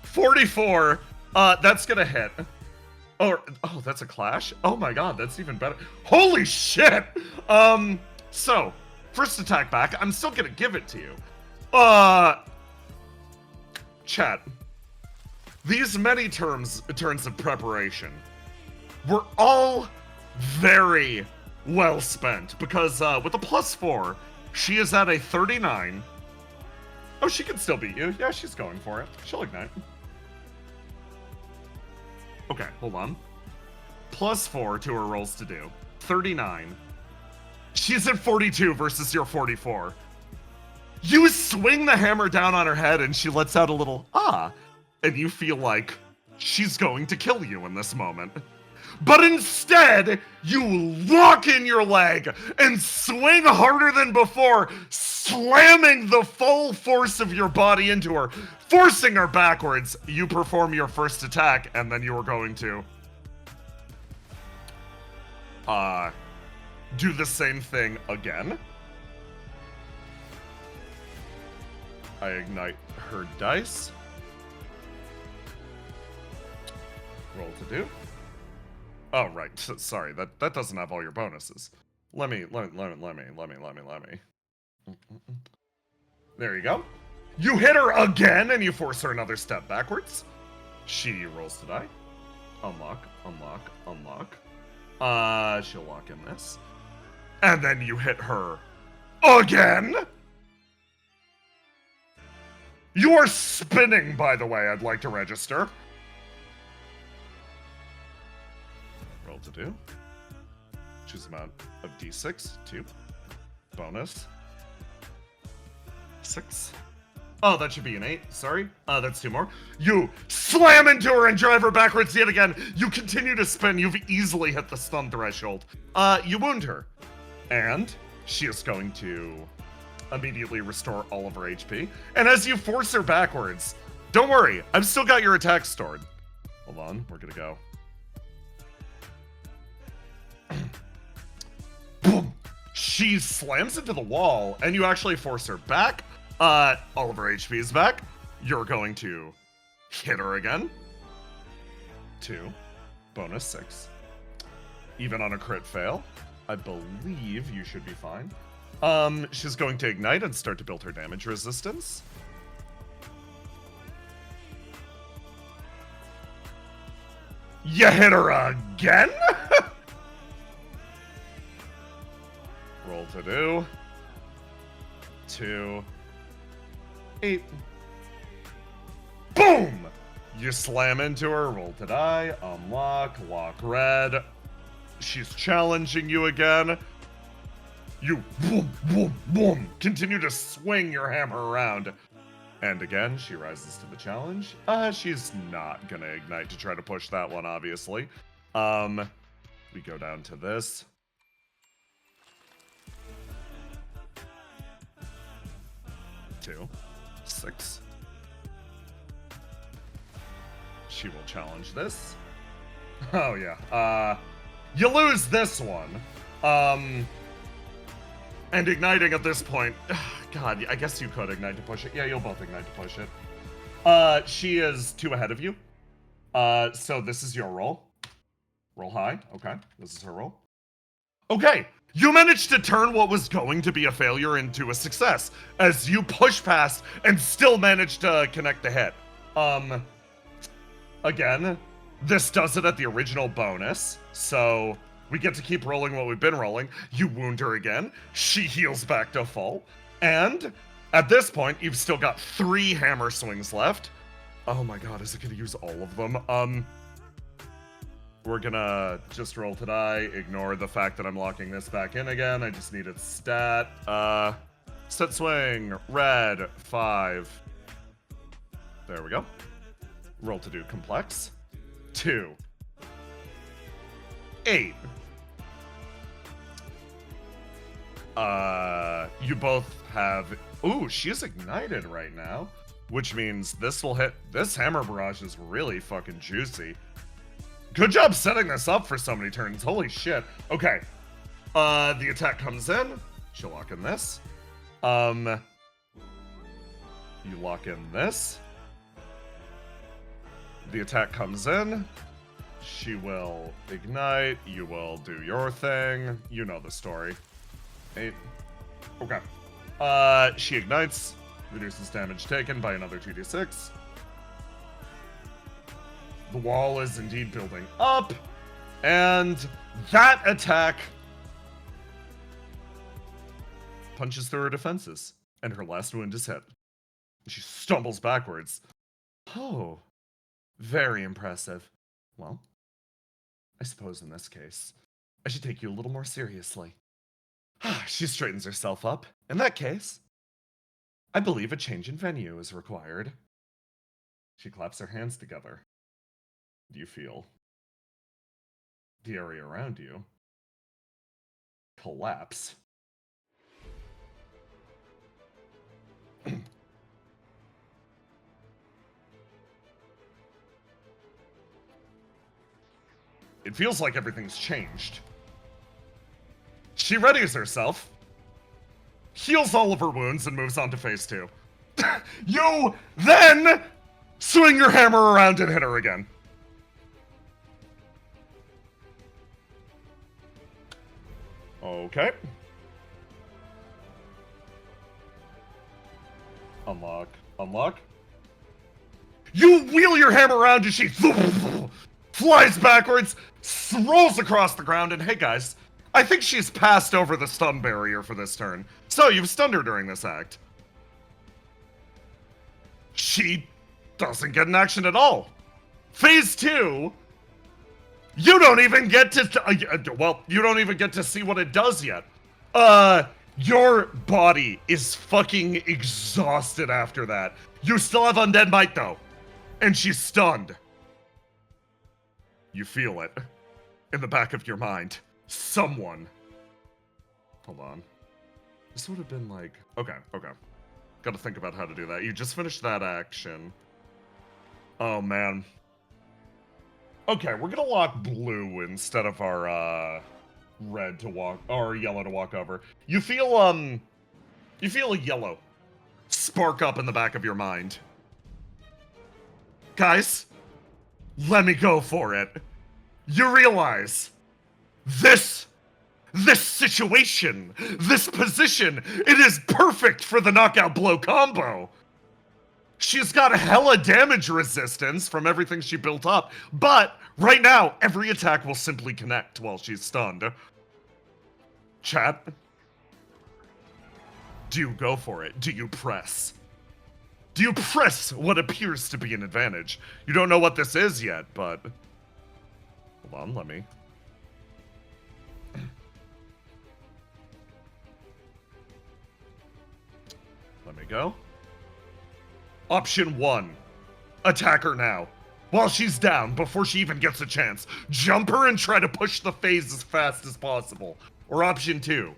44. That's gonna hit. Oh, that's a clash? Oh my god, that's even better. Holy shit! So, first attack back, I'm still gonna give it to you. Chat. These many turns of preparation were all very well spent, because with a +4, she is at a 39. Oh, she can still beat you. Yeah, she's going for it. She'll ignite. Okay, hold on. +4 to her rolls to do. 39. She's at 42 versus your 44. You swing the hammer down on her head and she lets out a little and you feel like she's going to kill you in this moment. But instead, you lock in your leg and swing harder than before, slamming the full force of your body into her, forcing her backwards. You perform your first attack, and then you are going to do the same thing again. I ignite her dice. Roll to do. Oh, right. Sorry, that doesn't have all your bonuses. Let me. There you go. You hit her again, and you force her another step backwards. She rolls to die. Unlock. She'll lock in this. And then you hit her again. You are spinning, by the way, I'd like to register. Roll to do. Choose amount of d6. 2. Bonus. 6. Oh, that should be an 8. Sorry. That's 2 more. You slam into her and drive her backwards yet again. You continue to spin. You've easily hit the stun threshold. You wound her. And she is going to immediately restore all of her HP. And as you force her backwards, don't worry, I've still got your attack stored. Hold on, we're gonna go. Boom! She slams into the wall, and you actually force her back. All of her HP is back. You're going to hit her again. 2. Bonus 6. Even on a crit fail, I believe you should be fine. She's going to ignite and start to build her damage resistance. You hit her again? Roll to do. 2. 8. Boom! You slam into her, roll to die, unlock, lock red. She's challenging you again. You boom, boom, boom, continue to swing your hammer around. And again, she rises to the challenge. She's not gonna ignite to try to push that one, obviously. We go down to this. Two, 6. She will challenge this. Oh yeah. You lose this one. And igniting at this point, God, I guess you could ignite to push it. Yeah, you'll both ignite to push it. She is 2 ahead of you. So this is your roll. Roll high. Okay, this is her roll. Okay, you managed to turn what was going to be a failure into a success as you push past and still manage to connect the hit. Again, this does it at the original bonus, so we get to keep rolling what we've been rolling. You wound her again. She heals back to full. And at this point, you've still got 3 hammer swings left. Oh my god, is it gonna use all of them? We're gonna just roll to die. Ignore the fact that I'm locking this back in again. I just need its stat. Set swing, red, 5. There we go. Roll to do complex. 2. 8. You both have... Ooh, she's ignited right now. Which means this will hit... This hammer barrage is really fucking juicy. Good job setting this up for so many turns. Holy shit. Okay. The attack comes in. She'll lock in this. You lock in this. The attack comes in. She will ignite. You will do your thing. You know the story. 8. Okay. She ignites. Reduces damage taken by another 2d6. The wall is indeed building up. And that attack punches through her defenses. And her last wound is hit. She stumbles backwards. Oh. Very impressive. Well, I suppose in this case, I should take you a little more seriously. She straightens herself up. In that case, I believe a change in venue is required. She claps her hands together. Do you feel the area around you collapse? It feels like everything's changed. She readies herself, heals all of her wounds, and moves on to phase 2. You then swing your hammer around and hit her again. Okay. Unlock. Unlock. You wheel your hammer around and she flies backwards, rolls across the ground, and hey guys, I think she's passed over the stun barrier for this turn. So you've stunned her during this act. She doesn't get an action at all. Phase 2, you don't even get to, well, you don't even get to see what it does yet. Your body is fucking exhausted after that. You still have undead might though, and she's stunned. You feel it in the back of your mind. Someone. Hold on. This would have been like... Okay. Gotta think about how to do that. You just finished that action. Oh, man. Okay, we're gonna lock blue instead of our, red to walk... or yellow to walk over. You feel a yellow spark up in the back of your mind. Guys, let me go for it. You realize this situation, this position, it is perfect for the knockout blow combo. She's got hella damage resistance from everything she built up, but right now, every attack will simply connect while she's stunned. Chat, do you go for it? Do you press? Do you press what appears to be an advantage? You don't know what this is yet, but... Hold on, let me go. Option 1. Attack her now. While she's down, before she even gets a chance. Jump her and try to push the phase as fast as possible. Or option 2.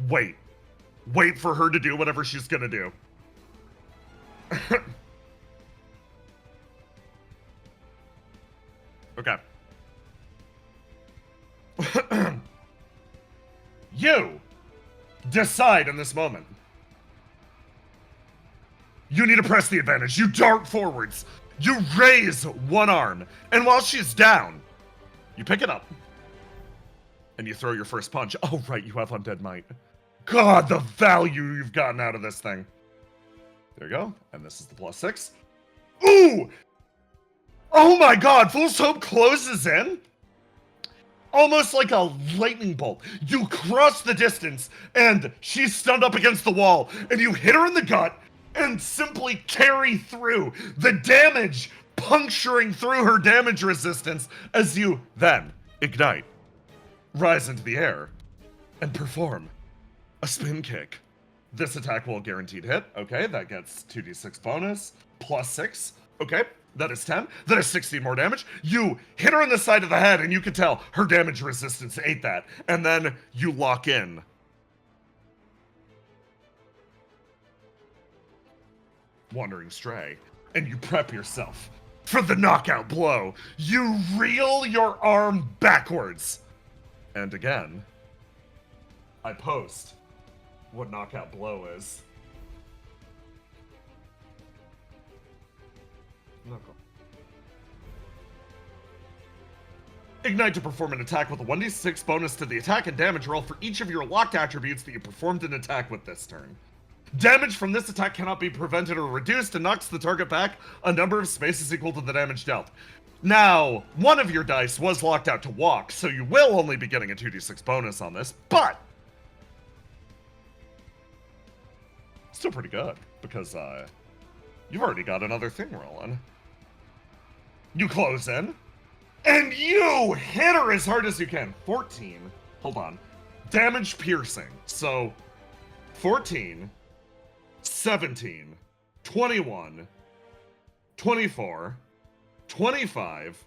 Wait. Wait for her to do whatever she's gonna do. Okay. You decide in this moment. You need to press the advantage. You dart forwards. You raise one arm. And while she's down, you pick it up. And you throw your first punch. Oh, right, you have Undead Might. God, the value you've gotten out of this thing. There you go. And this is the +6. Ooh! Oh my god, Fool's Hope closes in. Almost like a lightning bolt. You cross the distance, and she's stunned up against the wall, and you hit her in the gut, and simply carry through the damage, puncturing through her damage resistance, as you then ignite, rise into the air, and perform a spin kick. This attack will guaranteed hit. Okay, that gets 2d6 bonus, +6. Okay, that is 10. That is 16 more damage. You hit her in the side of the head, and you can tell her damage resistance ate that. And then you lock in. Wandering Stray. And you prep yourself for the knockout blow. You reel your arm backwards. And again, I post what knockout blow is. Knuckle. Ignite to perform an attack with a 1d6 bonus to the attack and damage roll for each of your locked attributes that you performed an attack with this turn. Damage from this attack cannot be prevented or reduced and knocks the target back a number of spaces equal to the damage dealt. Now, one of your dice was locked out to walk, so you will only be getting a 2d6 bonus on this, but still pretty good, because you've already got another thing rolling. You close in, and you hit her as hard as you can. 14, hold on, damage piercing, so 14, 17, 21, 24, 25,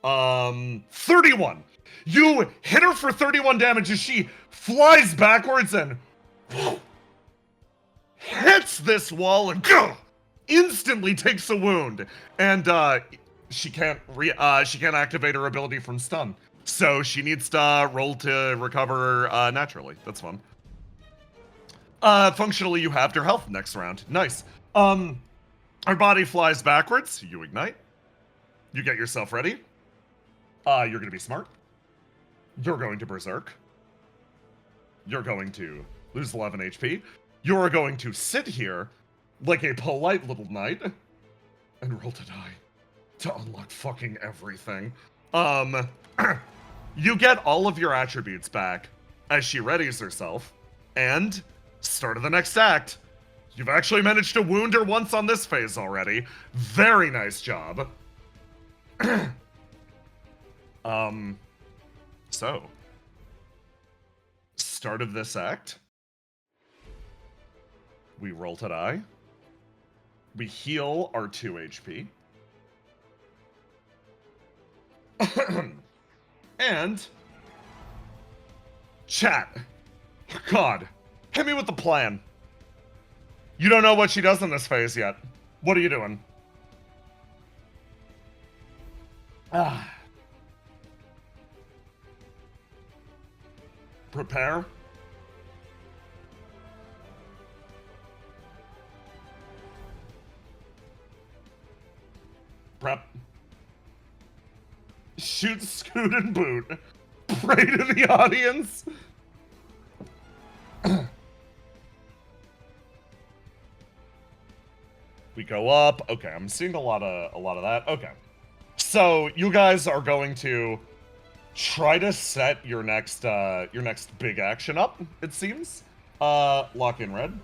31. You hit her for 31 damage as she flies backwards and hits this wall and instantly takes a wound. And she can't activate her ability from stun. So she needs to roll to recover naturally. That's fun. Functionally, you halved her health next round. Nice. Her body flies backwards. You ignite. You get yourself ready. You're gonna be smart. You're going to berserk. You're going to lose 11 HP. You're going to sit here like a polite little knight and roll to die to unlock fucking everything. You get all of your attributes back as she readies herself, and start of the next act. You've actually managed to wound her once on this phase already. Very nice job. So, start of this act. We roll to die. We heal our 2 HP. And chat. God, hit me with the plan. You don't know what she does in this phase yet. What are you doing? Prepare. Prep. Shoot, scoot, and boot. Pray to the audience. We go up. Okay, I'm seeing a lot of that. Okay. So you guys are going to try to set your next big action up, it seems. Lock in red.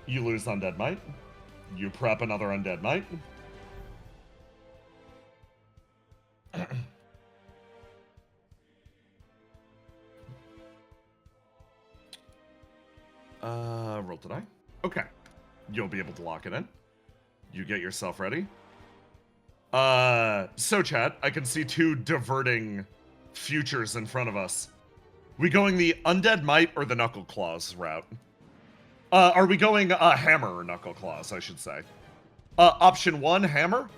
You lose Undead Might. You prep another Undead Might. Roll to die. Okay. You'll be able to lock it in. You get yourself ready. So chat, I can see 2 diverting futures in front of us. We going the Undead Might or the Knuckle Claws route? Are we going Hammer or Knuckle Claws, I should say? Option 1, Hammer.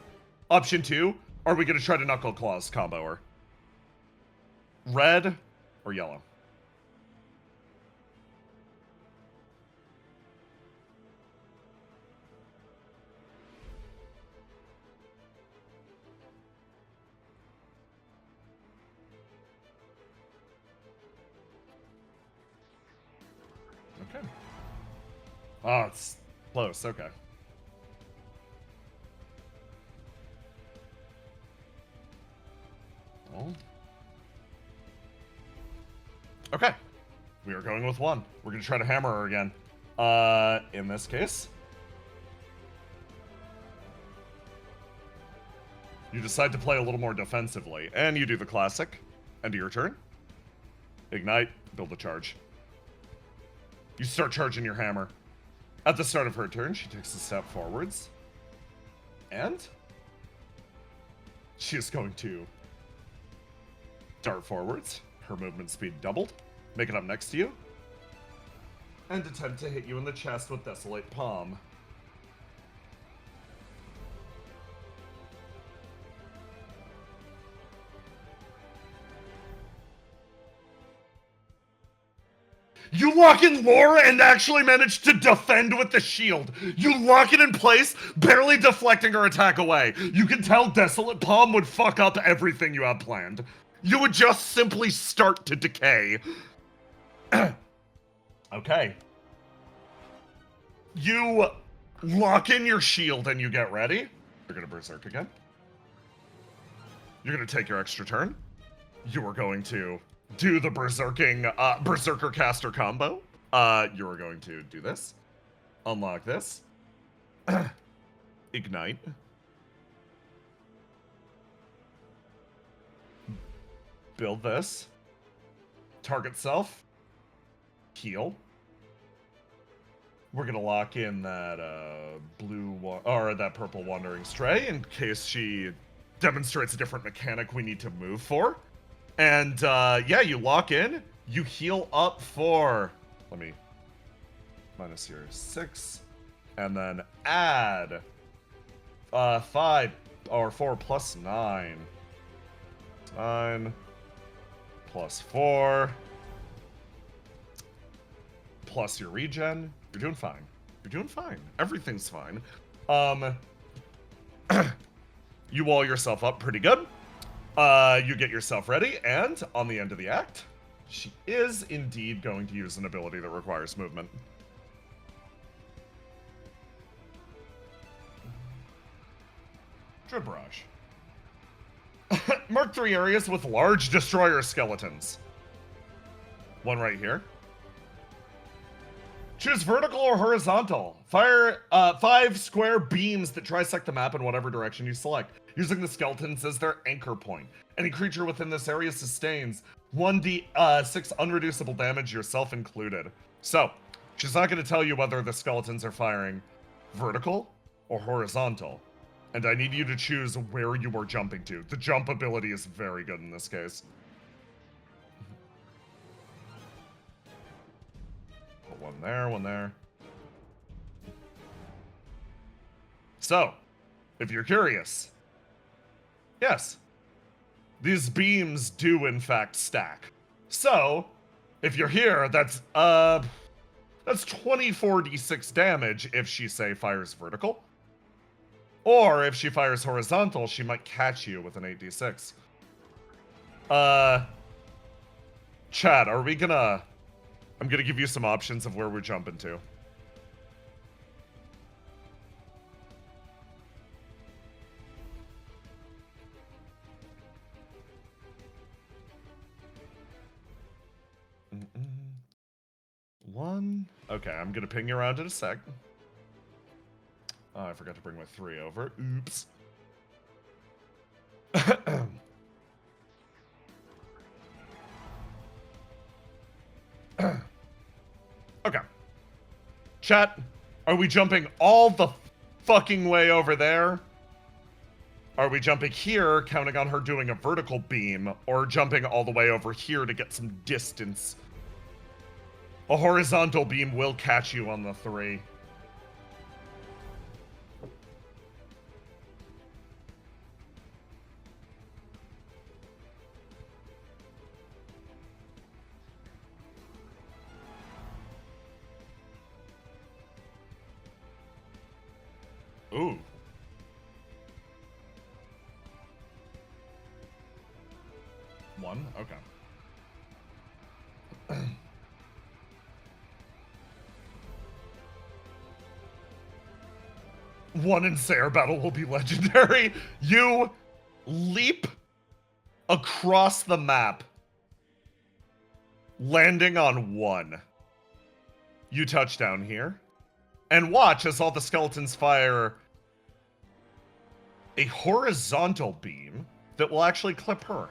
Option 2, are we gonna try to Knuckle Claws combo her? red or yellow? Okay. Oh, it's close. Okay. Oh. Okay. We are going with 1. We're going to try to hammer her again. In this case, you decide to play a little more defensively, and you do the classic. End of your turn. Ignite, build a charge. You start charging your hammer. At the start of her turn, she takes a step forwards. And she is going to dart forwards. Her movement speed doubled. Make it up next to you. And attempt to hit you in the chest with Desolate Palm. You lock in Laura and actually manage to defend with the shield. You lock it in place, barely deflecting her attack away. You can tell Desolate Palm would fuck up everything you have planned. You would just simply start to decay. Okay. You lock in your shield and you get ready. You're gonna Berserk again. You're gonna take your extra turn. You are going to do the Berserker caster combo. You are going to do this. Unlock this. Ignite. Build this. Target self. Heal. We're gonna lock in that that purple Wandering Stray in case she demonstrates a different mechanic we need to move for. And yeah, you lock in. You heal up for, let me minus your 6, and then add 5 or 4 plus 9. 9 plus 4 plus your regen. You're doing fine. You're doing fine. Everything's fine. You wall yourself up pretty good. You get yourself ready, and on the end of the act, she is indeed going to use an ability that requires movement. Dread Barrage. Mark 3 areas with large destroyer skeletons. One right here. Choose vertical or horizontal. Fire 5 square beams that trisect the map in whatever direction you select, using the skeletons as their anchor point. Any creature within this area sustains 1d6 unreducible damage, yourself included. So, she's not going to tell you whether the skeletons are firing vertical or horizontal. And I need you to choose where you are jumping to. The jump ability is very good in this case. Put one there, one there. So, if you're curious, yes, these beams do in fact stack. So, if you're here, that's 24d6 damage if she, say, fires vertical. Or if she fires horizontal, she might catch you with an 8d6. Chad, are we gonna... I'm gonna give you some options of where we're jumping to. One. Okay, I'm gonna ping you around in a sec. Oh, I forgot to bring my 3 over. Oops. Okay. Chat, are we jumping all the fucking way over there? Are we jumping here, counting on her doing a vertical beam, or jumping all the way over here to get some distance? A horizontal beam will catch you on the 3. Ooh. One? Okay. One in Sayer battle will be legendary. You leap across the map, landing on one. You touch down here, and watch as all the skeletons fire a horizontal beam that will actually clip her.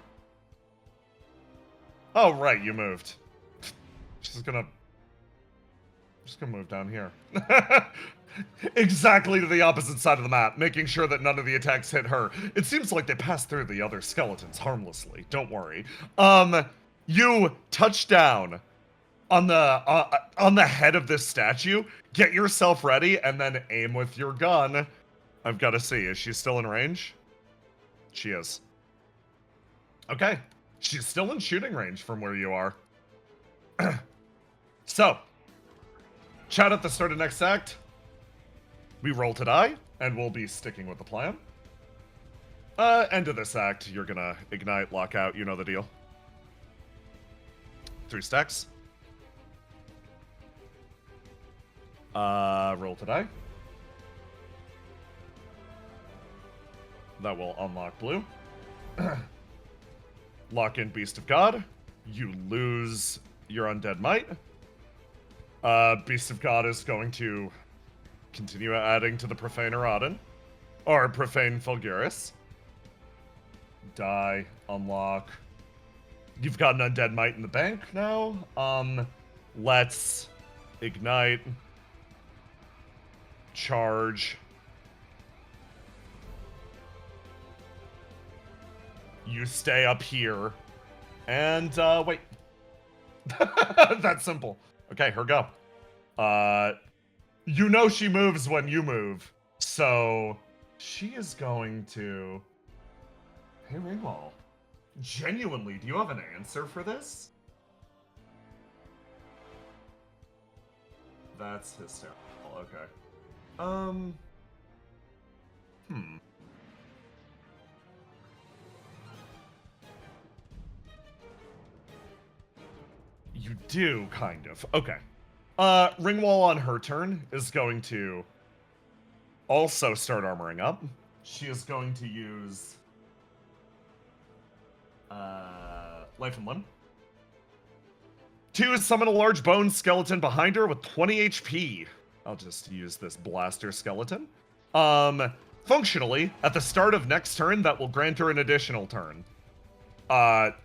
Oh, right, you moved. Just gonna move down here. Exactly to the opposite side of the map, making sure that none of the attacks hit her. It seems like they passed through the other skeletons harmlessly. Don't worry. You touch down on the head of this statue. Get yourself ready, and then aim with your gun. I've got to see. Is she still in range? She is. Okay. She's still in shooting range from where you are. So, chat at the start of next act. We roll to die, and we'll be sticking with the plan. End of this act, you're gonna ignite, lock out, you know the deal. 3 stacks. Roll to die. That will unlock blue. Lock in Beast of God. You lose your undead might. Beast of God is going to continue adding to the Profane Erodin. Or Profane Fulguris. Die, unlock. You've got an undead might in the bank now. Let's ignite. Charge. You stay up here. And, wait. That's simple. Okay, her go. You know she moves when you move. So, she is going to... Hey, Ringwall. Genuinely, do you have an answer for this? That's hysterical. Okay. You do, kind of. Okay. Ringwall on her turn is going to also start armoring up. She is going to use Life and Limb. 2 is summon a large bone skeleton behind her with 20 HP. I'll just use this blaster skeleton. Functionally, at the start of next turn, that will grant her an additional turn.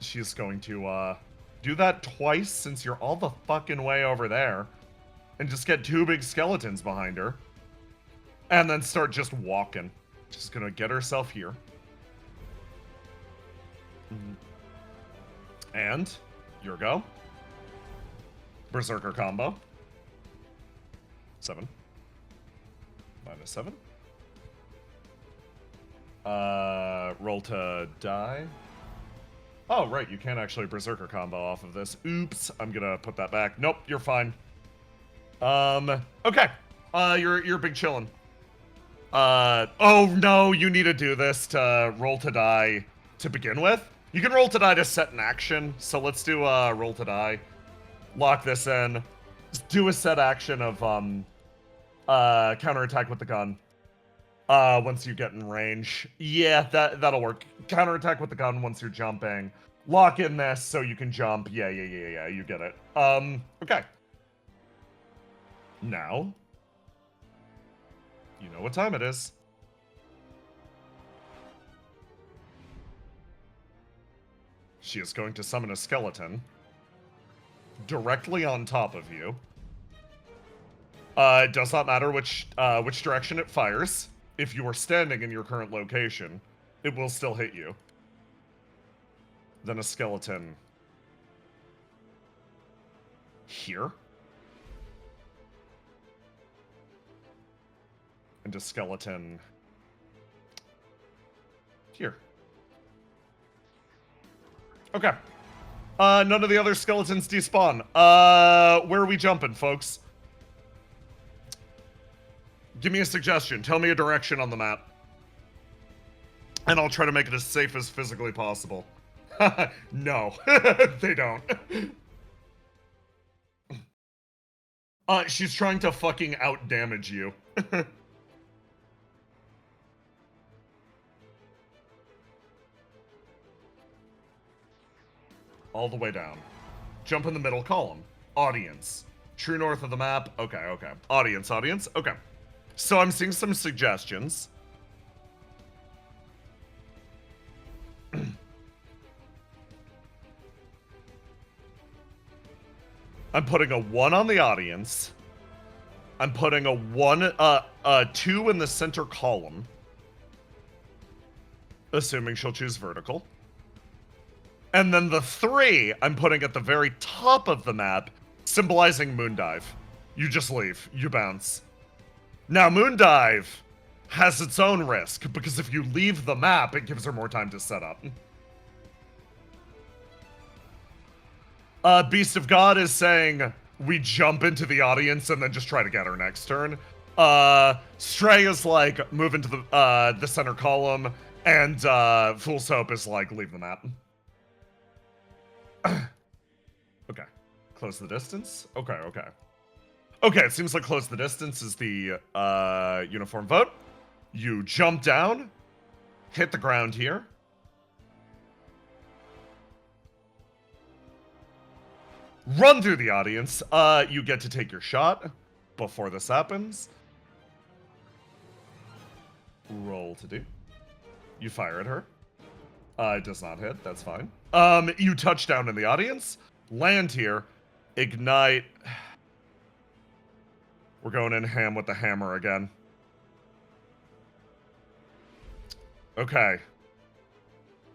She's going to, do that twice since you're all the fucking way over there. And just get 2 big skeletons behind her. And then start just walking. She's gonna get herself here. And, your go. Berserker combo. 7. -7. Roll to die. Oh, right, you can't actually Berserker combo off of this. Oops, I'm gonna put that back. Nope, you're fine. Okay. You're big chillin'. Oh no, you need to do this to roll to die to begin with. You can roll to die to set an action, so let's do, roll to die. Lock this in. Just do a set action of, counterattack with the gun. Once you get in range. Yeah, that'll work. Counterattack with the gun once you're jumping. Lock in this so you can jump. Yeah, you get it. Okay. Now, you know what time it is. She is going to summon a skeleton directly on top of you. It does not matter which direction it fires. If you are standing in your current location, it will still hit you. Then a skeleton here. And a skeleton here. Okay. None of the other skeletons despawn. Where are we jumping, folks? Give me a suggestion. Tell me a direction on the map. And I'll try to make it as safe as physically possible. No, they don't. She's trying to fucking out-damage you. All the way down. Jump in the middle column. Audience. True north of the map. Okay, okay. Audience. Okay. So I'm seeing some suggestions. I'm putting a 1 on the audience. I'm putting a 2 in the center column. Assuming she'll choose vertical. And then the 3 I'm putting at the very top of the map, symbolizing Moondive. You just leave. You bounce. Now, Moondive has its own risk, because if you leave the map, it gives her more time to set up. Beast of God is saying we jump into the audience and then just try to get her next turn. Stray is like, move into the center column, and Fool's Hope is like, leave the map. Okay. Close the distance? Okay. Okay, it seems like close the distance is the uniform vote. You jump down, hit the ground here. Run through the audience. You get to take your shot before this happens. Roll to do. You fire at her. It does not hit. That's fine. You touch down in the audience. Land here. Ignite. We're going in ham with the hammer again. Okay.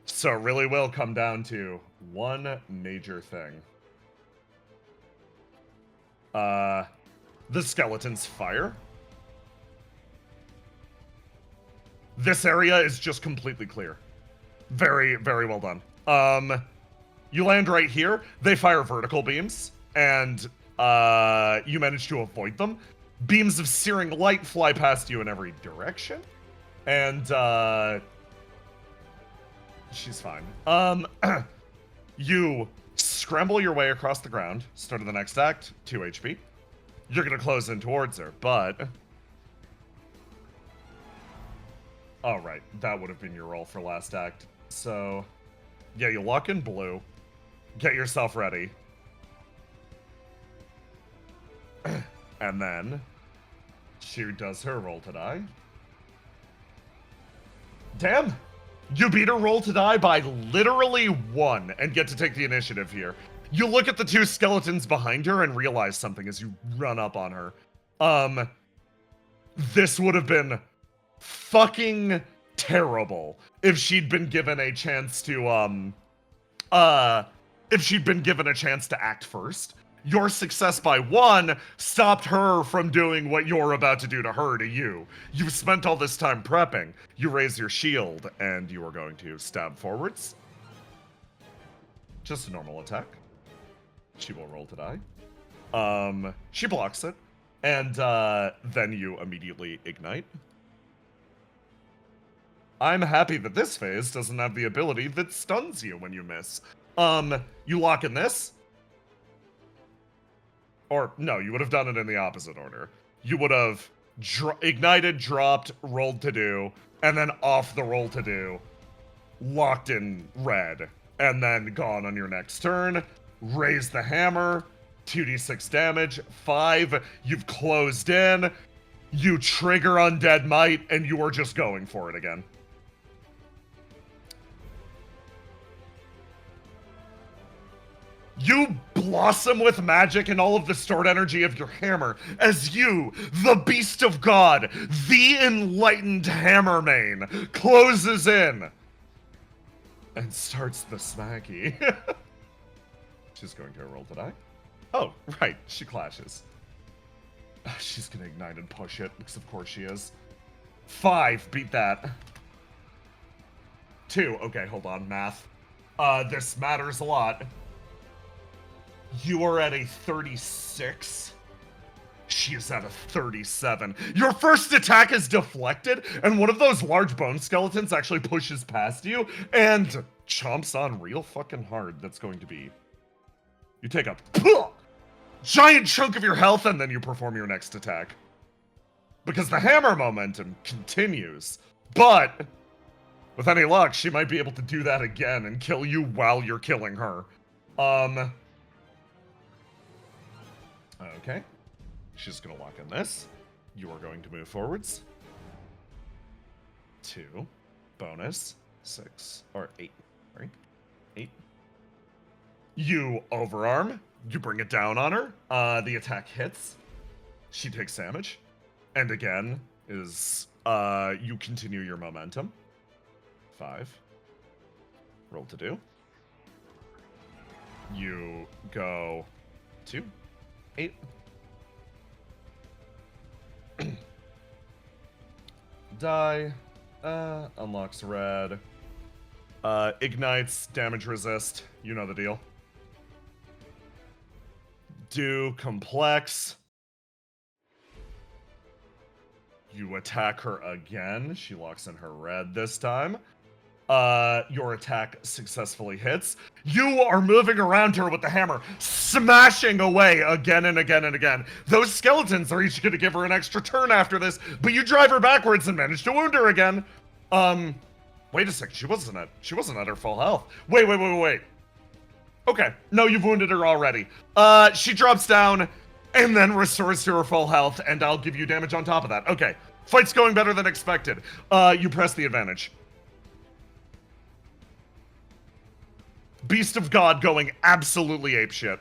So it really will come down to one major thing. The skeletons fire. This area is just completely clear. Very, very well done. You land right here. They fire vertical beams, and you manage to avoid them. Beams of searing light fly past you in every direction, and she's fine. You scramble your way across the ground. Start of the next act, 2 HP. You're gonna close in towards her, but... All right, that would have been your roll for last act. So, yeah, you lock in blue. Get yourself ready. And then, she does her roll to die. Damn! You beat her roll to die by literally 1 and get to take the initiative here. You look at the 2 skeletons behind her and realize something as you run up on her. This would have been fucking terrible if she'd been given a chance to, act first. Your success by 1 stopped her from doing what you're about to do to her to you. You've spent all this time prepping. You raise your shield, and you are going to stab forwards. Just a normal attack. She will roll to die. She blocks it, and then you immediately ignite. I'm happy that this phase doesn't have the ability that stuns you when you miss. You lock in this. Or, no, you would have done it in the opposite order. You would have ignited, dropped, rolled to do, and then off the roll to do, locked in red, and then gone on your next turn, raise the hammer, 2d6 damage, 5, you've closed in, you trigger Undead Might, and you are just going for it again. You blossom with magic and all of the stored energy of your hammer as you, the Beast of God, the enlightened Hammermane, closes in and starts the smacky. She's going to roll to die. Oh, right, she clashes. She's gonna ignite and push it, because of course she is. 5, beat that. 2, okay, hold on, math. This matters a lot. You are at a 36. She is at a 37. Your first attack is deflected, and one of those large bone skeletons actually pushes past you and chomps on real fucking hard. That's going to be. You take a giant chunk of your health, and then you perform your next attack. Because the hammer momentum continues. But with any luck, she might be able to do that again and kill you while you're killing her. Okay. She's gonna lock in this. You are going to move forwards. 2. Bonus. 6. Or 8. Sorry. 8. You overarm. You bring it down on her. The attack hits. She takes damage. And again, is you continue your momentum. 5. Roll to do. You go 2. 8. Die. Unlocks red. Ignites, damage resist. You know the deal. Do complex. You attack her again. She locks in her red this time. Your attack successfully hits. You are moving around her with the hammer, smashing away again and again and again. Those skeletons are each going to give her an extra turn after this, but you drive her backwards and manage to wound her again. Wait a second. She wasn't at her full health. Wait. Okay. No, you've wounded her already. She drops down and then restores to her full health, and I'll give you damage on top of that. Okay. Fight's going better than expected. You press the advantage. Beast of God going absolutely apeshit.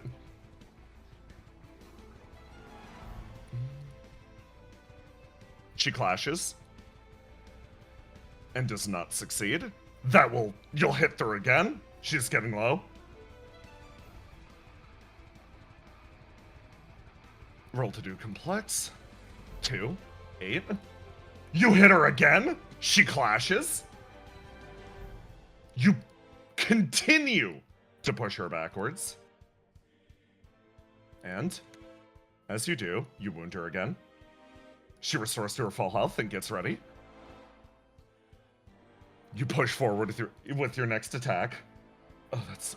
She clashes. And does not succeed. You'll hit her again. She's getting low. Roll to do complex. 2. 8. You hit her again. She clashes. You continue to push her backwards. And as you do, you wound her again. She restores to her full health and gets ready. You push forward with your next attack.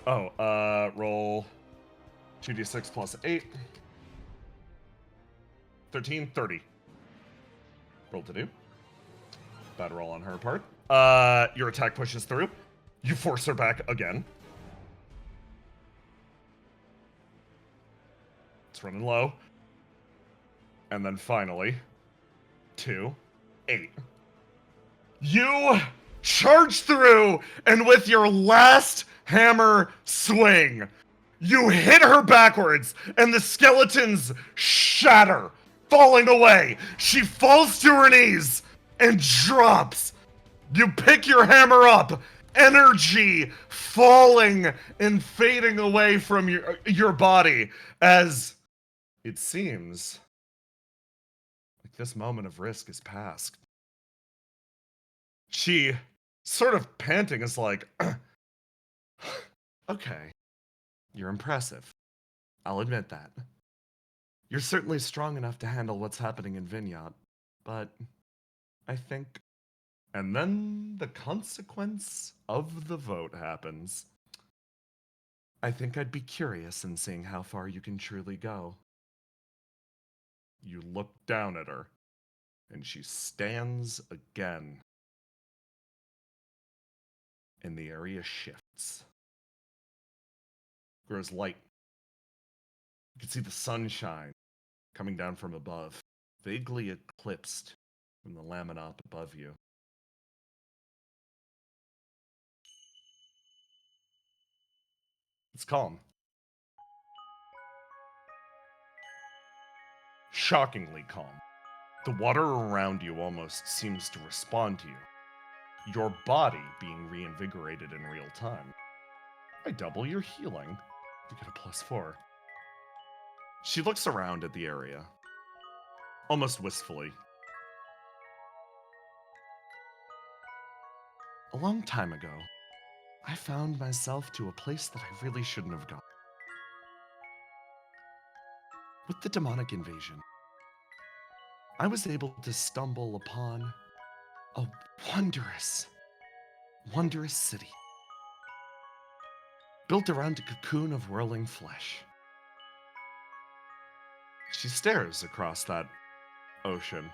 Roll 2d6 plus 8. 13, 30. Roll to do. Bad roll on her part. Your attack pushes through. You force her back again. It's running low. And then finally, 2, 8. You charge through, and with your last hammer swing, you hit her backwards, and the skeletons shatter, falling away. She falls to her knees and drops. You pick your hammer up, energy falling and fading away from your body as it seems like this moment of risk is past. She, sort of panting, is like, okay, you're impressive. I'll admit that. You're certainly strong enough to handle what's happening in Vignot, but I think... And then the consequence of the vote happens. I think I'd be curious in seeing how far you can truly go. You look down at her, and she stands again. And the area shifts. Grows light. You can see the sunshine coming down from above, vaguely eclipsed from the laminate above you. It's calm. Shockingly calm. The water around you almost seems to respond to you. Your body being reinvigorated in real time. I double your healing. You get a +4. She looks around at the area, almost wistfully. A long time ago, I found myself to a place that I really shouldn't have gone. With the demonic invasion, I was able to stumble upon a wondrous, wondrous city built around a cocoon of whirling flesh. She stares across that ocean.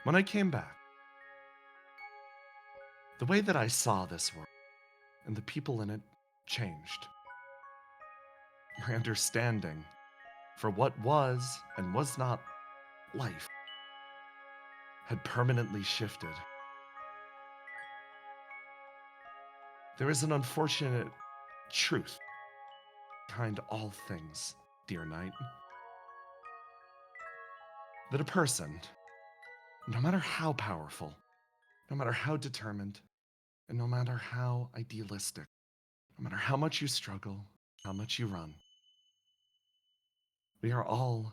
When I came back, the way that I saw this world and the people in it changed. My understanding for what was and was not life had permanently shifted. There is an unfortunate truth behind all things, dear knight. That a person, no matter how powerful, no matter how determined, and no matter how idealistic, no matter how much you struggle, how much you run, we are all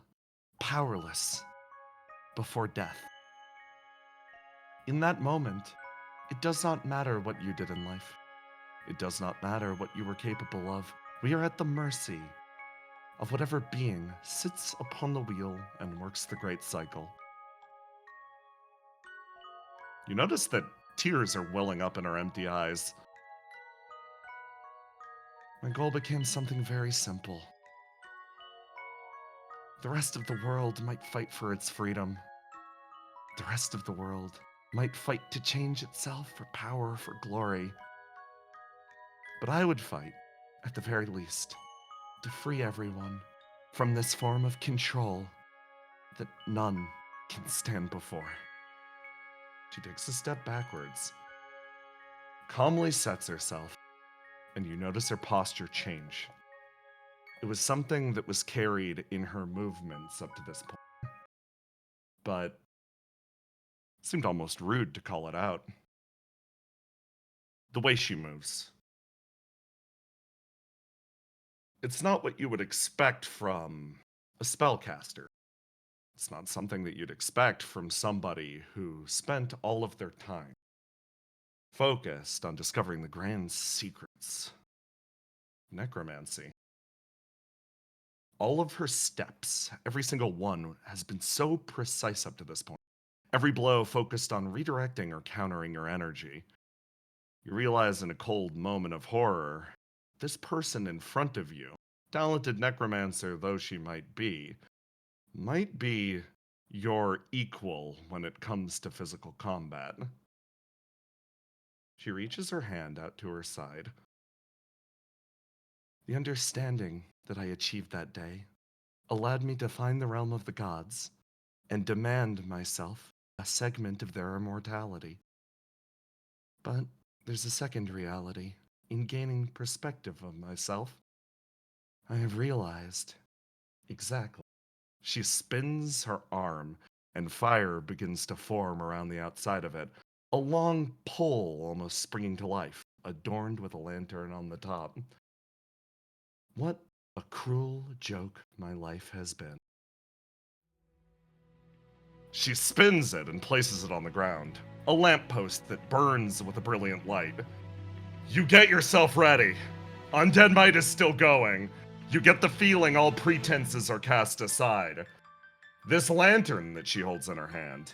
powerless before death. In that moment, it does not matter what you did in life. It does not matter what you were capable of. We are at the mercy of whatever being sits upon the wheel and works the great cycle. You notice that tears are welling up in her empty eyes. My goal became something very simple. The rest of the world might fight for its freedom. The rest of the world might fight to change itself for power, for glory. But I would fight, at the very least, to free everyone from this form of control that none can stand before. She takes a step backwards, calmly sets herself, and you notice her posture change. It was something that was carried in her movements up to this point, but it seemed almost rude to call it out. The way she moves. It's not what you would expect from a spellcaster. It's not something that you'd expect from somebody who spent all of their time focused on discovering the grand secrets. Necromancy. All of her steps, every single one, has been so precise up to this point. Every blow focused on redirecting or countering your energy. You realize in a cold moment of horror, this person in front of you, talented necromancer though she might be your equal when it comes to physical combat. She reaches her hand out to her side. The understanding that I achieved that day allowed me to find the realm of the gods and demand myself a segment of their immortality. But there's a second reality in gaining perspective of myself. I have realized exactly. She spins her arm, and fire begins to form around the outside of it. A long pole almost springing to life, adorned with a lantern on the top. What a cruel joke my life has been. She spins it and places it on the ground. A lamppost that burns with a brilliant light. You get yourself ready. Undead Might is still going. You get the feeling all pretenses are cast aside. This lantern that she holds in her hand.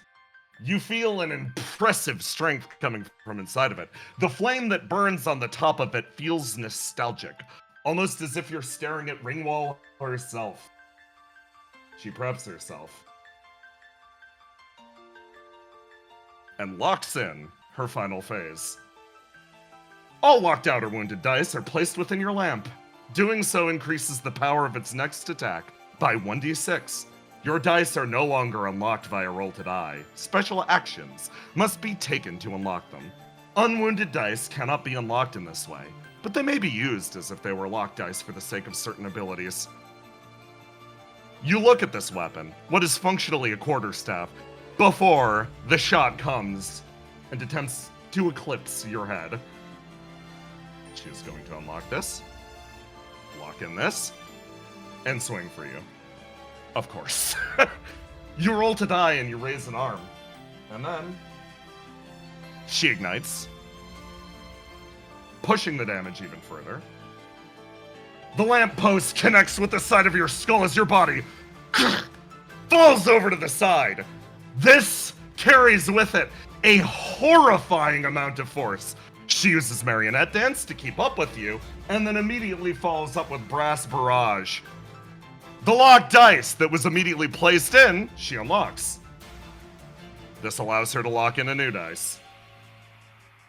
You feel an impressive strength coming from inside of it. The flame that burns on the top of it feels nostalgic, almost as if you're staring at Ringwall herself. She preps herself and locks in her final phase. All locked out or wounded dice are placed within your lamp. Doing so increases the power of its next attack by 1d6. Your dice are no longer unlocked via roll to die. Special actions must be taken to unlock them. Unwounded dice cannot be unlocked in this way, but they may be used as if they were locked dice for the sake of certain abilities. You look at this weapon, what is functionally a quarterstaff, before the shot comes and attempts to eclipse your head. She is going to unlock this, lock in this, and swing for you. Of course. You roll to die and you raise an arm. And then she ignites, pushing the damage even further. The lamppost connects with the side of your skull as your body falls over to the side. This carries with it a horrifying amount of force. She uses Marionette Dance to keep up with you, and then immediately follows up with Brass Barrage. The locked dice that was immediately placed in, she unlocks. This allows her to lock in a new dice.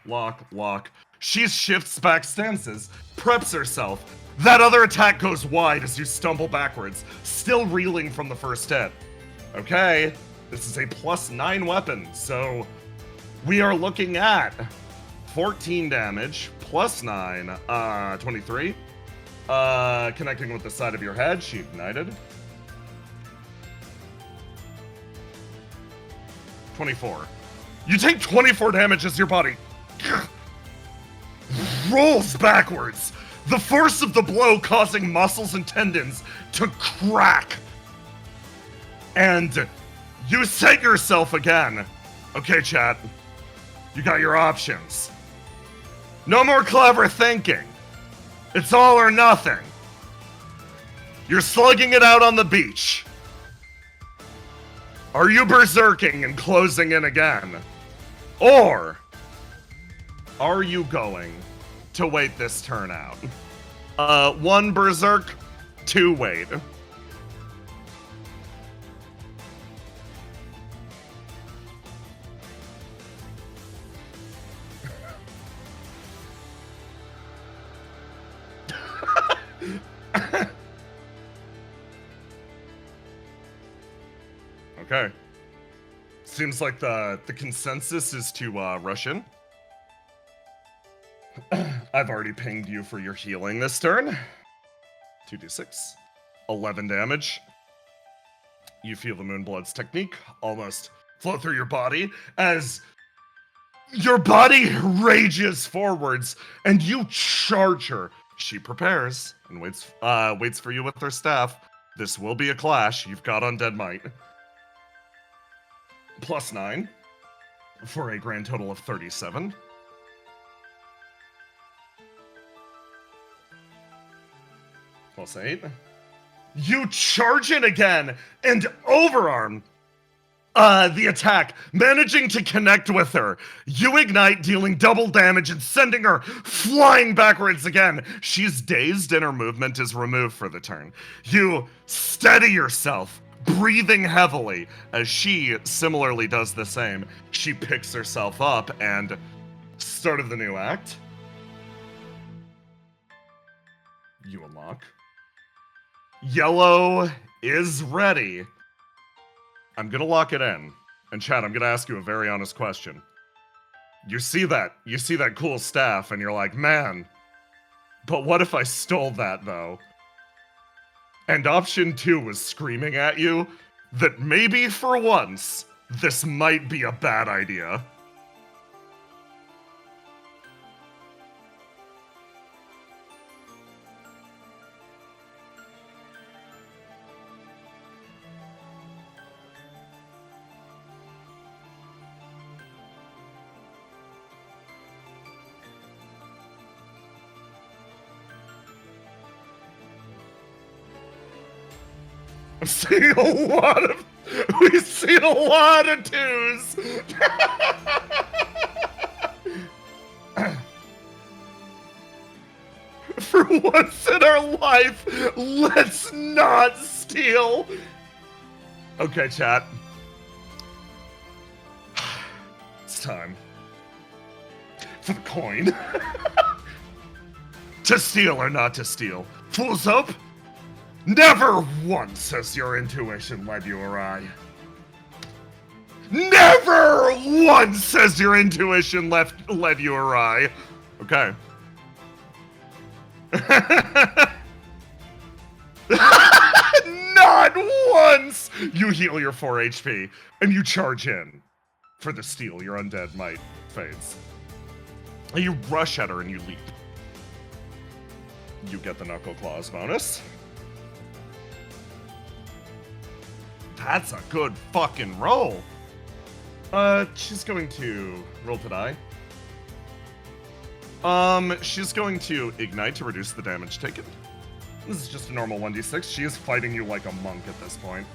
Lock, lock. She shifts back stances, preps herself. That other attack goes wide as you stumble backwards, still reeling from the first hit. Okay, this is a +9 weapon, so we are looking at 14 damage, +9, 23. Connecting with the side of your head, she ignited. 24. You take 24 damage as your body rolls backwards. The force of the blow causing muscles and tendons to crack. And you set yourself again. Okay, chat. You got your options. No more clever thinking. It's all or nothing. You're slugging it out on the beach. Are you berserking and closing in again? Or are you going to wait this turn out? 1 berserk, 2 wait. Okay. Seems like the consensus is to rush in. I've already pinged you for your healing this turn. 2d6. 11 damage. You feel the Moonblood's technique almost flow through your body as your body rages forwards and you charge her. She prepares and waits for you with her staff. This will be a clash. You've got Undead Might. +9 for a grand total of 37. +8. You charge it again and overarm the attack, managing to connect with her. You ignite, dealing double damage and sending her flying backwards again. She's dazed and her movement is removed for the turn. You steady yourself, breathing heavily, as she similarly does the same. She picks herself up and start of the new act. You unlock. Yellow is ready. I'm gonna lock it in. And Chad, I'm gonna ask you a very honest question. You see that cool staff and you're like, man, but what if I stole that though? And option 2 was screaming at you that maybe for once, this might be a bad idea. I'm seeing we've seen a lot of 2s. For once in our life, let's not steal. Okay, chat. It's time for the coin. To steal or not to steal. Fools up? Never once has your intuition led you awry. Never once has your intuition led you awry. Okay. Not once! You heal your 4 HP, and you charge in. For the steal, your Undead Might fades. And you rush at her and you leap. You get the Knuckle Claws bonus. That's a good fucking roll. She's going to roll to die. She's going to ignite to reduce the damage taken. This is just a normal 1d6. She is fighting you like a monk at this point.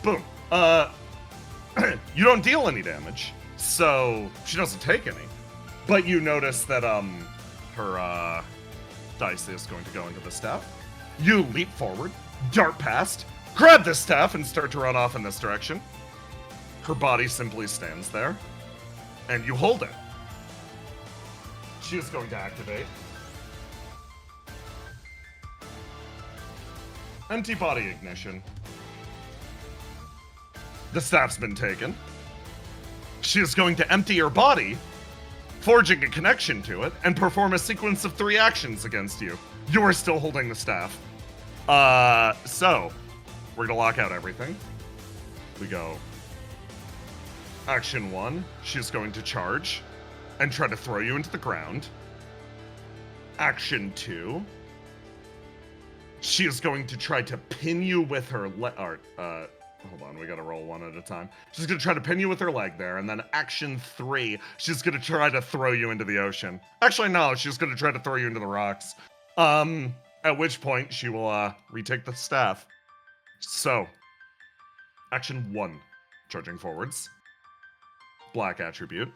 Boom. You don't deal any damage, so she doesn't take any. But you notice that her dice is going to go into the staff. You leap forward, dart past, grab the staff, and start to run off in this direction. Her body simply stands there, and you hold it. She is going to activate. Empty body ignition. The staff's been taken. She is going to empty her body, forging a connection to it, and perform a sequence of 3 actions against you. You are still holding the staff. So, we're gonna lock out everything. We go. Action 1, she's going to charge and try to throw you into the ground. Action 2, she is going to try to pin you with her hold on, we gotta roll one at a time. She's gonna try to pin you with her leg there, and then action 3, she's gonna try to throw you into the ocean. Actually, no, she's gonna try to throw you into the rocks. At which point she will retake the staff. So, action 1, charging forwards. Black attribute.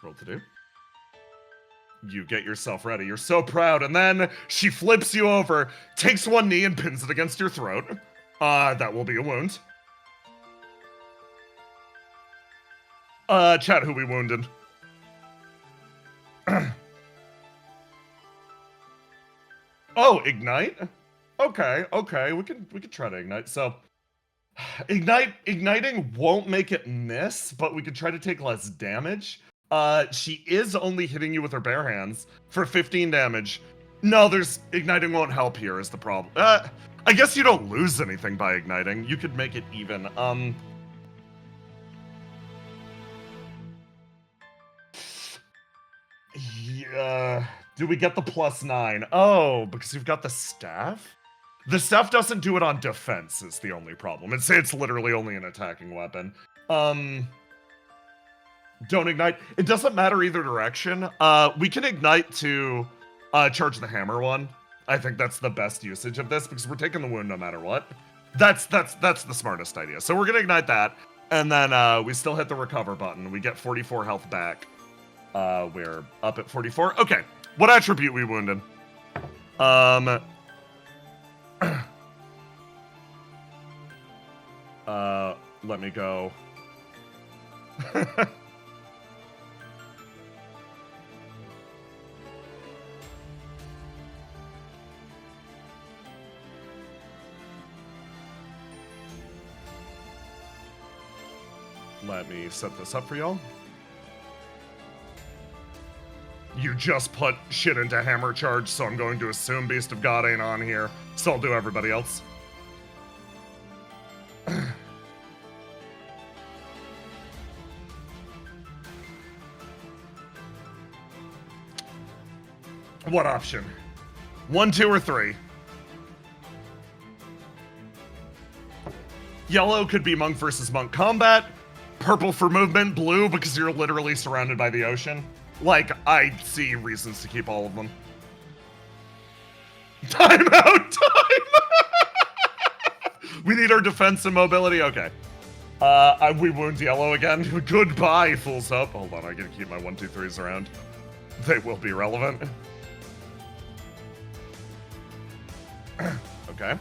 Roll to do. You get yourself ready. You're so proud, and then she flips you over, takes one knee and pins it against your throat. That will be a wound. Chat, who we wounded? Oh, ignite? Okay, we could try to ignite. So, igniting won't make it miss, but we could try to take less damage. She is only hitting you with her bare hands for 15 damage. No, igniting won't help here is the problem. I guess you don't lose anything by igniting. You could make it even. Yeah. Do we get the +9? Oh, because you've got the staff? The staff doesn't do it on defense is the only problem. It's literally only an attacking weapon. Don't ignite. It doesn't matter either direction. We can ignite to charge the hammer one. I think that's the best usage of this because we're taking the wound no matter what. That's the smartest idea. So we're gonna ignite that, and then we still hit the recover button. We get 44 health back. We're up at 44. Okay, what attribute we wounded? Let me go. Let me set this up for y'all. You just put shit into hammer charge, so I'm going to assume Beast of God ain't on here. So I'll do everybody else. What option? 1, 2, or 3? Yellow could be monk versus monk combat. Purple for movement. Blue because you're literally surrounded by the ocean. Like, I see reasons to keep all of them. Time out! Time! We need our defense and mobility. Okay. We wound yellow again. Goodbye, Fool's Hope. Hold on, I gotta keep my 1, 2, 3s around. They will be relevant. Okay.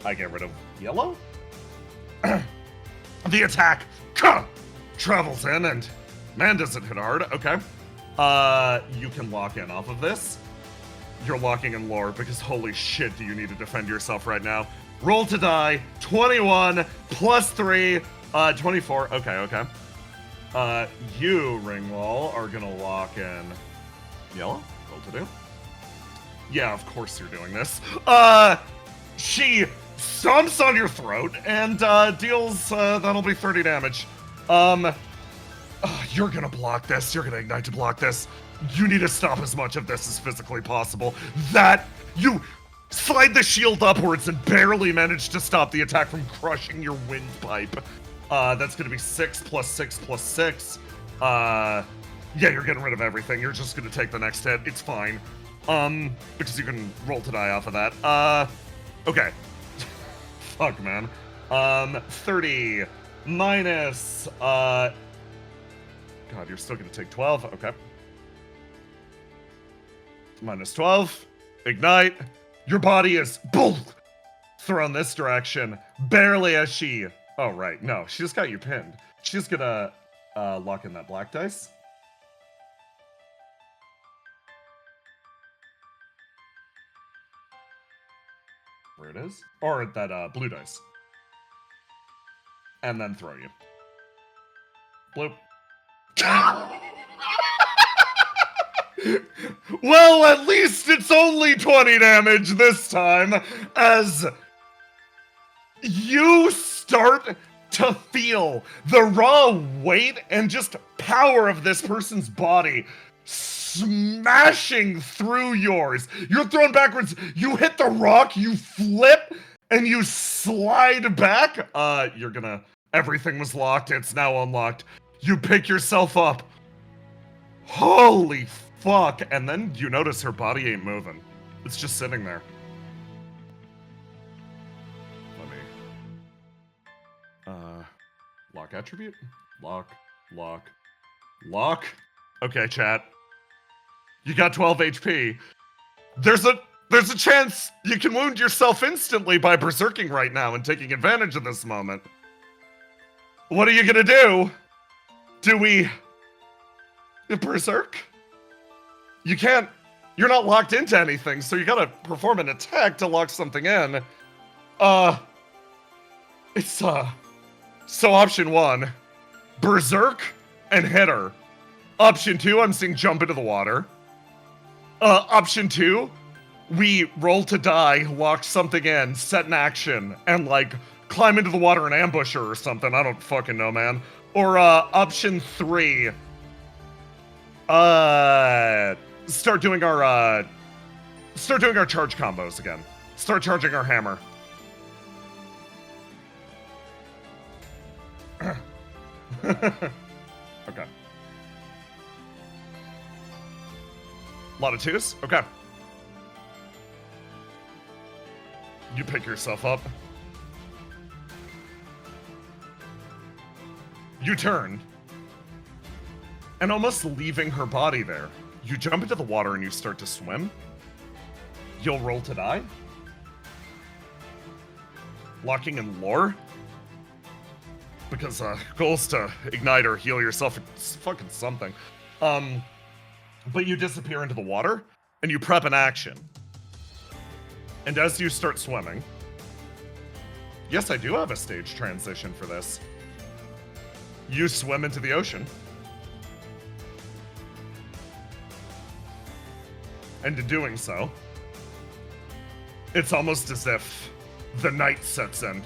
I get rid of yellow. The attack travels in and man does it hit hard. Okay. You can lock in off of this. You're locking in lore because holy shit do you need to defend yourself right now. Roll to die. 21 plus 3. 24. Okay. You, Ringwall, are gonna lock in yellow. Roll to do. Yeah, of course you're doing this. She stomps on your throat and deals, that'll be 30 damage. You're gonna block this. You're gonna ignite to block this. You need to stop as much of this as physically possible. You slide the shield upwards and barely manage to stop the attack from crushing your windpipe. That's gonna be 6 plus 6 plus 6. Yeah, you're getting rid of everything. You're just gonna take the next hit. It's fine. Because you can roll to die off of that. Okay. Fuck, man. 30 minus, God, you're still gonna take 12, okay. Minus 12, ignite. Your body is, boom, thrown this direction, barely as she, oh right, no, she just got you pinned. She's gonna, lock in that black dice. Where it is, or that, blue dice. And then throw you. Bloop. Well, at least it's only 20 damage this time, as you start to feel the raw weight and just power of this person's body smashing through yours. You're thrown backwards, you hit the rock, you flip, and you slide back. Everything was locked, it's now unlocked. You pick yourself up. Holy fuck. And then you notice her body ain't moving. It's just sitting there. Let me... Lock attribute? Lock. Okay, chat. You got 12 HP. There's a chance you can wound yourself instantly by berserking right now and taking advantage of this moment. What are you gonna do? Do we... berserk? You can't... You're not locked into anything, so you gotta perform an attack to lock something in. So option 1, berserk and hit her. Option 2, I'm seeing jump into the water. Option 2, we roll to die, lock something in, set an action, and like climb into the water and ambush her or something. I don't fucking know, man. Or option 3, start doing our charge combos again. Start charging our hammer. Okay. A lot of 2s? Okay. You pick yourself up. You turn. And almost leaving her body there, you jump into the water and you start to swim. You'll roll to die. Locking in lore. Because goals to ignite or heal yourself, it's fucking something. But you disappear into the water, and you prep an action. And as you start swimming... Yes, I do have a stage transition for this. You swim into the ocean. And in doing so, it's almost as if the night sets in.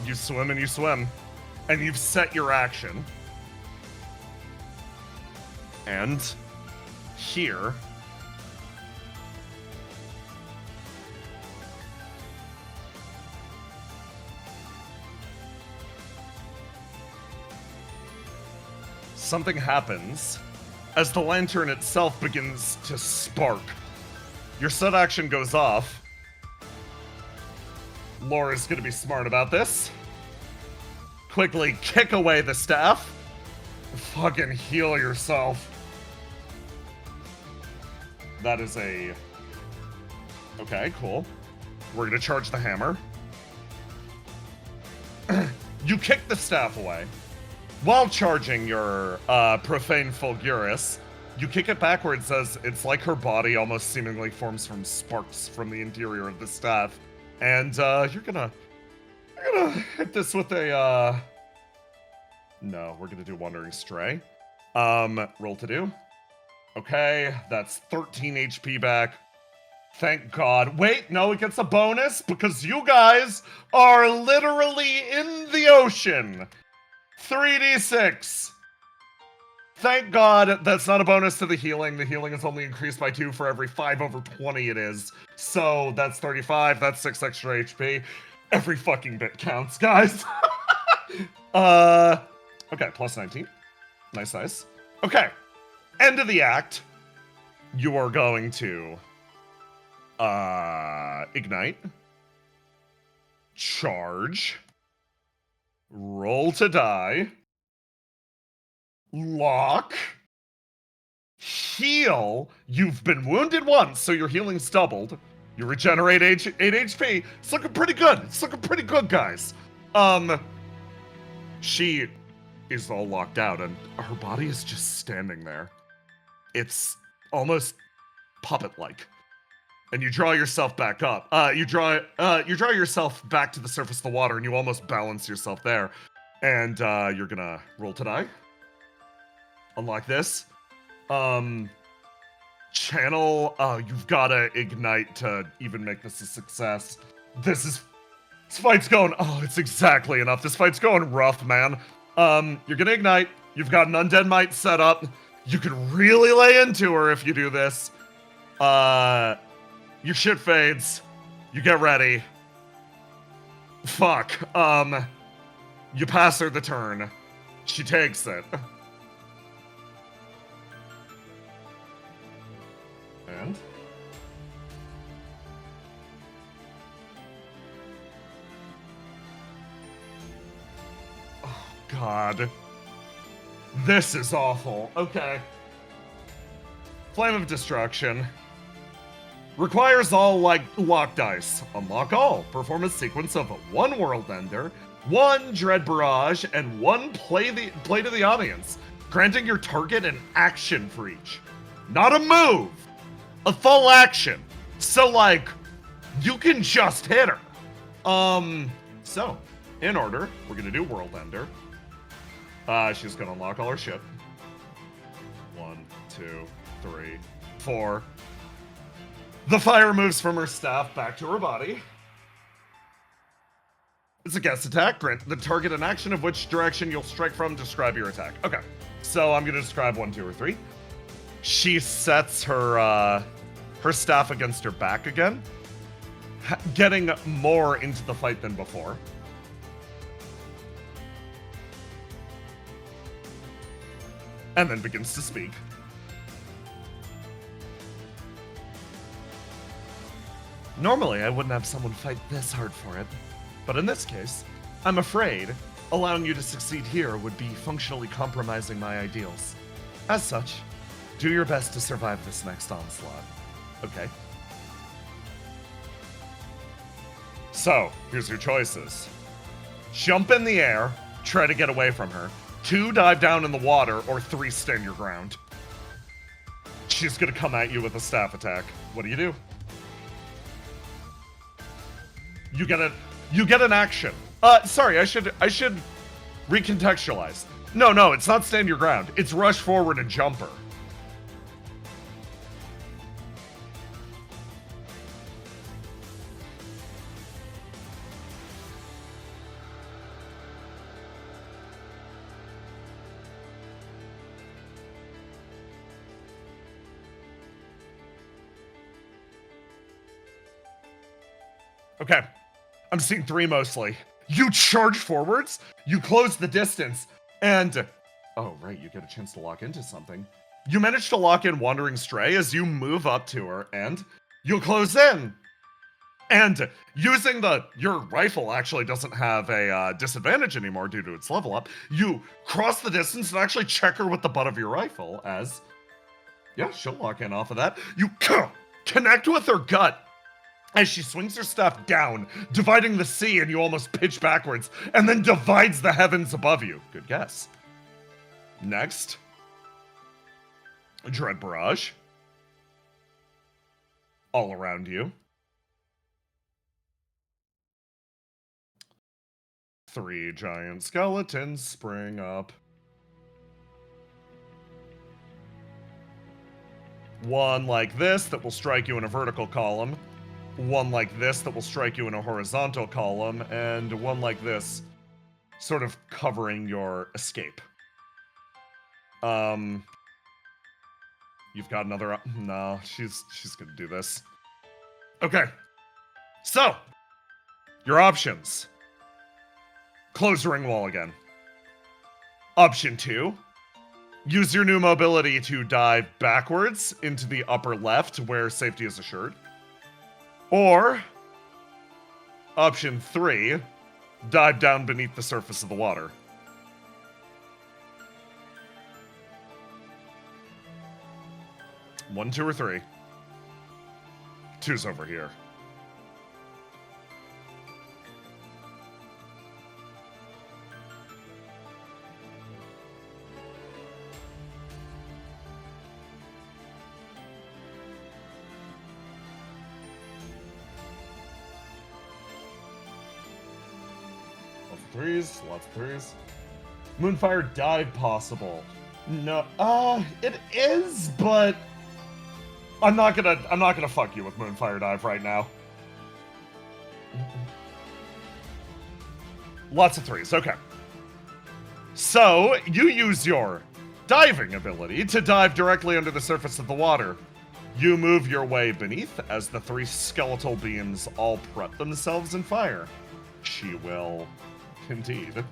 You swim and you swim, and you've set your action. And here, something happens as the lantern itself begins to spark. Your set action goes off. Laura's gonna be smart about this. Quickly kick away the staff. Fucking heal yourself. That is a... Okay, cool. We're gonna charge the hammer. You kick the staff away. While charging your profane fulguris, you kick it backwards as it's like her body almost seemingly forms from sparks from the interior of the staff. And you're gonna hit this with a no, we're gonna do Wandering Stray. Roll to do. Okay, that's 13 HP back. Thank God. Wait, no, it gets a bonus because you guys are literally in the ocean. 3d6. Thank God that's not a bonus to the healing. The healing is only increased by 2 for every 5 over 20 it is. So that's 35, that's 6 extra HP. Every fucking bit counts, guys. Okay, plus 19. Nice. Okay, end of the act. You are going to Ignite. Charge. Roll to die. Lock. Heal. You've been wounded once, so your healing's doubled. You regenerate 8 HP. It's looking pretty good. It's looking pretty good, guys. She is all locked out, and her body is just standing there. It's almost puppet-like. And you draw yourself back up. You draw yourself back to the surface of the water, and you almost balance yourself there. And you're gonna roll to die. Unlock this. Channel. You've gotta ignite to even make this a success. This fight's going. Oh, it's exactly enough. This fight's going rough, man. You're gonna ignite. You've got an undead might set up. You can really lay into her if you do this. Your shit fades. You get ready. Fuck. You pass her the turn. She takes it. And? Oh, God. This is awful. Okay. Flame of Destruction. Requires all, lock dice. Unlock all. Perform a sequence of 1 World Ender, 1 Dread Barrage, and 1 play to the audience, granting your target an action for each. Not a move! A full action. So, you can just hit her. So, in order, we're gonna do World Ender. She's gonna unlock all her shit. 1, 2, 3, 4. The fire moves from her staff back to her body. It's a guess attack. Grant the target an action of which direction you'll strike from. Describe your attack. Okay, so I'm gonna describe 1, 2, or 3. She sets her staff against her back again, getting more into the fight than before. And then begins to speak. Normally, I wouldn't have someone fight this hard for it. But in this case, I'm afraid allowing you to succeed here would be functionally compromising my ideals. As such, do your best to survive this next onslaught. Okay? So, here's your choices. Jump in the air, try to get away from her. 2, dive down in the water, or 3, stand your ground. She's gonna come at you with a staff attack. What do? You get an action. Sorry, I should recontextualize. No, it's not stand your ground. It's rush forward and jumper. Okay. I'm seeing 3 mostly. You charge forwards, you close the distance, and... Oh, right, you get a chance to lock into something. You manage to lock in Wandering Stray as you move up to her, and you close in. And using your rifle actually doesn't have a disadvantage anymore due to its level up. You cross the distance and actually check her with the butt of your rifle as... Yeah, she'll lock in off of that. You connect with her gut as she swings her staff down, dividing the sea, and you almost pitch backwards, and then divides the heavens above you. Good guess. Next. Dread Barrage. All around you. 3 giant skeletons spring up. 1 like this that will strike you in a vertical column. 1 like this that will strike you in a horizontal column, and 1 like this, sort of covering your escape. You've got another... No, she's gonna do this. Okay. So, your options. Close ring wall again. Option 2. Use your new mobility to dive backwards into the upper left where safety is assured. Or, option 3, dive down beneath the surface of the water. One, 2, or 3. 2's over here. Threes, lots of 3s. Moonfire dive possible. No, it is, but I'm not gonna fuck you with Moonfire dive right now. Lots of 3s, okay. So, you use your diving ability to dive directly under the surface of the water. You move your way beneath as the 3 skeletal beings all prep themselves in fire. She will... Indeed.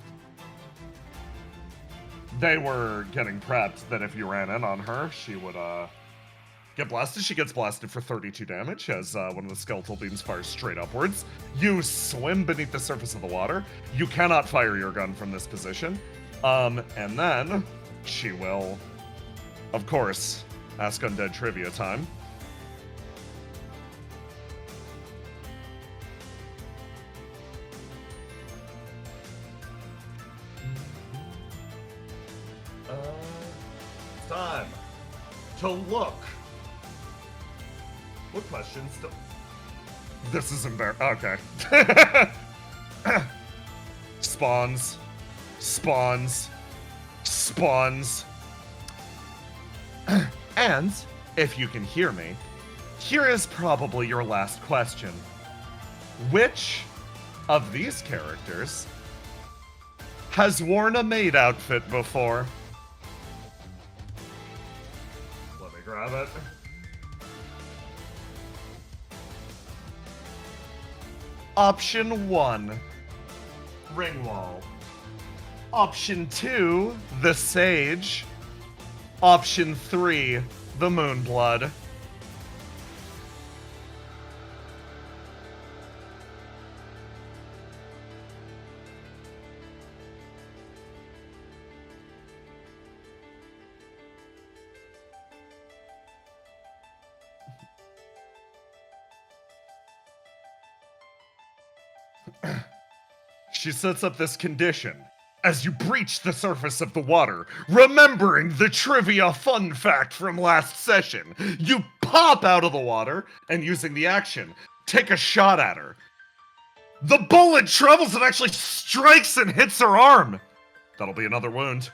They were getting prepped that if you ran in on her, she would get blasted. She gets blasted for 32 damage as one of the skeletal beams fires straight upwards. You swim beneath the surface of the water. You cannot fire your gun from this position. And then she will, of course, ask Undead Trivia time. Time to look. What questions? This is embarrassing. Okay. Spawns. And, if you can hear me, here is probably your last question. Which of these characters has worn a maid outfit before? Grab it. Option 1, Ringwall. Option 2, the Sage. Option 3, the Moonblood. She sets up this condition. As you breach the surface of the water, remembering the trivia fun fact from last session, you pop out of the water and, using the action, take a shot at her. The bullet travels and actually strikes and hits her arm. That'll be another wound.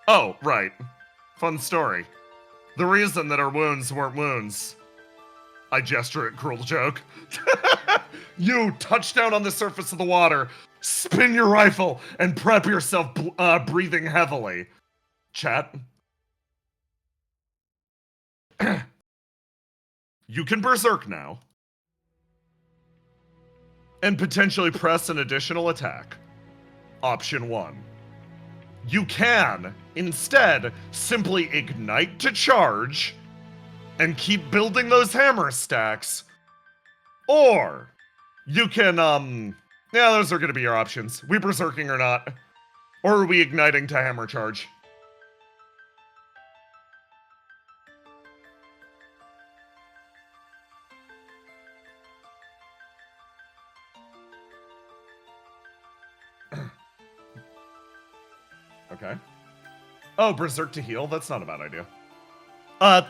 Oh, right. Fun story. The reason that her wounds weren't wounds, I gesture at cruel joke. You touch down on the surface of the water, spin your rifle, and prep yourself breathing heavily. Chat. You can berserk now. And potentially press an additional attack. Option 1. You can, instead, simply ignite to charge and keep building those hammer stacks. Or you can, yeah, those are gonna be your options. We berserking or not? Or are we igniting to hammer charge? Okay. Oh, berserk to heal? That's not a bad idea.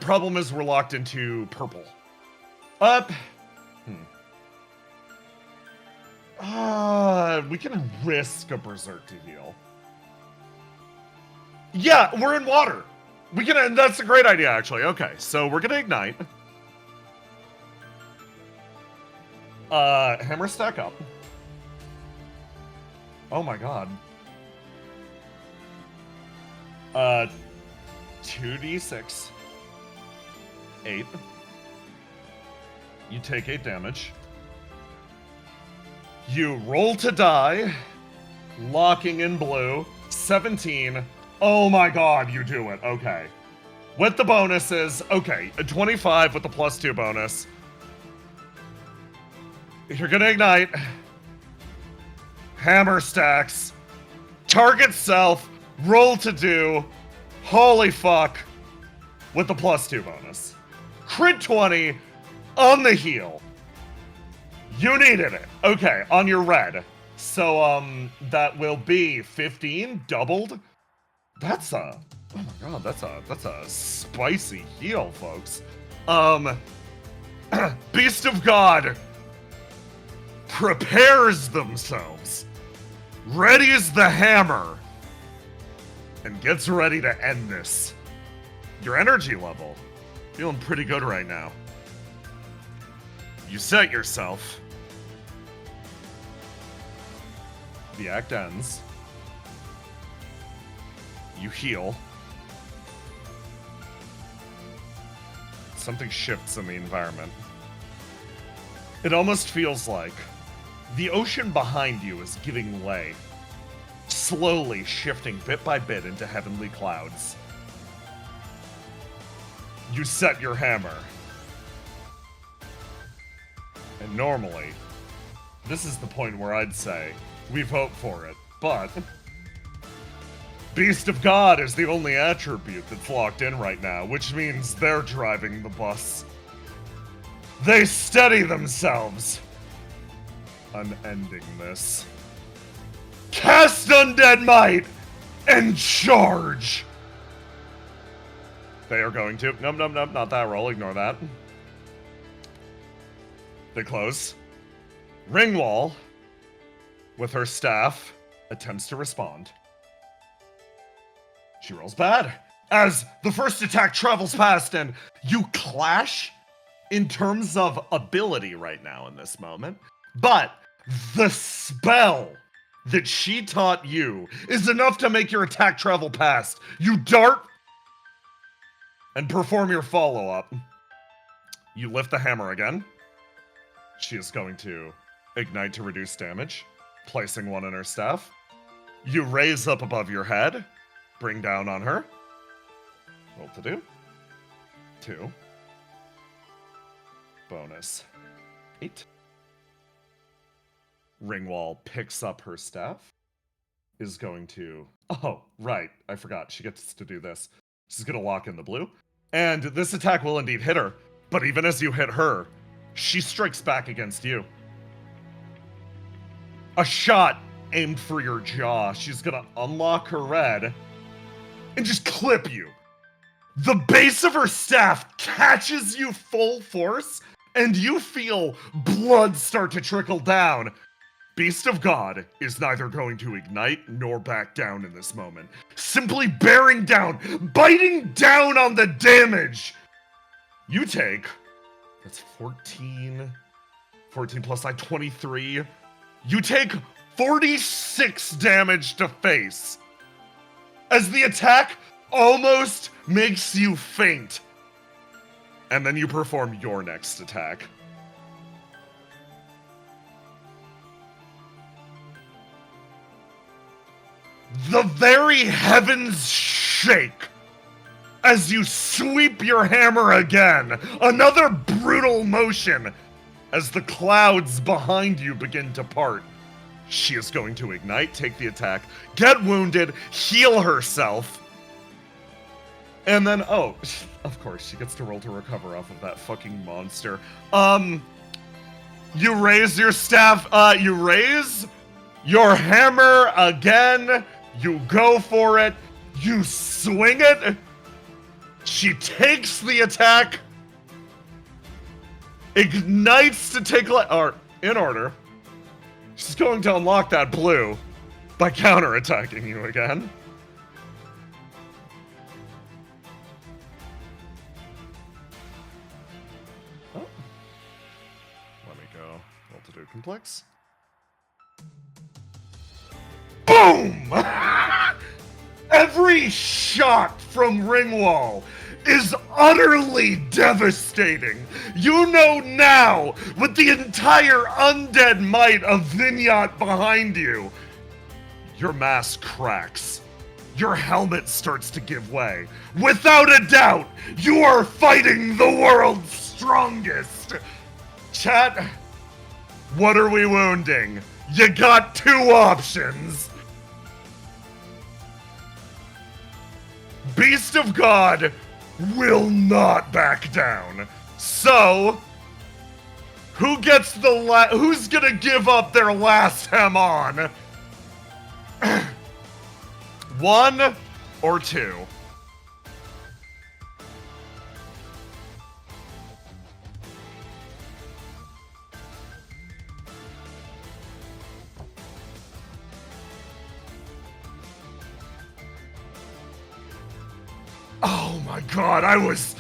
Problem is we're locked into purple. We can risk a berserk to heal. Yeah, we're in water. We can, that's a great idea, actually. Okay, so we're gonna ignite. Hammer stack up. Oh my god. 2d6. 8. You take 8 damage. You roll to die. Locking in blue. 17. Oh my god, you do it. Okay. with the bonuses, okay, a 25 with the +2 bonus. You're gonna ignite. Hammer stacks. Target self. Roll to do. Holy fuck. With the +2 bonus. Crit 20 on the heal. You needed it. Okay, on your red. So, that will be 15 doubled. That's a, oh my god, that's a spicy heal, folks. Beast of God prepares themselves, readies the hammer, and gets ready to end this. Your energy level, feeling pretty good right now. You set yourself. The act ends. You heal. Something shifts in the environment. It almost feels like the ocean behind you is giving way, slowly shifting bit by bit into heavenly clouds. You set your hammer. And normally, this is the point where I'd say, we vote for it, but Beast of God is the only attribute that's locked in right now, which means they're driving the bus. They steady themselves. Unending this. Cast Undead Might and charge! They are going to. Nope, not that roll. Ignore that. They close. Ringwall, with her staff, attempts to respond. She rolls bad. As the first attack travels past and you clash in terms of ability right now in this moment. But the spell that she taught you is enough to make your attack travel past. You dart and perform your follow-up. You lift the hammer again. She is going to ignite to reduce damage, placing one in her staff. You raise up above your head, bring down on her. Roll to do. 2. Bonus. 8. Ringwall picks up her staff. Is going to... Oh, right. I forgot. She gets to do this. She's going to lock in the blue. And this attack will indeed hit her. But even as you hit her, she strikes back against you. A shot aimed for your jaw. She's going to unlock her red and just clip you. The base of her staff catches you full force, and you feel blood start to trickle down. Beast of God is neither going to ignite nor back down in this moment. Simply bearing down, biting down on the damage. You take, that's 14 plus 23. You take 46 damage to face. As the attack almost makes you faint. And then you perform your next attack. The very heavens shake as you sweep your hammer again. Another brutal motion as the clouds behind you begin to part. She is going to ignite, take the attack, get wounded, heal herself. And then, oh, of course, she gets to roll to recover off of that fucking monster. You raise your staff, you raise your hammer again. You go for it. You swing it. She takes the attack. Ignites to take, or in order. She's going to unlock that blue by counterattacking you again. Oh. Let me go. Roll to do complex. Boom! Every shot from Ringwall is utterly devastating. You know now, with the entire undead might of Vignot behind you, your mask cracks. Your helmet starts to give way. Without a doubt, you are fighting the world's strongest. Chat, what are we wounding? You got 2 options. Beast of God will not back down. So, who gets the who's gonna give up their last hem on? 1 or 2? Oh my god, I was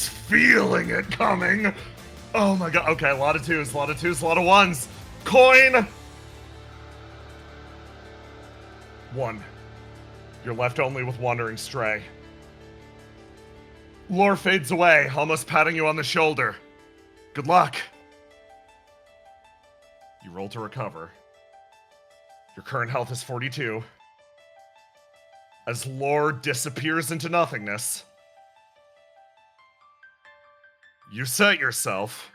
feeling it coming. Oh my god. Okay, a lot of 2s, a lot of 2s, a lot of 1s. Coin. 1. You're left only with Wandering Stray. Lore fades away, almost patting you on the shoulder. Good luck. You roll to recover. Your current health is 42. As lore disappears into nothingness, you set yourself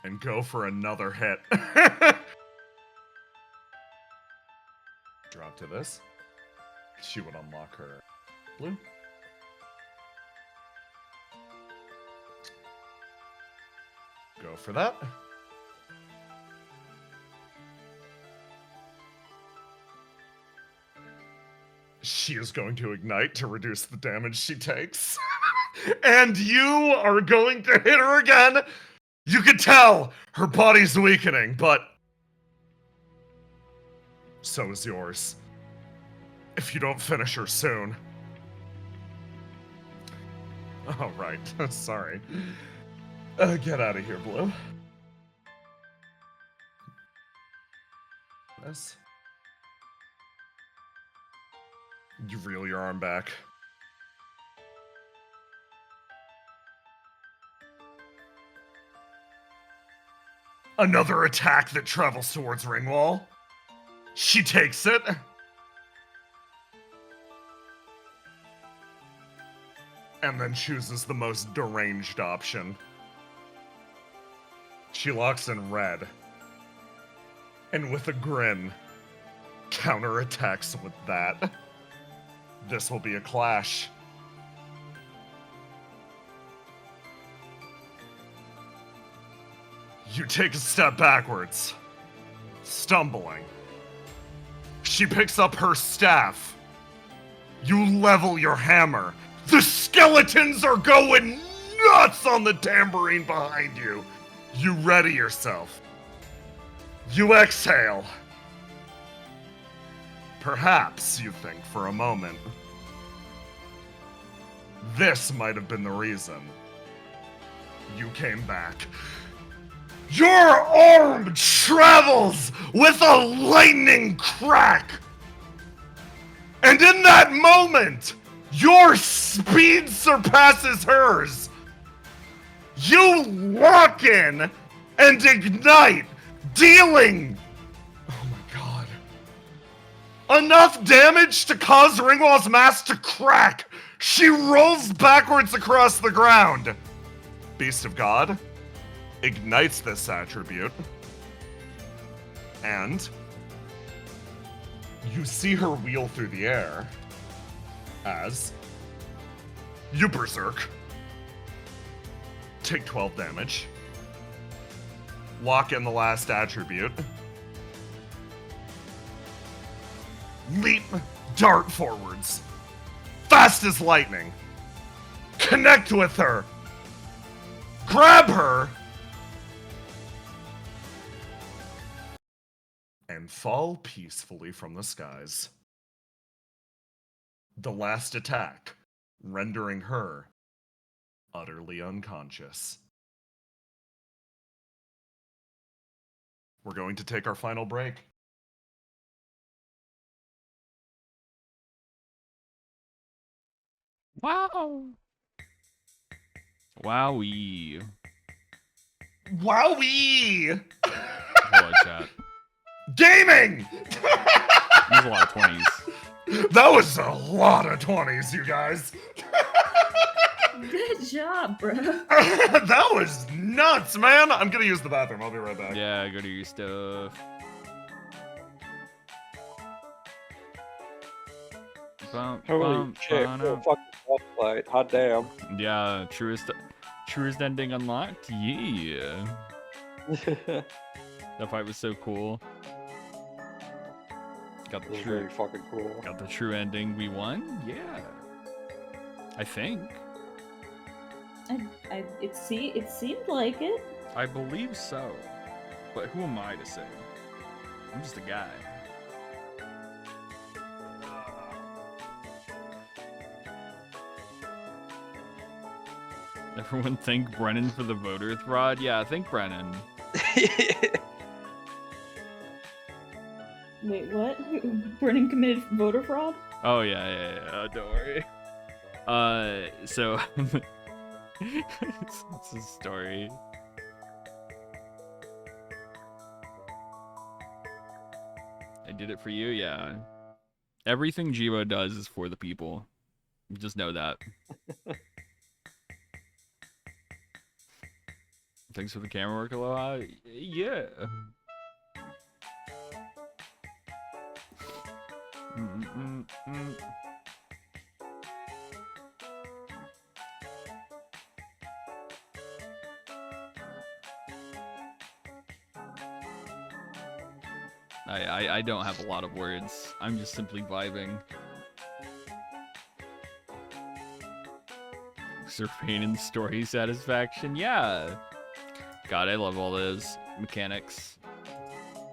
and go for another hit. Drop to this. She would unlock her blue. Go for that. She is going to ignite to reduce the damage she takes. And you are going to hit her again. You can tell her body's weakening, but so is yours. If you don't finish her soon. All right, sorry. Get out of here, Blue. This. You reel your arm back. Another attack that travels towards Ringwall. She takes it. And then chooses the most deranged option. She locks in red. And with a grin, counterattacks with that. This will be a clash. You take a step backwards, stumbling. She picks up her staff. You level your hammer. The skeletons are going nuts on the tambourine behind you. You ready yourself. You exhale. Perhaps you think for a moment. This might have been the reason you came back. Your arm travels with a lightning crack. And in that moment, your speed surpasses hers. You lock in and ignite, dealing, oh my god, enough damage to cause Ringwall's mask to crack. She rolls backwards across the ground. Beast of God ignites this attribute, and you see her wheel through the air as you berserk, take 12 damage, lock in the last attribute, leap, dart forwards, fast as lightning, connect with her, grab her, and fall peacefully from the skies. The last attack, rendering her utterly unconscious. We're going to take our final break. Wow. Wowie. Wowee! I like that. Gaming! There's a lot of 20s. That was a lot of 20s, you guys. Good job, bro. That was nuts, man. I'm gonna use the bathroom. I'll be right back. Yeah, go do your stuff. Bum, Holy bum, shit! bum, Full fucking boss fight. Hot damn. Yeah, truest ending unlocked. Yeah, that fight was so cool. Got It the was true, very fucking cool. got the true ending. We won. Yeah, I think. It seemed like it. I believe so. But who am I to say? I'm just a guy. Everyone thank Brennan for the voter fraud? Yeah, thank Brennan. Wait, what? Brennan committed voter fraud? Oh, yeah, don't worry. So... it's a story. I did it for you, yeah. Everything Jibo does is for the people. Just know that. Thanks for the camera work, Aloha. Yeah. I don't have a lot of words. I'm just simply vibing. Sir Pain and story satisfaction. Yeah. God, I love all those mechanics.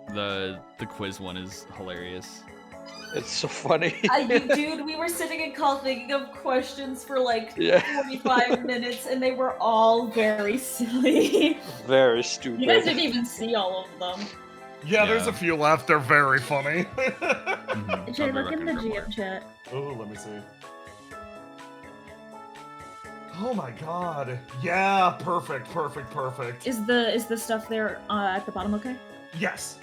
The quiz one is hilarious. It's so funny. Dude, we were sitting in call thinking of questions for like Yeah. 45 minutes, and they were all very silly. Very stupid. You guys didn't even see all of them. Yeah, there's Yeah. a few left. They're very funny. Jay, I'll be look in the reckoning for GM chat. Oh, let me see. Oh my god. Yeah, perfect. Is the stuff there at the bottom okay? Yes.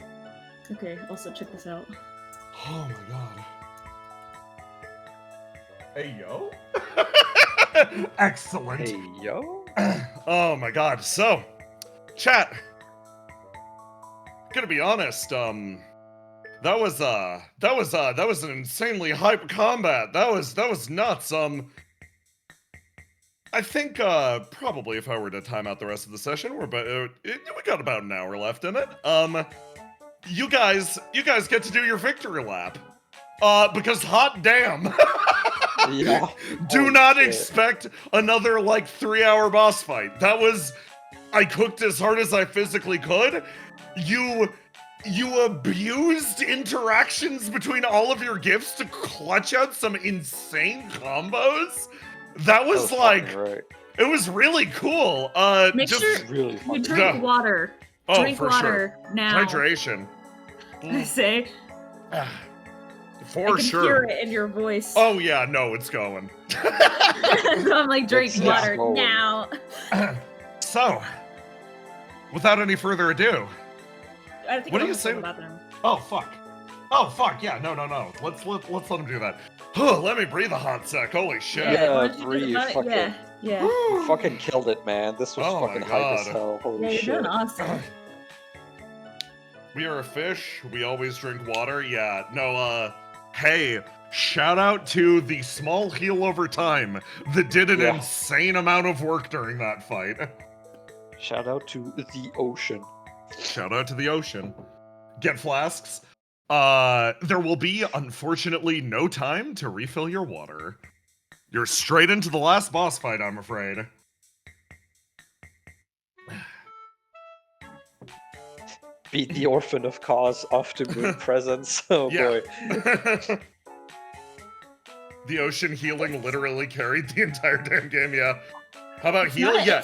Okay, also check this out. Oh my god. Hey, yo. Excellent. Hey, yo. Oh my god. So, chat. Gonna be honest, that was an insanely hype combat. That was nuts. I think probably if I were to time out the rest of the session, we got about an hour left in it. You guys get to do your victory lap. Because hot damn. Yeah. Do Holy not shit. expect another like 3-hour boss fight. I cooked as hard as I physically could. You abused interactions between all of your gifts to clutch out some insane combos. That was like, fucking right. it was really cool. Make just sure Really you fucking drink Yeah. water. Oh, Drink for water now. hydration. I say. For I can sure. hear it in your voice. Oh yeah, no, it's going. I'm like, drink It's water going. now. So, without any further ado. I think What do I'm you gonna say? go to the bathroom. Oh fuck. Yeah, no. Let's let him do that. Let me breathe a hot sec. Holy shit. Yeah, why don't you do breathe, the- fucking- yeah. You fucking killed it, man. This was Oh my fucking hype as God. hell. Holy Yeah, you're shit. doing awesome. We are a fish. We always drink water. Yeah. No. Hey. Shout out to the small heal over time that did an Yeah. insane amount of work during that fight. Shout out to the ocean. Shout out to the ocean. Get flasks. There will be, unfortunately, no time to refill your water. You're straight into the last boss fight, I'm afraid. Beat the orphan of cause off to moon presence. Oh Yeah. boy. The ocean healing literally carried the entire damn game, yeah. How about It's heal? not- Yeah.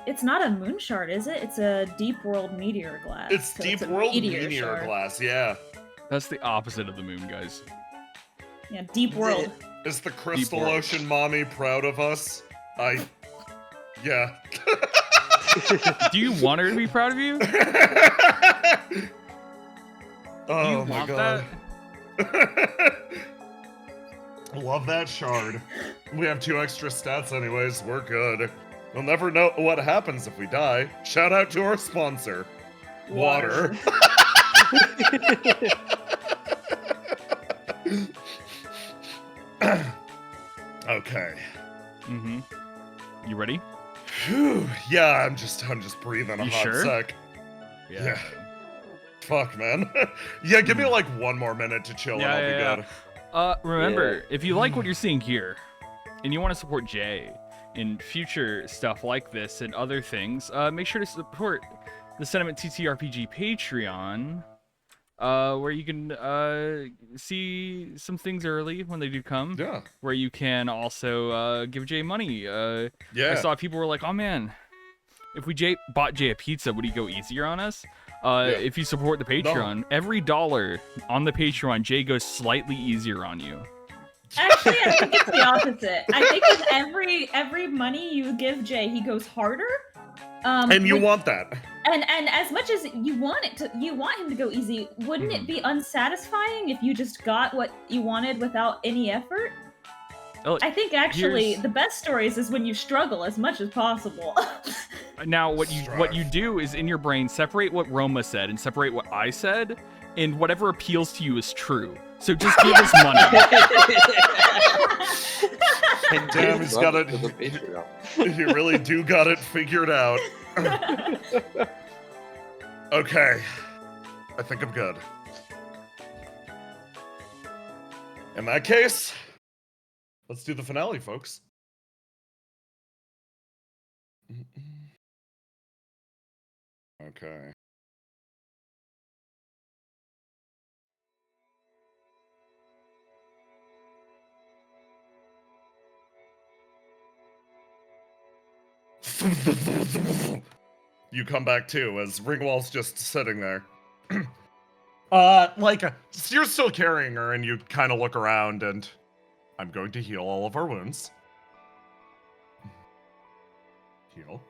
It's not a moon shard, is it? It's a deep world meteor glass. It's so Deep a World meteor Meteor shard. Glass, yeah. That's the opposite of the moon, guys. Yeah, deep world. Is the Crystal World. Ocean mommy proud of us? Yeah. Do you want her to be proud of you? Oh you my want god. that? Love that shard. We have 2 extra stats anyways, we're good. We'll never know what happens if we die. Shout out to our sponsor. Water. Okay. Mm-hmm. You ready? Phew. Yeah, I'm just breathing a You hot sure? sec. Yeah. Yeah. Fuck, man. Yeah, give me like 1 more minute to chill and I'll be good. Remember, if you like what you're seeing here, and you want to support Jay in future stuff like this and other things, make sure to support the SentimentTTRPG Patreon, where you can see some things early when they do come. Yeah. Where you can also give Jay money. I Yeah. saw people were like, "Oh man, if we bought Jay a pizza, would he go easier on us?" If you support the Patreon, every $1 on the Patreon, Jay goes slightly easier on you. Actually, I think it's the opposite. I think with every money you give Jay, he goes harder. And you want that. And as much as you want him to go easy, wouldn't it be unsatisfying if you just got what you wanted without any effort? Oh, I think actually the best stories is when you struggle as much as possible. Now, what you do is in your brain separate what Roma said and separate what I said, and whatever appeals to you is true. So just give us money. And Damn, he's got it. to the Patreon. You really do got it figured out. Okay. I think I'm good. In that case, let's do the finale, folks. Okay. You come back too, as Ringwall's just sitting there. You're still carrying her, and you kind of look around, and I'm going to heal all of our wounds. Heal.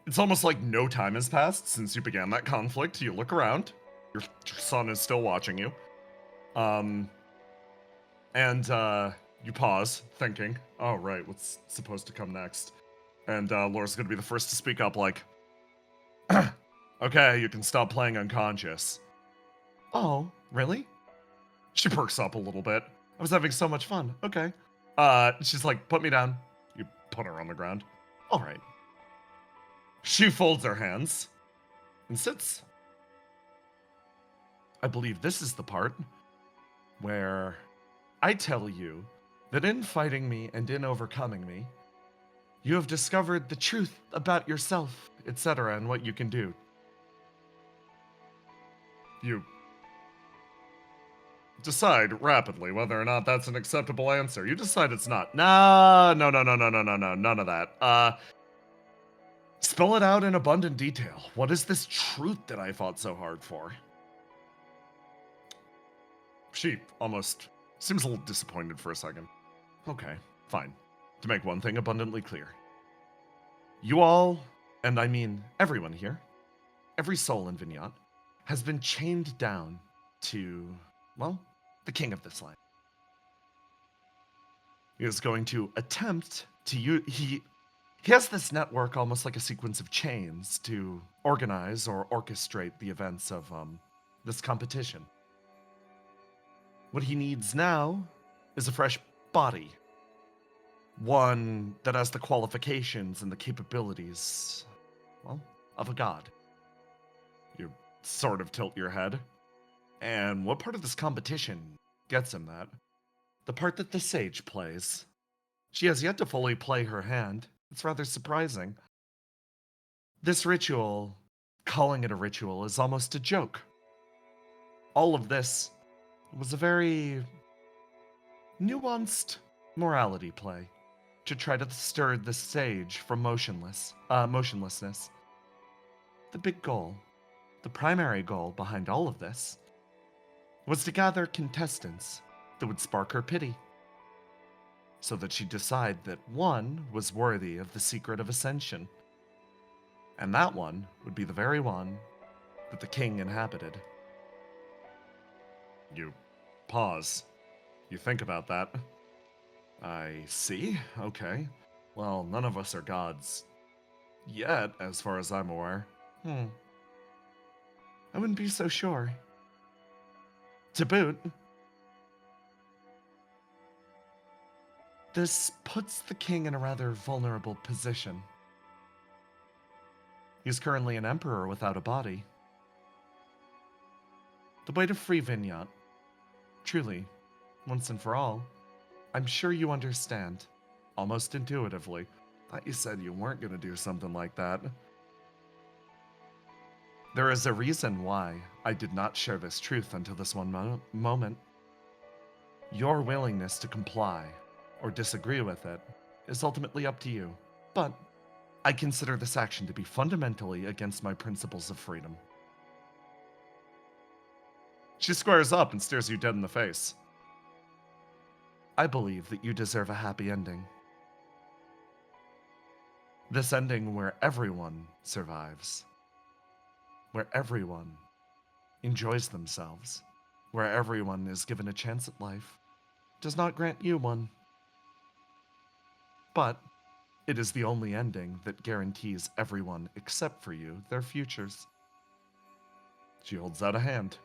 It's almost like no time has passed since you began that conflict. You look around. Your son is still watching you. You pause, thinking, oh, right, what's supposed to come next? And Laura's gonna be the first to speak up, like, okay, you can stop playing unconscious. Oh, really? She perks up a little bit. I was having so much fun. Okay. She's like, put me down. You put her on the ground. All right. She folds her hands and sits. I believe this is the part where I tell you that in fighting me and in overcoming me, you have discovered the truth about yourself, etc., and what you can do. You decide rapidly whether or not that's an acceptable answer. You decide it's not. No, none of that. Spell it out in abundant detail. What is this truth that I fought so hard for? She almost seems a little disappointed for a second. Okay, fine. To make one thing abundantly clear. You all, and I mean everyone here, every soul in Vignette, has been chained down to, well, the king of this land. He is going to attempt to he has this network almost like a sequence of chains to organize or orchestrate the events of this competition. What he needs now is a fresh body. One that has the qualifications and the capabilities, well, of a god. You sort of tilt your head. And what part of this competition gets him that? The part that the sage plays. She has yet to fully play her hand. It's rather surprising. This ritual, calling it a ritual, is almost a joke. All of this was a very nuanced morality play to try to stir the sage from motionlessness. The big goal, the primary goal behind all of this, was to gather contestants that would spark her pity, so that she'd decide that one was worthy of the secret of ascension, and that one would be the very one that the king inhabited. You pause. You think about that. I see. Okay. Well, none of us are gods. Yet, as far as I'm aware. I wouldn't be so sure. To boot, this puts the king in a rather vulnerable position. He's currently an emperor without a body. The way to free Vignat, truly, once and for all, I'm sure you understand, almost intuitively. Thought you said you weren't going to do something like that. There is a reason why I did not share this truth until this one moment. Your willingness to comply or disagree with it is ultimately up to you, but I consider this action to be fundamentally against my principles of freedom. She squares up and stares you dead in the face. I believe that you deserve a happy ending. This ending where everyone survives. Where everyone enjoys themselves. Where everyone is given a chance at life. Does not grant you one. But it is the only ending that guarantees everyone except for you their futures. She holds out a hand.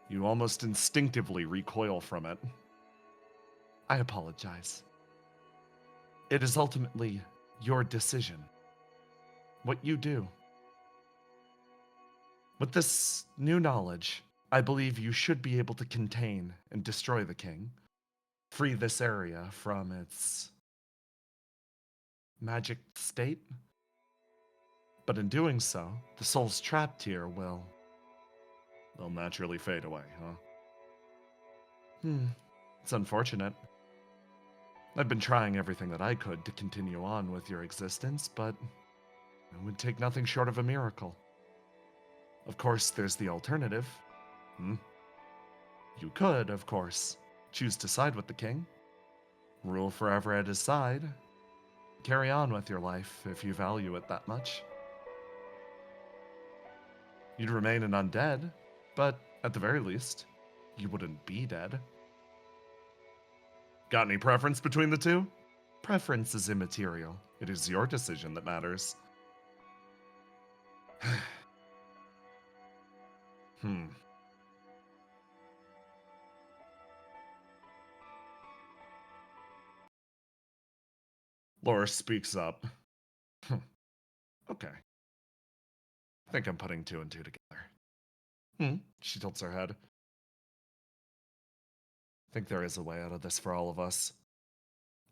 You almost instinctively recoil from it. I apologize. It is ultimately your decision. What you do. With this new knowledge, I believe you should be able to contain and destroy the king. Free this area from its magic state. But in doing so, the souls trapped here they'll naturally fade away, huh? It's unfortunate. I've been trying everything that I could to continue on with your existence, but it would take nothing short of a miracle. Of course, there's the alternative. You could, of course, choose to side with the king, rule forever at his side, carry on with your life if you value it that much. You'd remain an undead, but at the very least, you wouldn't be dead. Got any preference between the two? Preference is immaterial. It is your decision that matters. Laura speaks up. Okay. I think I'm putting two and two together. She tilts her head. I think there is a way out of this for all of us.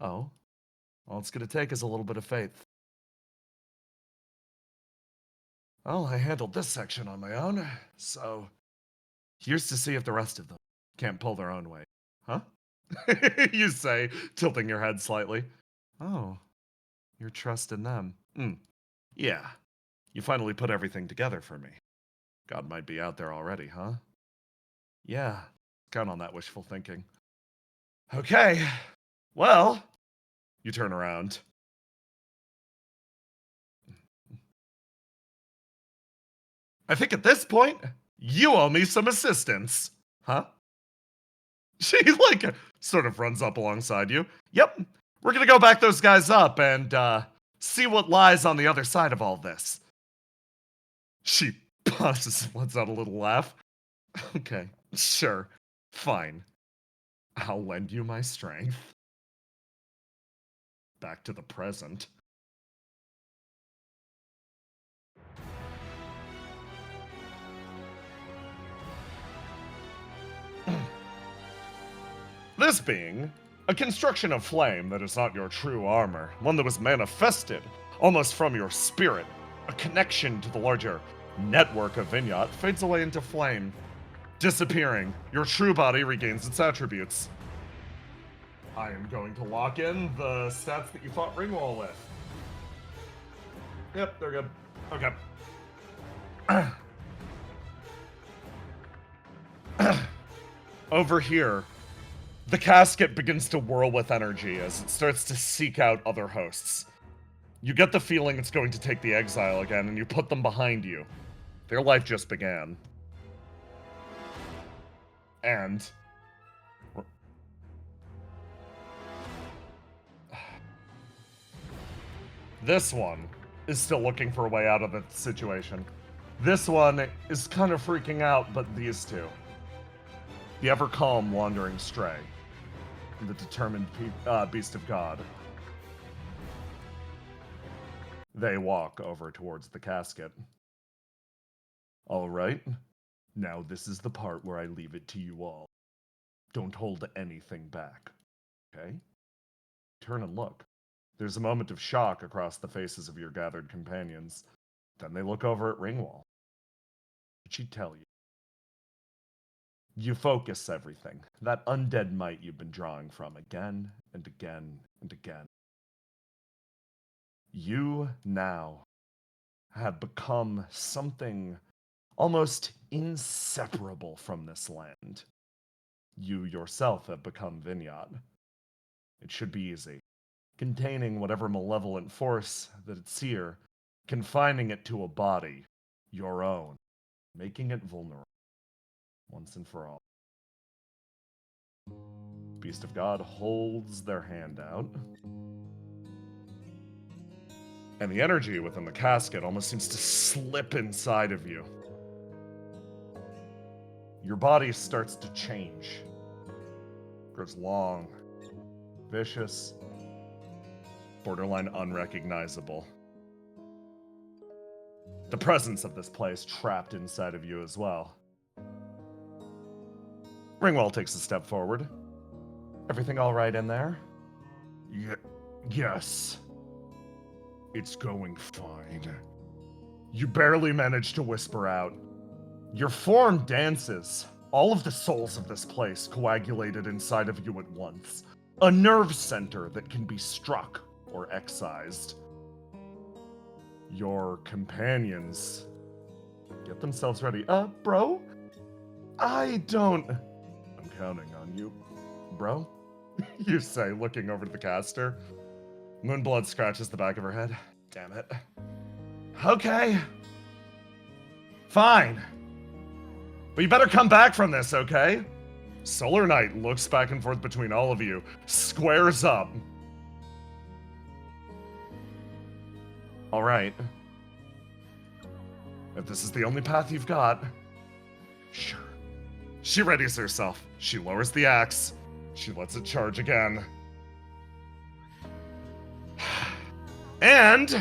Oh? All it's gonna take is a little bit of faith. Well, I handled this section on my own, so here's to see if the rest of them can't pull their own weight. Huh? You say, tilting your head slightly. Oh, your trust in them. Yeah, you finally put everything together for me. God might be out there already, huh? Yeah, count on that wishful thinking. Okay, well, you turn around. I think at this point, you owe me some assistance. Huh? She, sort of runs up alongside you. Yep, we're gonna go back those guys up and, see what lies on the other side of all this. She pauses and lets out a little laugh. Okay, sure, fine. I'll lend you my strength. Back to the present. This being a construction of flame that is not your true armor, one that was manifested almost from your spirit, a connection to the larger network of Vignat, fades away into flame. Disappearing, your true body regains its attributes. I am going to lock in the stats that you fought Ringwall with. Yep, they're good. Okay. Over here, the casket begins to whirl with energy as it starts to seek out other hosts. You get the feeling it's going to take the exile again, and you put them behind you. Their life just began. And this one is still looking for a way out of the situation. This one is kind of freaking out, but these two. The ever-calm wandering stray. And the determined beast of God. They walk over towards the casket. All right. Now this is the part where I leave it to you all. Don't hold anything back. Okay? Turn and look. There's a moment of shock across the faces of your gathered companions. Then they look over at Ringwall. What did she tell you? You focus everything. That undead might you've been drawing from again and again and again. You now have become something almost inseparable from this land. You yourself have become Vineyard. It should be easy. Containing whatever malevolent force that it's here, confining it to a body, your own, making it vulnerable, once and for all. Beast of God holds their hand out, and the energy within the casket almost seems to slip inside of you. Your body starts to change. Grows long, vicious, borderline unrecognizable. The presence of this place trapped inside of you as well. Ringwall takes a step forward. Everything all right in there? Yes. It's going fine. You barely manage to whisper out. Your form dances. All of the souls of this place coagulated inside of you at once. A nerve center that can be struck or excised. Your companions get themselves ready. Bro? I'm counting on you. Bro? You say, looking over to the caster. Moonblood scratches the back of her head. Damn it. Okay. Fine. But you better come back from this, okay? Solar Knight looks back and forth between all of you, squares up. All right. If this is the only path you've got, sure. She readies herself. She lowers the axe. She lets it charge again. And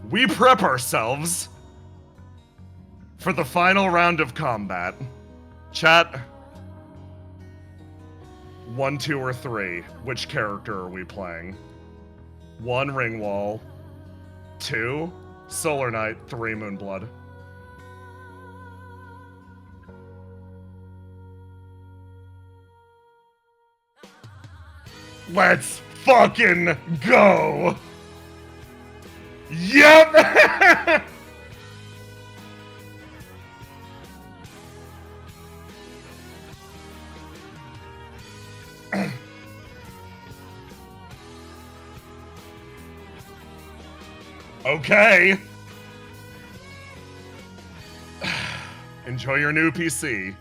we prep ourselves for the final round of combat. Chat. 1, 2, or 3. Which character are we playing? 1, Ringwall. 2, Solar Knight. 3, Moonblood. Let's fucking go! Yep! Okay. Enjoy your new PC,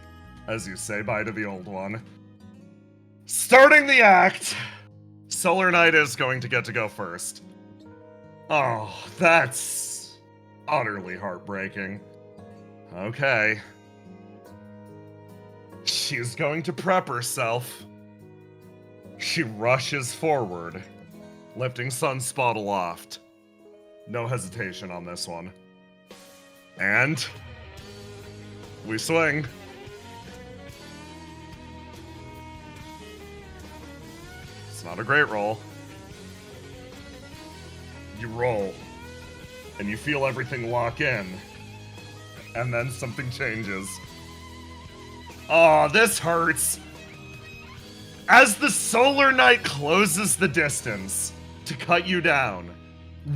as you say bye to the old one. Starting the act, Solar Knight is going to get to go first. Oh, that's utterly heartbreaking. Okay. She's going to prep herself. She rushes forward, lifting Sunspot aloft. No hesitation on this one. And we swing. It's not a great roll. You roll, and you feel everything lock in, and then something changes. Oh, this hurts. As the Solar Knight closes the distance to cut you down,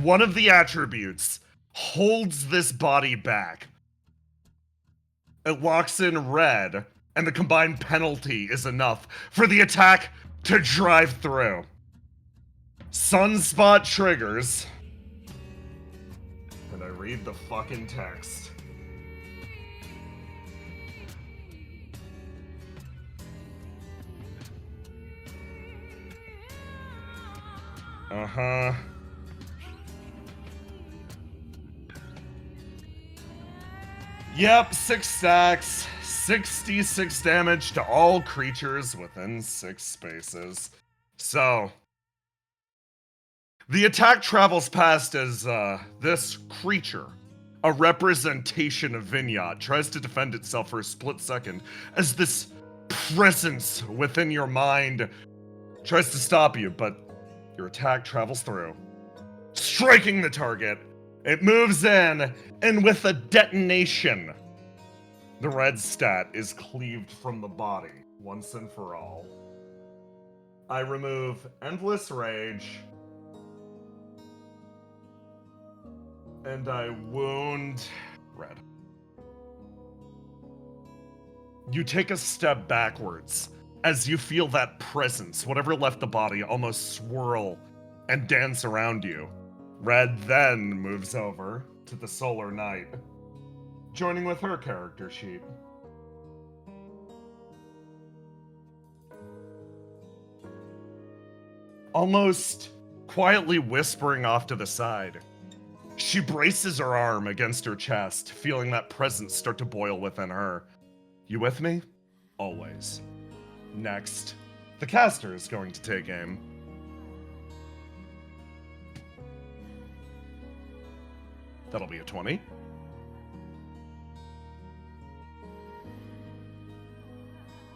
one of the attributes holds this body back. It locks in red, and the combined penalty is enough for the attack to drive through. Sunspot triggers. And I read the fucking text. Uh-huh. Yep, 6 stacks, 66 damage to all creatures within 6 spaces. So, the attack travels past as this creature, a representation of Vinyat, tries to defend itself for a split second as this presence within your mind tries to stop you, but your attack travels through, striking the target. It moves in, and with a detonation, the red stat is cleaved from the body once and for all. I remove Endless Rage, and I wound red. You take a step backwards as you feel that presence, whatever left the body, almost swirl and dance around you. Red then moves over to the Solar Knight, joining with her character sheet. Almost quietly whispering off to the side, she braces her arm against her chest, feeling that presence start to boil within her. You with me? Always. Next, the caster is going to take aim. That'll be a 20.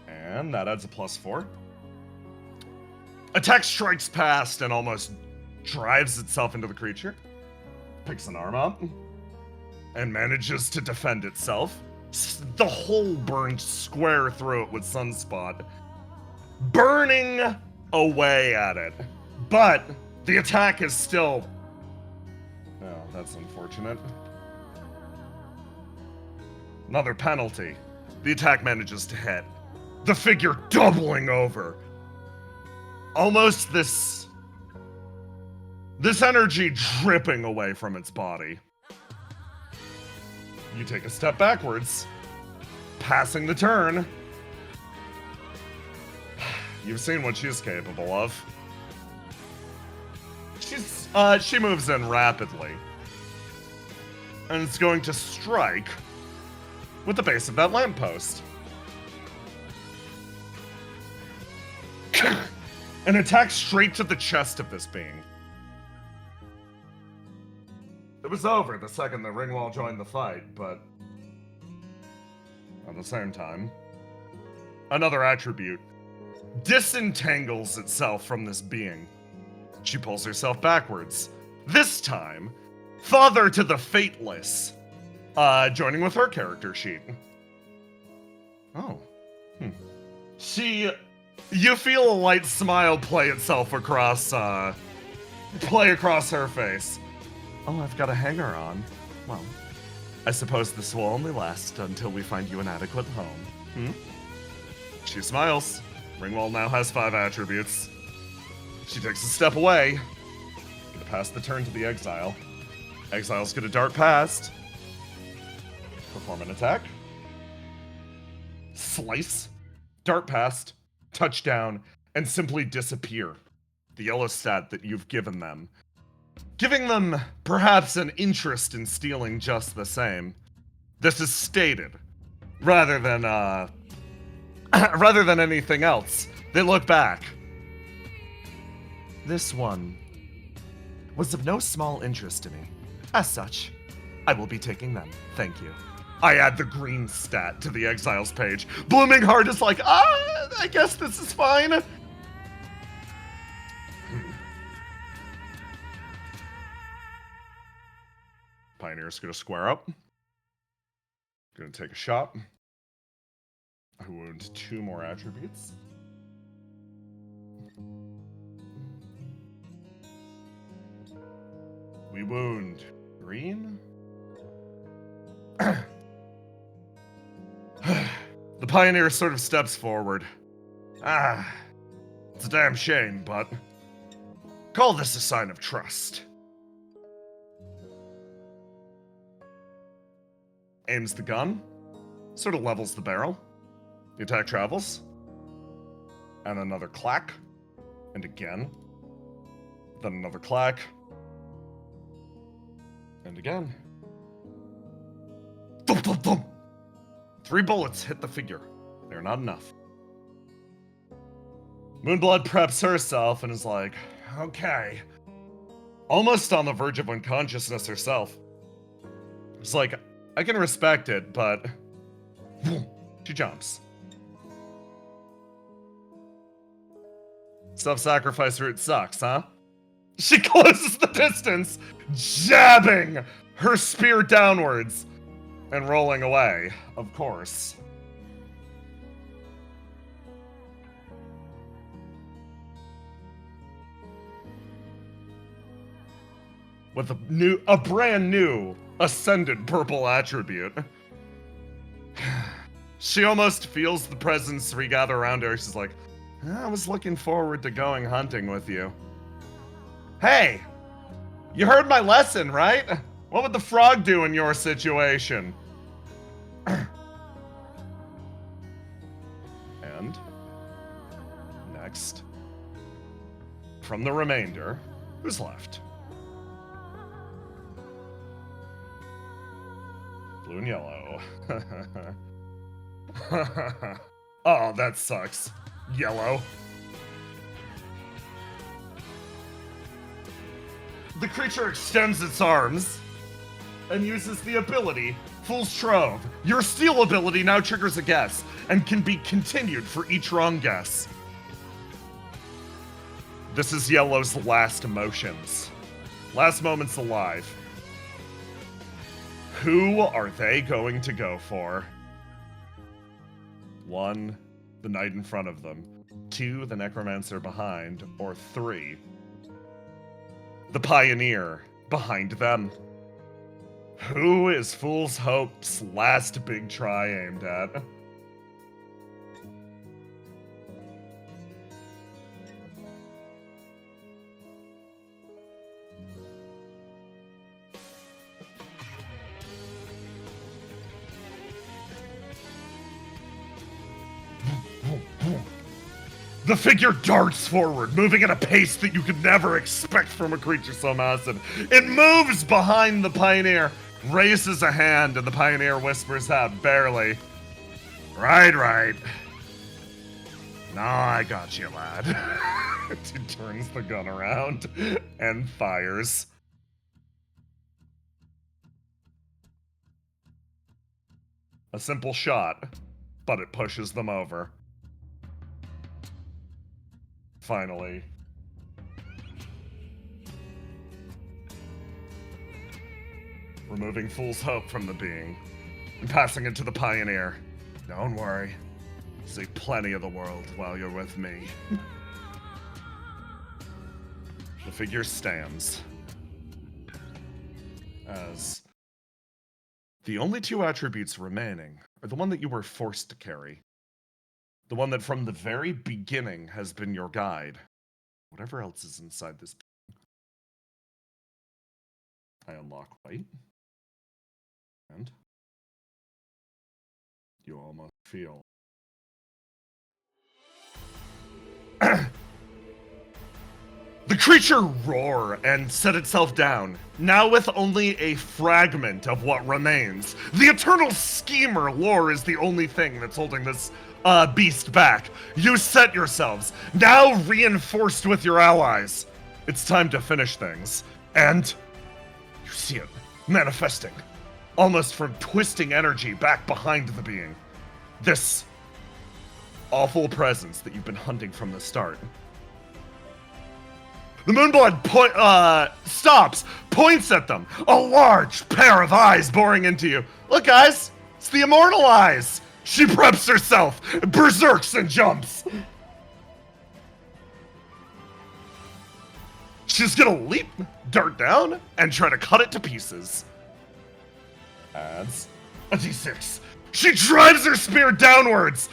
And that adds a +4. Attack strikes past and almost drives itself into the creature. Picks an arm up and manages to defend itself. The hole burned square through it with Sunspot, burning away at it. But the attack is still... Oh, that's unfortunate. Another penalty. The attack manages to hit. The figure doubling over. Almost this energy dripping away from its body. You take a step backwards, passing the turn. You've seen what she's capable of. She moves in rapidly. And it's going to strike with the base of that lamppost. An attack straight to the chest of this being. It was over the second the Ringwall joined the fight, but at the same time, another attribute disentangles itself from this being. She pulls herself backwards. This time, father to the fateless, joining with her character sheet. Oh. You feel a light smile play itself across her face. Oh, I've got a hanger on. Well, I suppose this will only last until we find you an adequate home. She smiles. Ringwall now has 5 attributes. She takes a step away. Gonna pass the turn to the Exile. Exile's gonna dart past. Perform an attack. Slice. Dart past. Touchdown. And simply disappear. The yellow stat that you've given them. Giving them perhaps an interest in stealing just the same. This is stated. Rather than anything else. They look back. This one was of no small interest to me. As such, I will be taking them. Thank you. I add the green stat to the Exiles page. Blooming Heart is like, I guess this is fine. Pioneer's gonna square up. Gonna take a shot. I wound 2 more attributes. We wound green. The Pioneer sort of steps forward. It's a damn shame, but call this a sign of trust. Aims the gun, sort of levels the barrel. The attack travels. And another clack. And again. Then another clack. And again. Thump, thump, thump. 3 bullets hit the figure. They're not enough. Moonblood preps herself and is like, okay. Almost on the verge of unconsciousness herself. It's like, I can respect it, but... She jumps. Self-sacrifice route sucks, huh? She closes the distance, jabbing her spear downwards and rolling away, of course. With a brand new ascended purple attribute. She almost feels the presence regather around her. She's like, I was looking forward to going hunting with you. Hey, you heard my lesson, right? What would the frog do in your situation? And next, from the remainder, who's left? Blue and yellow. Oh, that sucks. Yellow. The creature extends its arms and uses the ability Fool's Trove. Your steal ability now triggers a guess and can be continued for each wrong guess. This is Yellow's last emotions. Last moments alive. Who are they going to go for? 1, the knight in front of them. 2, the necromancer behind. Or 3, the pioneer behind them. Who is Fool's Hope's last big try aimed at? The figure darts forward, moving at a pace that you could never expect from a creature so massive. It moves behind the pioneer, raises a hand, and the pioneer whispers out, barely, Right. No, I got you, lad. He turns the gun around and fires. A simple shot, but it pushes them over. Finally. Removing Fool's Hope from the being and passing it to the pioneer. Don't worry. See plenty of the world while you're with me. The figure stands as the only 2 attributes remaining are the one that you were forced to carry. The one that from the very beginning has been your guide. Whatever else is inside this. I unlock white. And you almost feel. The creature roar and set itself down, now with only a fragment of what remains. The eternal schemer lore is the only thing that's holding this beast back. You set yourselves, now reinforced with your allies. It's time to finish things. And you see it manifesting, almost from twisting energy back behind the being. This awful presence that you've been hunting from the start. The Moonblood stops, points at them, a large pair of eyes boring into you. Look, guys, it's the Immortalize. She preps herself, berserks and jumps. She's gonna leap, dart down, and try to cut it to pieces. Adds a d6. She drives her spear downwards,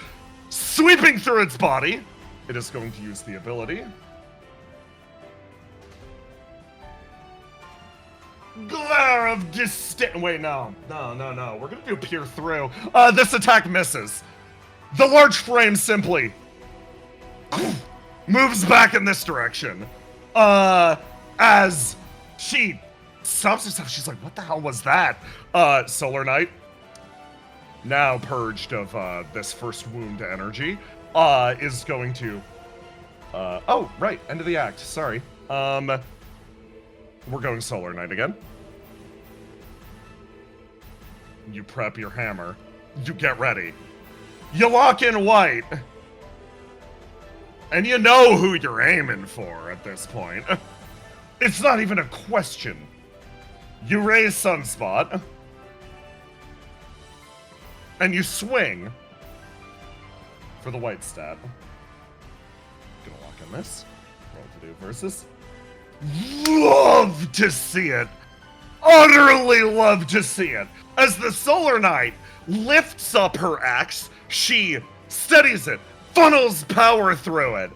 sweeping through its body. It is going to use the ability. Glare of disdain. Wait, no. We're gonna do peer through. This attack misses. The large frame simply moves back in this direction. as she stops herself. She's like, what the hell was that? Solar Knight, now purged of this first wound energy, is going to oh, right, end of the act, sorry. We're going Solar Knight again. You prep your hammer. You get ready. You lock in white. And you know who you're aiming for at this point. It's not even a question. You raise Sunspot. And you swing for the white stat. Gonna lock in this. Roll to do versus. Love to see it. Utterly love to see it. As the Solar Knight lifts up her axe, she steadies it, funnels power through it,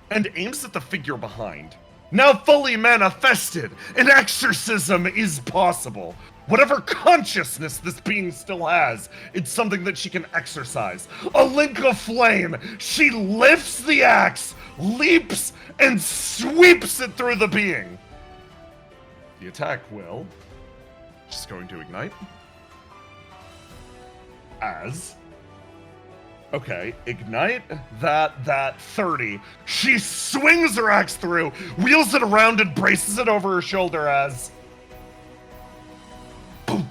and aims at the figure behind. Now fully manifested, an exorcism is possible. Whatever consciousness this being still has, it's something that she can exercise. A link of flame, she lifts the axe, leaps, and sweeps it through the being. The attack will, just going to ignite. As, okay, ignite that 30. She swings her axe through, wheels it around and braces it over her shoulder as, boom.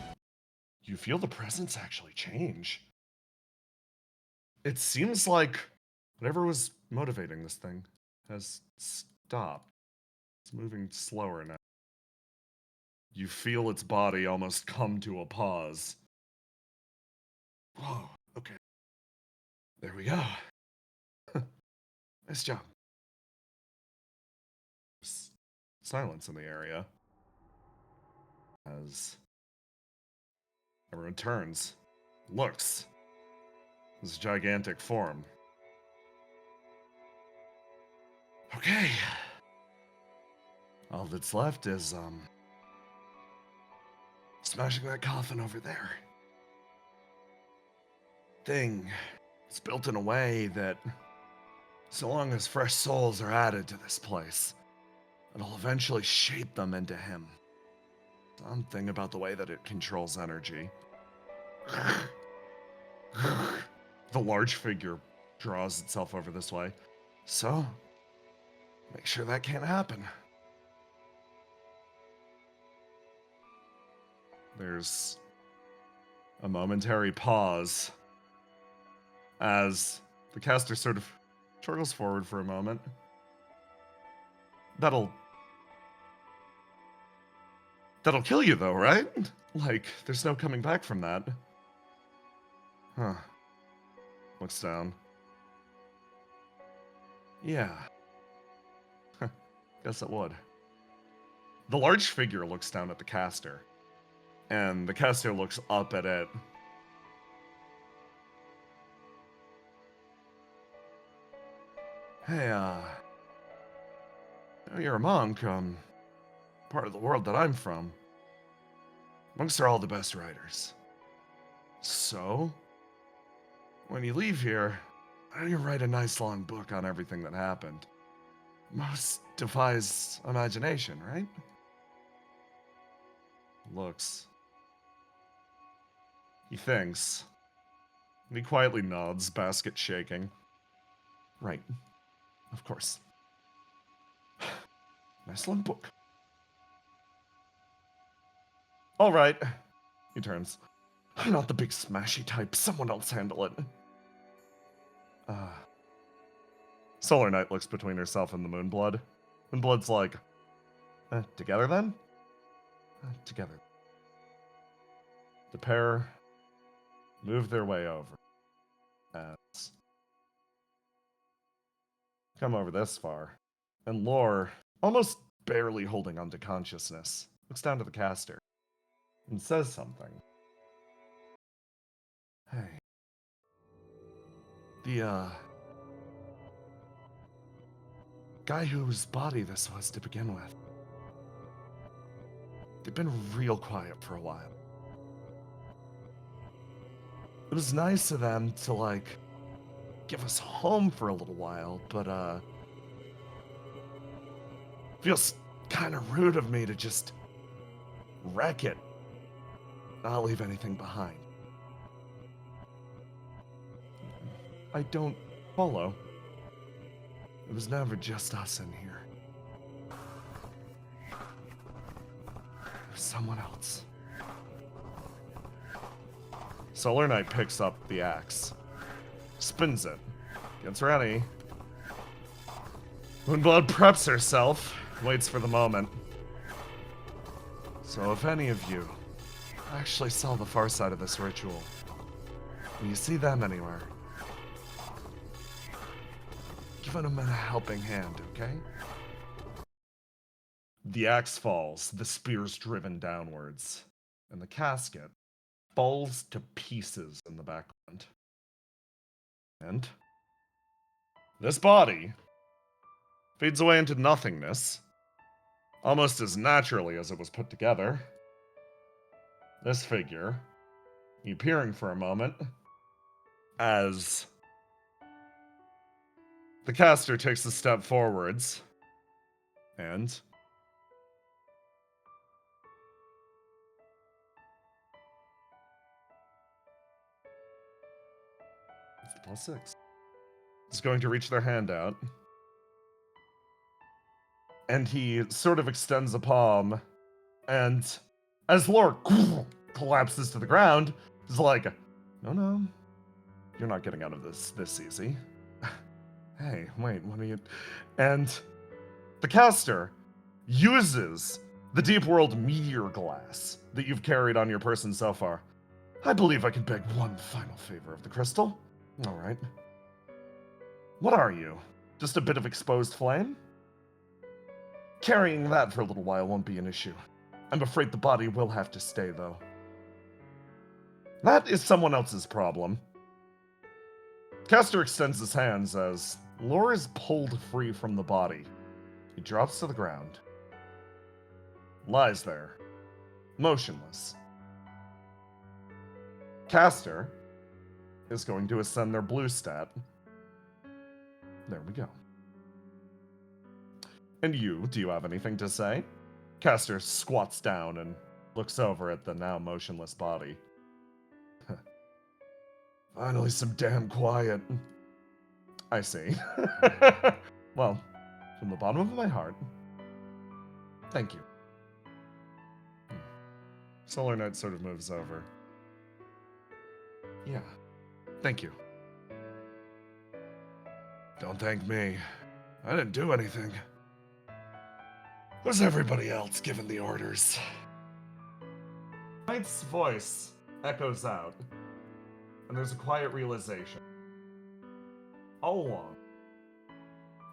You feel the presence actually change. It seems like whatever was motivating this thing has stopped. It's moving slower now. You feel its body almost come to a pause. Whoa, okay. There we go. Nice job. Silence in the area. As everyone turns, looks. This gigantic form. Okay. All that's left is, smashing that coffin over there. Thing is built in a way that, so long as fresh souls are added to this place, it'll eventually shape them into him. Something about the way that it controls energy. The large figure draws itself over this way. So, make sure that can't happen. There's a momentary pause as the caster sort of chortles forward for a moment. That'll kill you though, right? Like, there's no coming back from that. Huh. Looks down. Yeah. Guess it would. The large figure looks down at the caster. And the caster looks up at it. Hey, know you're a monk, part of the world that I'm from. Monks are all the best writers. So, when you leave here, why don't you write a nice long book on everything that happened? Most defies imagination, right? Looks. He thinks. He quietly nods, basket shaking. Right. Of course. Nice long book. All right. He turns. I'm not the big smashy type. Someone else handle it. Solar Knight looks between herself and the Moonblood. Moonblood's like, together then? Together. The pair move their way over. As come over this far. And Lore, almost barely holding onto consciousness, looks down to the caster and says something. Hey. The, guy whose body this was to begin with. They've been real quiet for a while. It was nice of them to, like, give us home for a little while, but, feels kind of rude of me to just wreck it. Not leave anything behind. I don't follow. It was never just us in here. There was someone else. Solar Knight picks up the axe, spins it, gets ready. Moonblood preps herself, waits for the moment. So if any of you actually saw the far side of this ritual, and you see them anywhere, give them a helping hand, okay? The axe falls, the spear's driven downwards, and the casket falls to pieces in the background. And this body fades away into nothingness, almost as naturally as it was put together. This figure, appearing for a moment, as the caster takes a step forwards, and it's the +6. Is going to reach their hand out, and he sort of extends a palm, and as Lore collapses to the ground, he's like, no, you're not getting out of this easy. Hey, wait, what are you... And the caster uses the Deep World meteor glass that you've carried on your person so far. I believe I can beg one final favor of the crystal. All right. What are you? Just a bit of exposed flame? Carrying that for a little while won't be an issue. I'm afraid the body will have to stay, though. That is someone else's problem. Caster extends his hands as Lore is pulled free from the body. He drops to the ground. Lies there, motionless. Caster is going to ascend their blue stat. There we go. And you, do you have anything to say? Caster squats down and looks over at the now motionless body. Finally, some damn quiet. I see. Well, from the bottom of my heart, thank you. Solar Knight sort of moves over. Yeah, thank you. Don't thank me. I didn't do anything. It was everybody else giving the orders. Knight's voice echoes out, and there's a quiet realization. All along,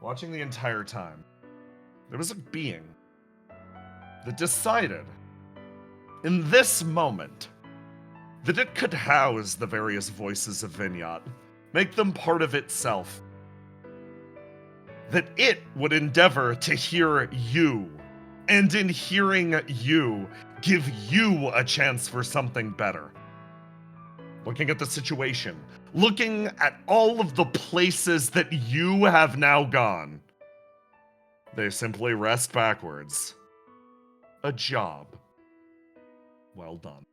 watching the entire time, there was a being that decided, in this moment, that it could house the various voices of Vinyot, make them part of itself, that it would endeavor to hear you, and in hearing you, give you a chance for something better. Looking at the situation, looking at all of the places that you have now gone, they simply rest backwards. A job well done.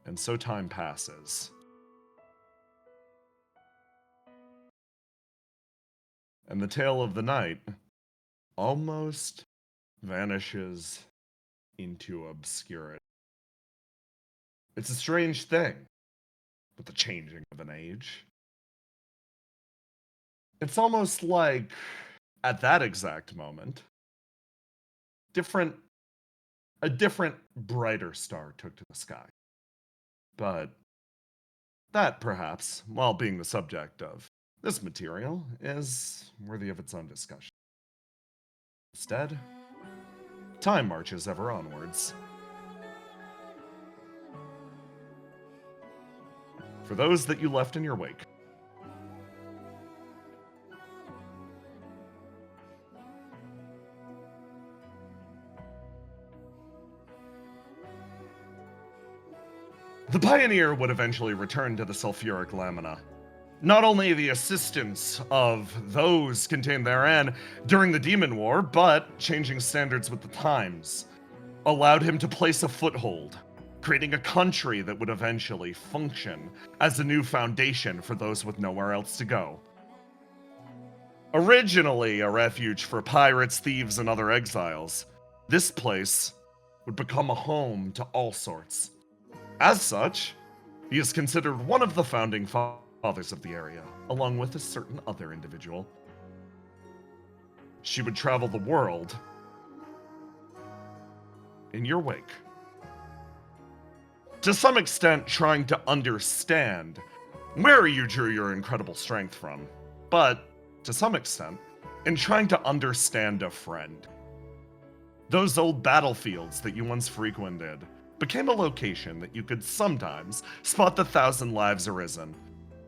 And so time passes. And the tale of the night almost vanishes into obscurity. It's a strange thing with the changing of an age. It's almost like, at that exact moment, a different, brighter star took to the sky. But that, perhaps, while being the subject of this material, is worthy of its own discussion. Instead, time marches ever onwards. For those that you left in your wake, the Pioneer would eventually return to the sulfuric lamina, not only the assistance of those contained therein during the Demon War, but changing standards with the times allowed him to place a foothold, creating a country that would eventually function as a new foundation for those with nowhere else to go. Originally a refuge for pirates, thieves, and other exiles, this place would become a home to all sorts. As such, he is considered one of the founding fathers of the area, along with a certain other individual. She would travel the world in your wake, to some extent trying to understand where you drew your incredible strength from, but to some extent in trying to understand a friend. Those old battlefields that you once frequented became a location that you could sometimes spot the 1,000 lives arisen.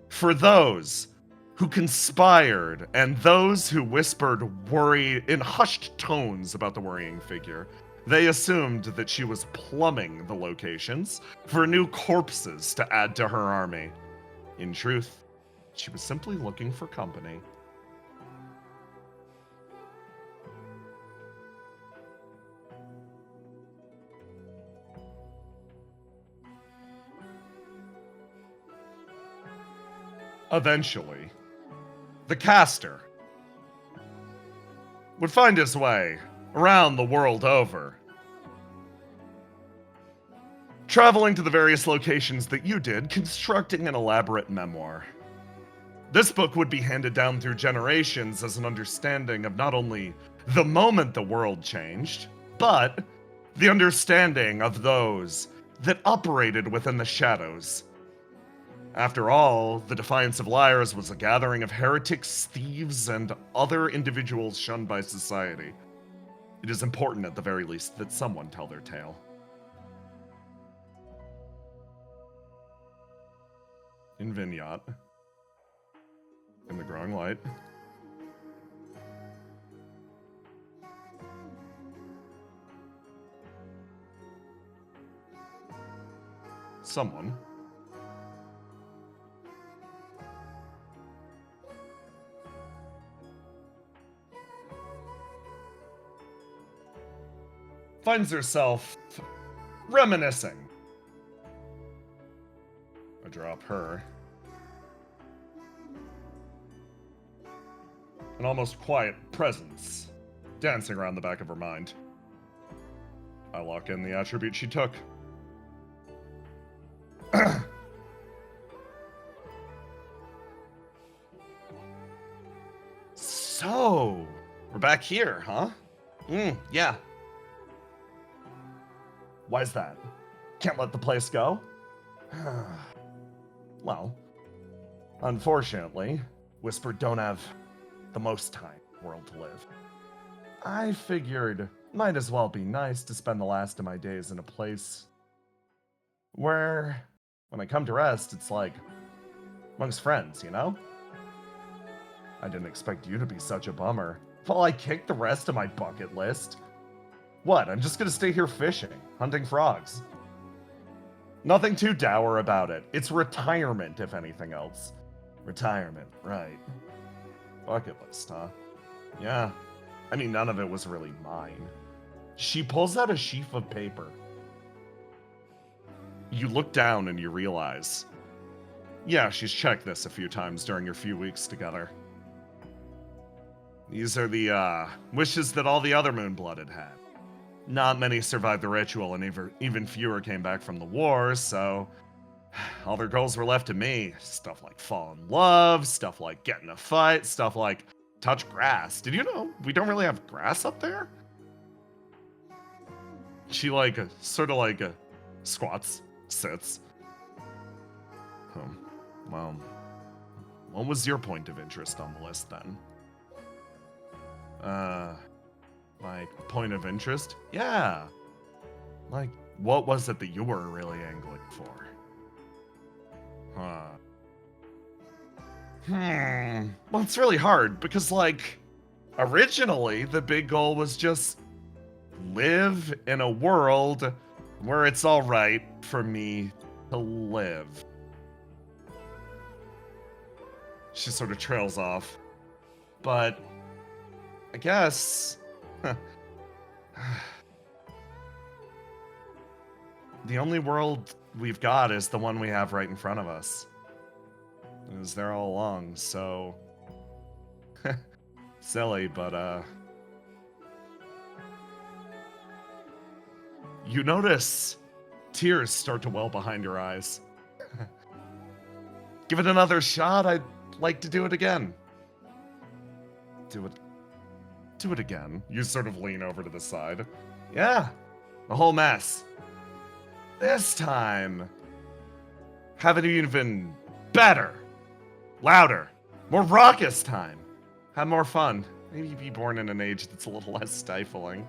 For those who conspired and those who whispered worry in hushed tones about the worrying figure, they assumed that she was plumbing the locations for new corpses to add to her army. In truth, she was simply looking for company. Eventually, the caster would find his way around the world over, traveling to the various locations that you did, constructing an elaborate memoir. This book would be handed down through generations as an understanding of not only the moment the world changed, but the understanding of those that operated within the shadows. After all, the Defiance of Liars was a gathering of heretics, thieves, and other individuals shunned by society. It is important, at the very least, that someone tell their tale. In Vignot, in the growing light, someone finds herself reminiscing. I drop her. An almost quiet presence dancing around the back of her mind. I lock in the attribute she took. So, we're back here, huh? Yeah. Why's that? Can't let the place go? Well, unfortunately, Whisper don't have the most time in the world to live. I figured might as well be nice to spend the last of my days in a place where, when I come to rest, it's like amongst friends, you know? I didn't expect you to be such a bummer. Well, I kicked the rest of my bucket list. What, I'm just gonna stay here fishing, hunting frogs. Nothing too dour about it. It's retirement, if anything else. Retirement, right. Bucket list, huh? Yeah. I mean, none of it was really mine. She pulls out a sheaf of paper. You look down and you realize, yeah, she's checked this a few times during your few weeks together. These are the, wishes that all the other Moonblooded had. Not many survived the ritual, and even fewer came back from the war, so all their goals were left to me. Stuff like fall in love, stuff like get in a fight, stuff like touch grass. Did you know we don't really have grass up there? She sort of squats, sits. Well, what was your point of interest on the list then? Like, point of interest? Yeah. Like, what was it that you were really angling for? Well, it's really hard, because, originally, the big goal was just live in a world where it's alright for me to live. She sort of trails off. But I guess the only world we've got is the one we have right in front of us. It was there all along, so silly, but you notice tears start to well behind your eyes. Give it another shot. I'd like to do it again. Do it again. You sort of lean over to the side. Yeah, the whole mess. This time, have it even better, louder, more raucous time. Have more fun. Maybe be born in an age that's a little less stifling.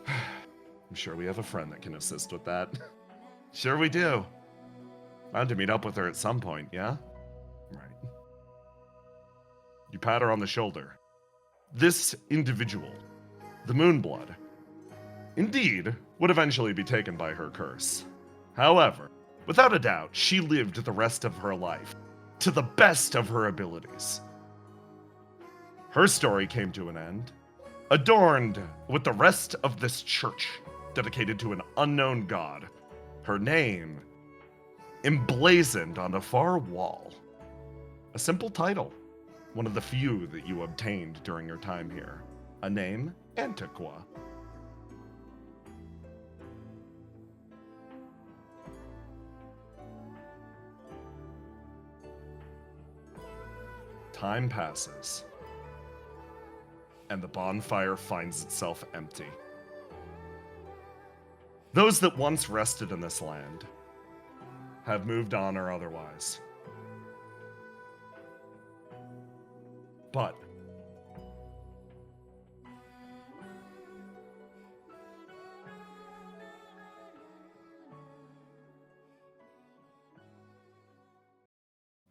I'm sure we have a friend that can assist with that. Sure we do. Bound to meet up with her at some point, yeah? Right. You pat her on the shoulder. This individual, the Moonblood, indeed, would eventually be taken by her curse. However, without a doubt, she lived the rest of her life to the best of her abilities. Her story came to an end, adorned with the rest of this church dedicated to an unknown god. Her name emblazoned on a far wall. A simple title, one of the few that you obtained during your time here. A name, Antiqua. Time passes, and the bonfire finds itself empty. Those that once rested in this land have moved on or otherwise. But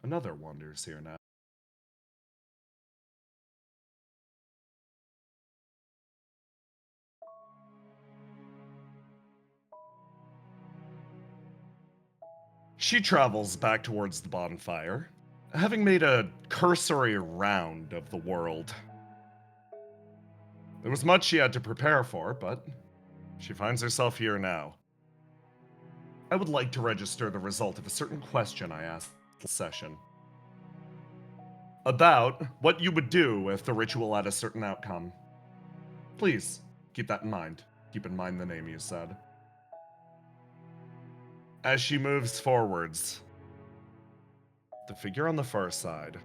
another wanders here now. She travels back towards the bonfire, having made a cursory round of the world. There was much she had to prepare for, but she finds herself here now. I would like to register the result of a certain question I asked the session. About what you would do if the ritual had a certain outcome. Please, keep that in mind. Keep in mind the name you said. As she moves forwards, the figure on the far side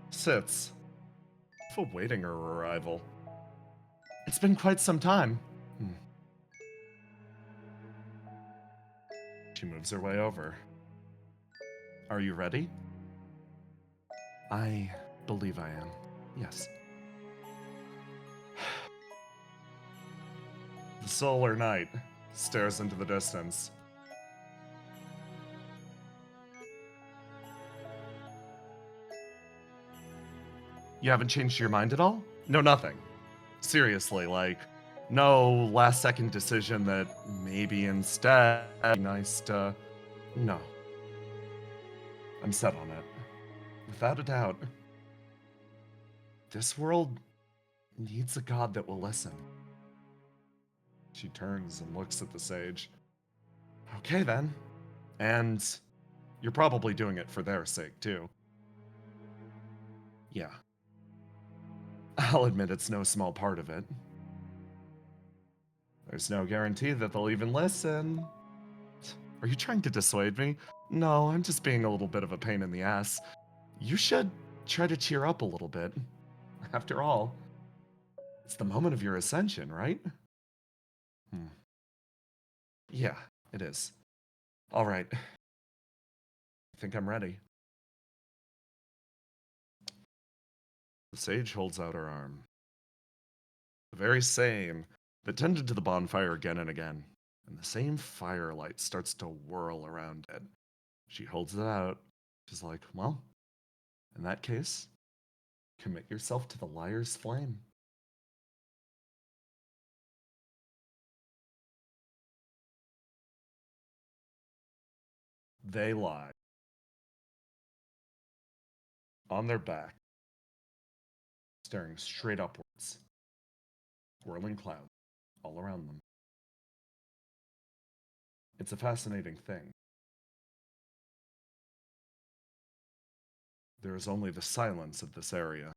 sits, awaiting her arrival. It's been quite some time. She moves her way over. Are you ready? I believe I am. Yes. The solar night stares into the distance. You haven't changed your mind at all? No, nothing. Seriously, like, no last second decision that maybe instead it'd be nice to... No. I'm set on it. Without a doubt. This world needs a god that will listen. She turns and looks at the sage. Okay then. And you're probably doing it for their sake, too. Yeah. I'll admit it's no small part of it. There's no guarantee that they'll even listen. Are you trying to dissuade me? No, I'm just being a little bit of a pain in the ass. You should try to cheer up a little bit. After all, it's the moment of your ascension, right? Yeah, it is. All right. I think I'm ready. The sage holds out her arm. The very same that tended to the bonfire again and again, and the same firelight starts to whirl around it. She holds it out. She's like, well, in that case, commit yourself to the liar's flame. They lie on their back, staring straight upwards, whirling clouds all around them. It's a fascinating thing. There is only the silence of this area.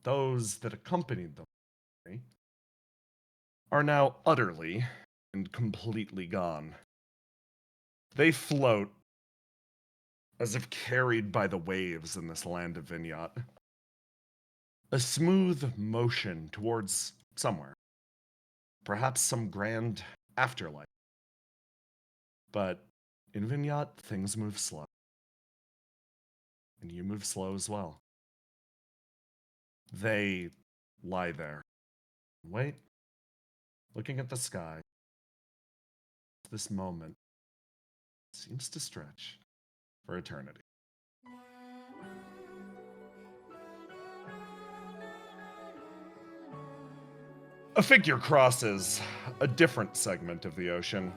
Those that accompanied them are now utterly and completely gone. They float as if carried by the waves in this land of Vignette. A smooth motion towards somewhere. Perhaps some grand afterlife. But in Vignette, things move slow. And you move slow as well. They lie there. Wait. Looking at the sky. This moment seems to stretch for eternity. A figure crosses a different segment of the ocean.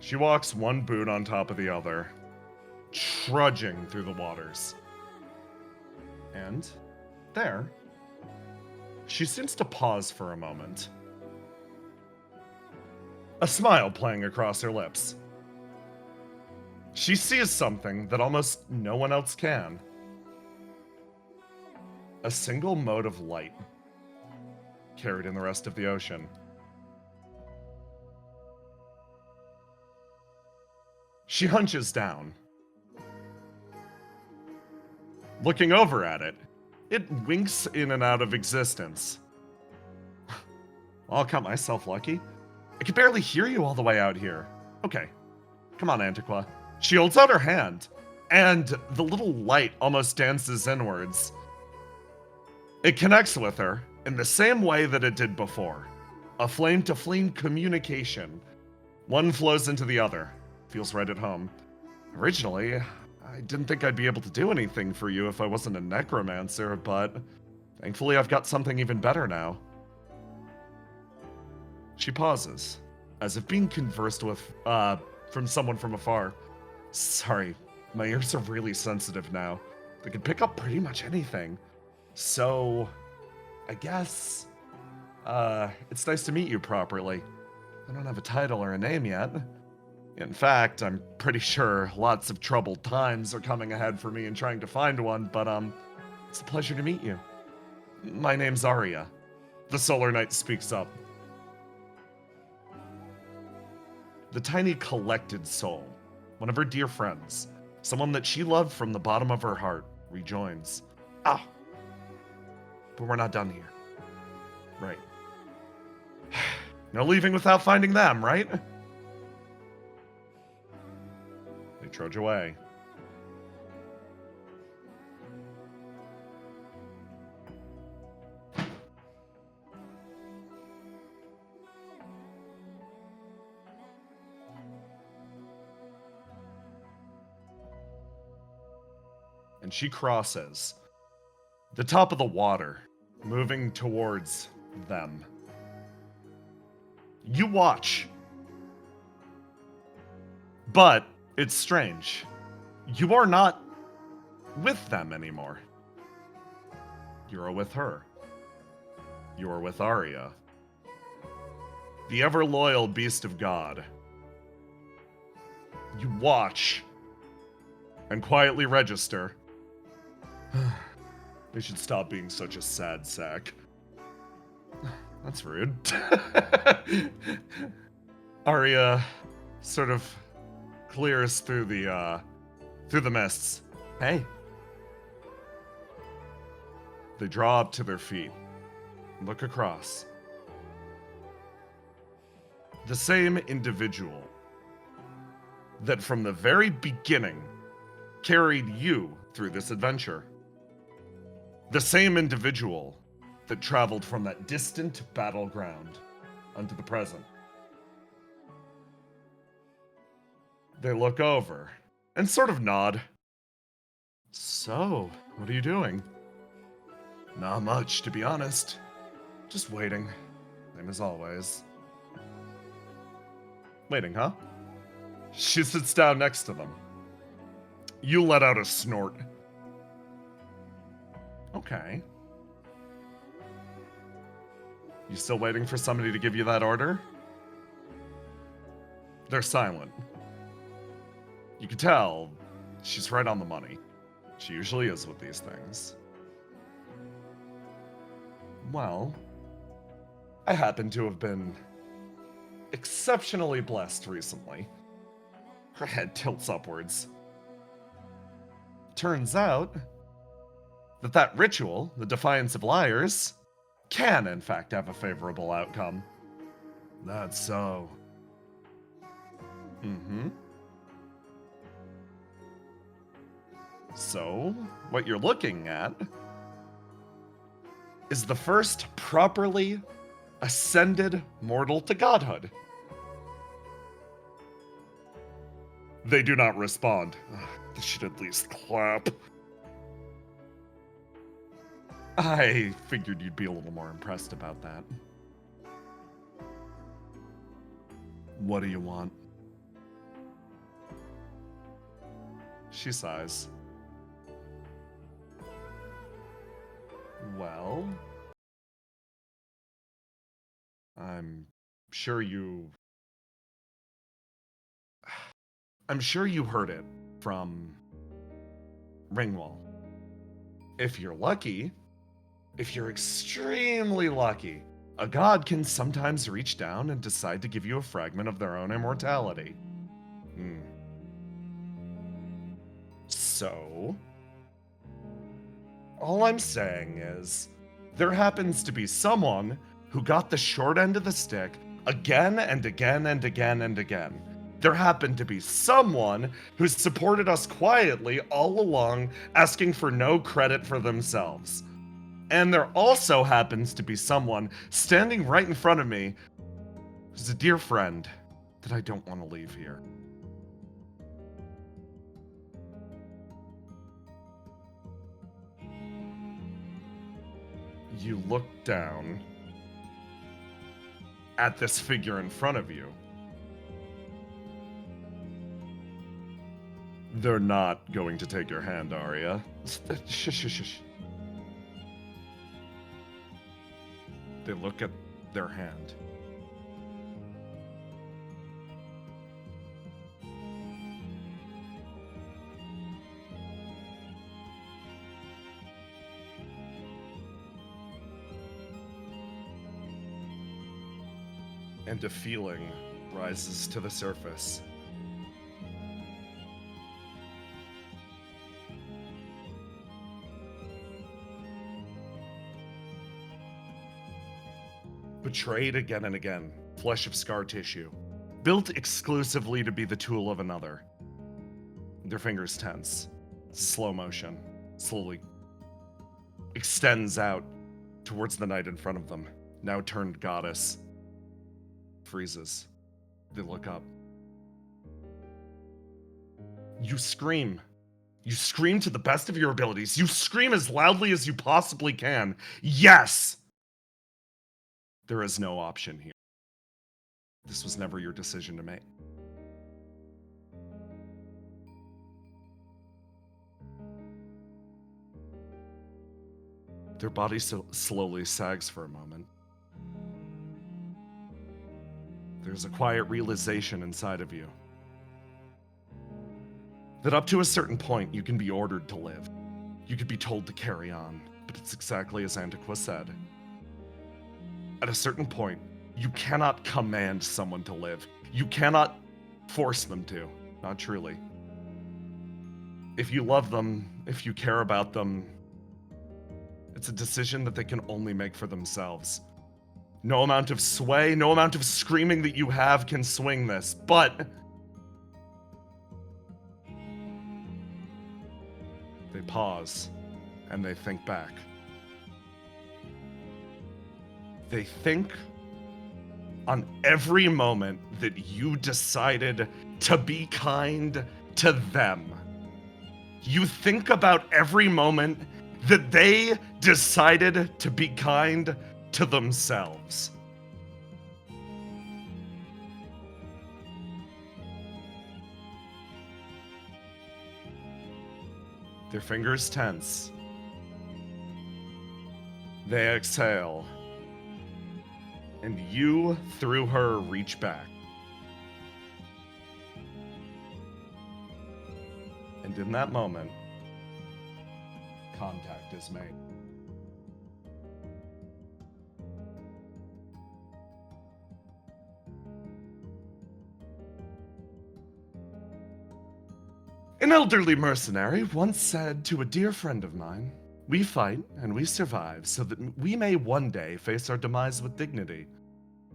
She walks one boot on top of the other, trudging through the waters. And there, she seems to pause for a moment. A smile playing across her lips. She sees something that almost no one else can. A single mode of light carried in the rest of the ocean. She hunches down. Looking over at it, it winks in and out of existence. I'll count myself lucky. I can barely hear you all the way out here. Okay, come on, Antiqua. She holds out her hand, and the little light almost dances inwards. It connects with her in the same way that it did before. A flame-to-flame communication. One flows into the other. Feels right at home. Originally, I didn't think I'd be able to do anything for you if I wasn't a necromancer, but thankfully I've got something even better now. She pauses, as if being conversed with, from someone from afar. Sorry, my ears are really sensitive now. They can pick up pretty much anything. So, I guess, it's nice to meet you properly. I don't have a title or a name yet. In fact, I'm pretty sure lots of troubled times are coming ahead for me in trying to find one, but, it's a pleasure to meet you. My name's Arya. The Solar Knight speaks up. The tiny collected soul, one of her dear friends, someone that she loved from the bottom of her heart, rejoins. Ah, but we're not done here. Right. No leaving without finding them, right? They trudge away. And she crosses the top of the water, moving towards them. You watch. But it's strange. You are not with them anymore. You're with her. You're with Arya, the ever-loyal beast of God. You watch and quietly register. They should stop being such a sad sack. That's rude. Arya sort of clears through the mists. Hey. They draw up to their feet. Look across. The same individual that from the very beginning carried you through this adventure. The same individual that traveled from that distant battleground unto the present. They look over and sort of nod. So, what are you doing? Not much, to be honest. Just waiting. Same as always. Waiting, huh? She sits down next to them. You let out a snort. Okay. You still waiting for somebody to give you that order? They're silent. You can tell she's right on the money. She usually is with these things. Well, I happen to have been exceptionally blessed recently. Her head tilts upwards. Turns out that ritual, the Defiance of Liars, can in fact have a favorable outcome. That's so. Mm-hmm. So, what you're looking at is the first properly ascended mortal to godhood. They do not respond. They should at least clap. I figured you'd be a little more impressed about that. What do you want? She sighs. Well, I'm sure you heard it from Ringwall. If you're lucky, if you're extremely lucky, a god can sometimes reach down and decide to give you a fragment of their own immortality. So, all I'm saying is, there happens to be someone who got the short end of the stick again and again and again and again. There happened to be someone who supported us quietly all along, asking for no credit for themselves. And there also happens to be someone standing right in front of me who's a dear friend that I don't want to leave here. You look down at this figure in front of you. They're not going to take your hand, Arya. Shush, shush, shush. They look at their hand. And a feeling rises to the surface. Betrayed again and again, flesh of scar tissue, built exclusively to be the tool of another. Their fingers tense, slow motion, slowly extends out towards the knight in front of them, now turned goddess. Freezes. They look up. You scream. You scream to the best of your abilities. You scream as loudly as you possibly can. Yes! There is no option here. This was never your decision to make. Their body slowly sags for a moment. There's a quiet realization inside of you that up to a certain point, you can be ordered to live. You could be told to carry on, but it's exactly as Antiqua said. At a certain point, you cannot command someone to live. You cannot force them to, not truly. If you love them, if you care about them, it's a decision that they can only make for themselves. No amount of sway, no amount of screaming that you have can swing this, but they pause and they think back. They think on every moment that you decided to be kind to them. You think about every moment that they decided to be kind to themselves. Their fingers tense. They exhale. And you, through her, reach back. And in that moment, contact is made. An elderly mercenary once said to a dear friend of mine, "We fight and we survive so that we may one day face our demise with dignity."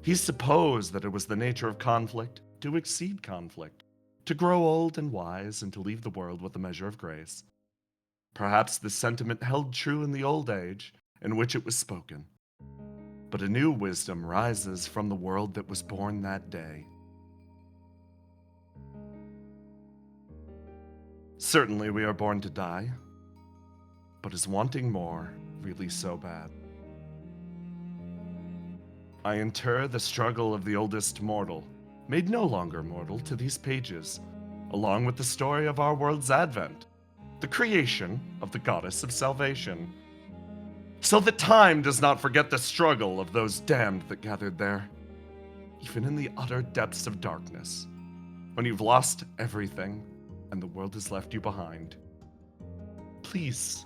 He supposed that it was the nature of conflict to exceed conflict, to grow old and wise, and to leave the world with a measure of grace. Perhaps this sentiment held true in the old age in which it was spoken, but a new wisdom rises from the world that was born that day. Certainly we are born to die, but is wanting more really so bad? I inter the struggle of the oldest mortal, made no longer mortal, to these pages, along with the story of our world's advent, the creation of the goddess of salvation, so that time does not forget the struggle of those damned that gathered there, even in the utter depths of darkness, when you've lost everything and the world has left you behind. Please,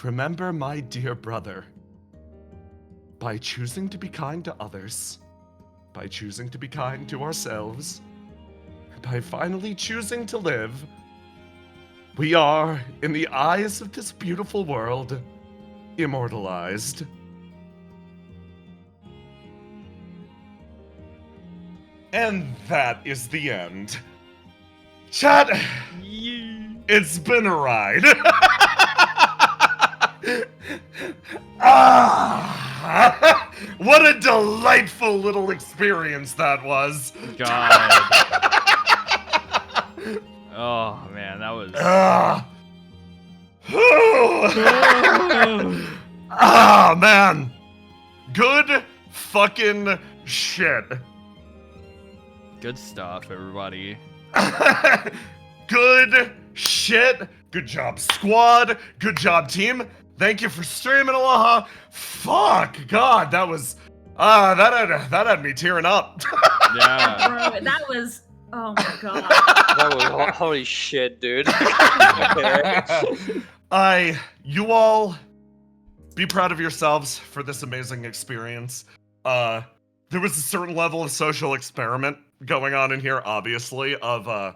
remember my dear brother. By choosing to be kind to others, by choosing to be kind to ourselves, by finally choosing to live, we are, in the eyes of this beautiful world, immortalized. And that is the end. Chat, it's been a ride. What a delightful little experience that was. God. Oh man, that was. Man. Good fucking shit. Good stuff, everybody. Good shit. Good job, squad. Good job, team. Thank you for streaming, aloha. Fuck, God, that was, that had me tearing up. Yeah. Bro, that was, oh my god. That was holy shit, dude. You all be proud of yourselves for this amazing experience. There was a certain level of social experiment going on in here, obviously, of, I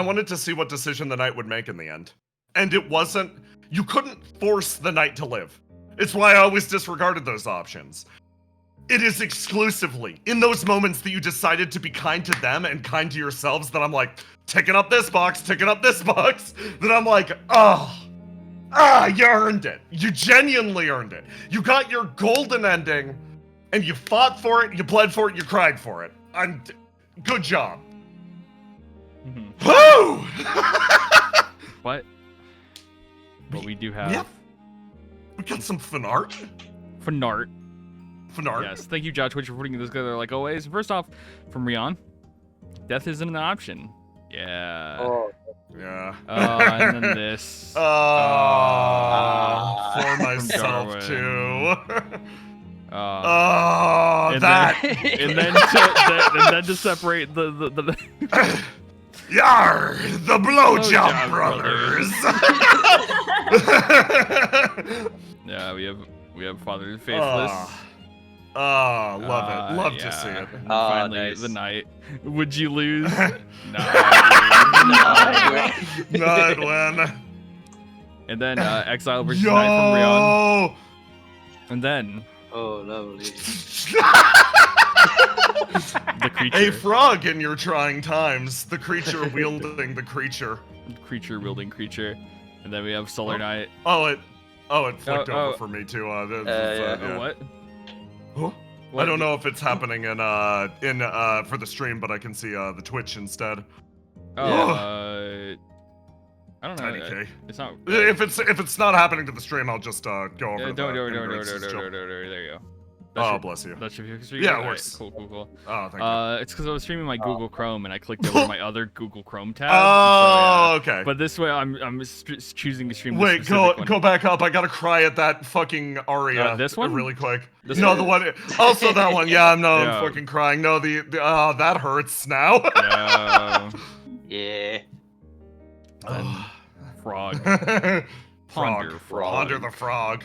wanted to see what decision the knight would make in the end. And it wasn't, you couldn't force the knight to live. It's why I always disregarded those options. It is exclusively in those moments that you decided to be kind to them and kind to yourselves that I'm like, ticking up this box, that I'm like, you earned it. You genuinely earned it. You got your golden ending, and you fought for it, you bled for it, you cried for it. Good job. Mm-hmm. Woo! What? But we do have We got some fanart. Fanart. Yes, thank you, Josh Twitch, for putting this together like always. First off, from Rion, death isn't an option. Yeah. Oh. Yeah. And then this. For myself too. And that. And then to separate the Yar, the blowjob brothers. Yeah, we have Father Faithless. Love it. Love to see it. And finally, nice. the night. Would you lose? No. Not win. And then Exile versus Knight from Rion. And then Oh, lovely. the creature. A frog in your trying times. The creature wielding the creature. Creature wielding creature. And then we have Solar Knight. It flicked over for me too. Yeah. What? Huh? What? I don't know if it's happening in for the stream, but I can see the Twitch instead. Oh, I don't know. Tiny K. It's not. If it's not happening to the stream, I'll just go over to Don't. the immigrants and chill. There you go. Oh, bless you. That should be Yeah, it Alright, works. Cool. Oh, thank you. It's because I was streaming my Google Chrome and I clicked over my other Google Chrome tab. Oh, so, yeah. okay. But this way, I'm choosing to stream. Wait, this go specific one. back up. I gotta cry at that fucking aria. This one? Really quick. This No, one? the one. Also that one. Yeah, I'm Yeah. fucking crying. No, the that hurts now. Yeah. Yeah. Frog. Frog. Frog. Ponder the frog.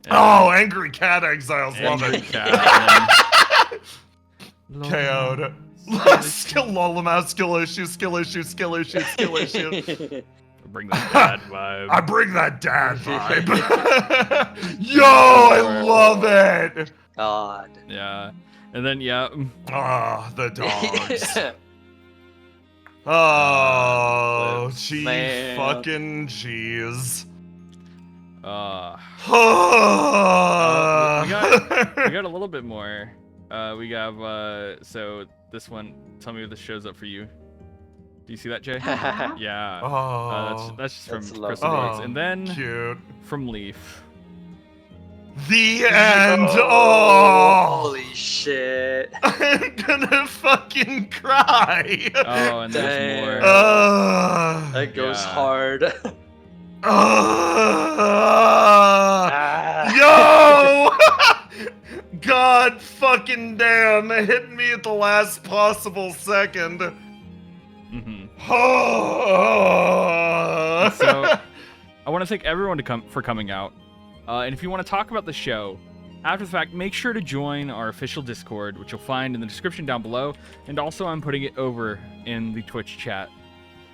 Yeah. Oh, angry cat exiles. Love Angry it. cat, KO'd. Skill Lolamouse, skill issue. Bring that bad vibe. I bring that dad vibe. Yo, I love it. God. Yeah. And then yeah. Ah, the dogs. Oh, gee, Man. fucking jeez. We we got a little bit more. We have so this one. Tell me if this shows up for you. Do you see that, Jay? Yeah. Oh, That's just from That's Crystal lovely. Notes. And then cute. from Leaf. The end. Oh, Holy shit. I'm gonna fucking cry. Oh, and there's Damn. more. That goes Yeah. hard. Yo! God fucking damn, it hit me at the last possible second. Mhm. Oh. So, I want to thank everyone for coming out. And if you want to talk about the show after the fact, make sure to join our official Discord, which you'll find in the description down below. And also, I'm putting it over in the Twitch chat.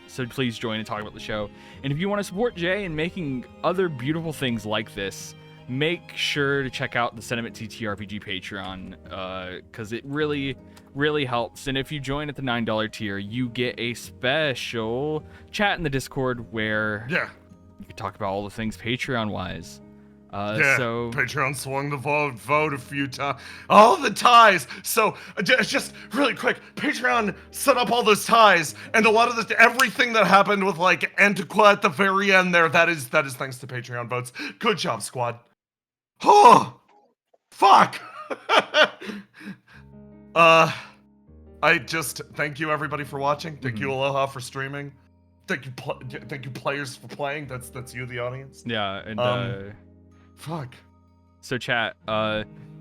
So please join and talk about the show. And if you want to support Jay in making other beautiful things like this, make sure to check out the SentimentTTRPG Patreon, because it really, really helps. And if you join at the $9 tier, you get a special chat in the Discord where Yeah. you can talk about all the things Patreon-wise. Yeah, So Patreon swung the vote a few times. All the ties. So just really quick, Patreon set up all those ties, and a lot of everything that happened with like Antiqua at the very end there. That is thanks to Patreon votes. Good job, squad. Oh, fuck. I just thank you everybody for watching. Thank you Aloha for streaming. Thank you players for playing. That's you, the audience. yeah, and Fuck. so chat,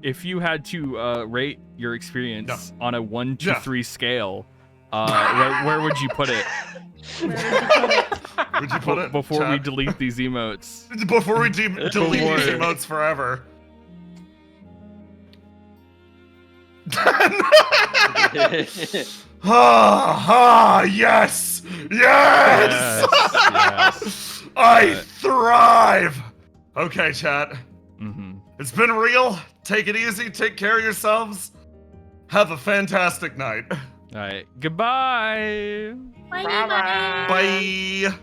if you had to rate your experience on a 1 to Yeah. 3 scale, where would you put it? Where would you put it? Would you put it Before we chat? delete these emotes? Before we delete these Before- emotes forever. Yes! Yes! Yes. I thrive! Okay, chat. Mm-hmm. It's been real. Take it easy. Take care of yourselves. Have a fantastic night. All right. Goodbye. Bye. Bye.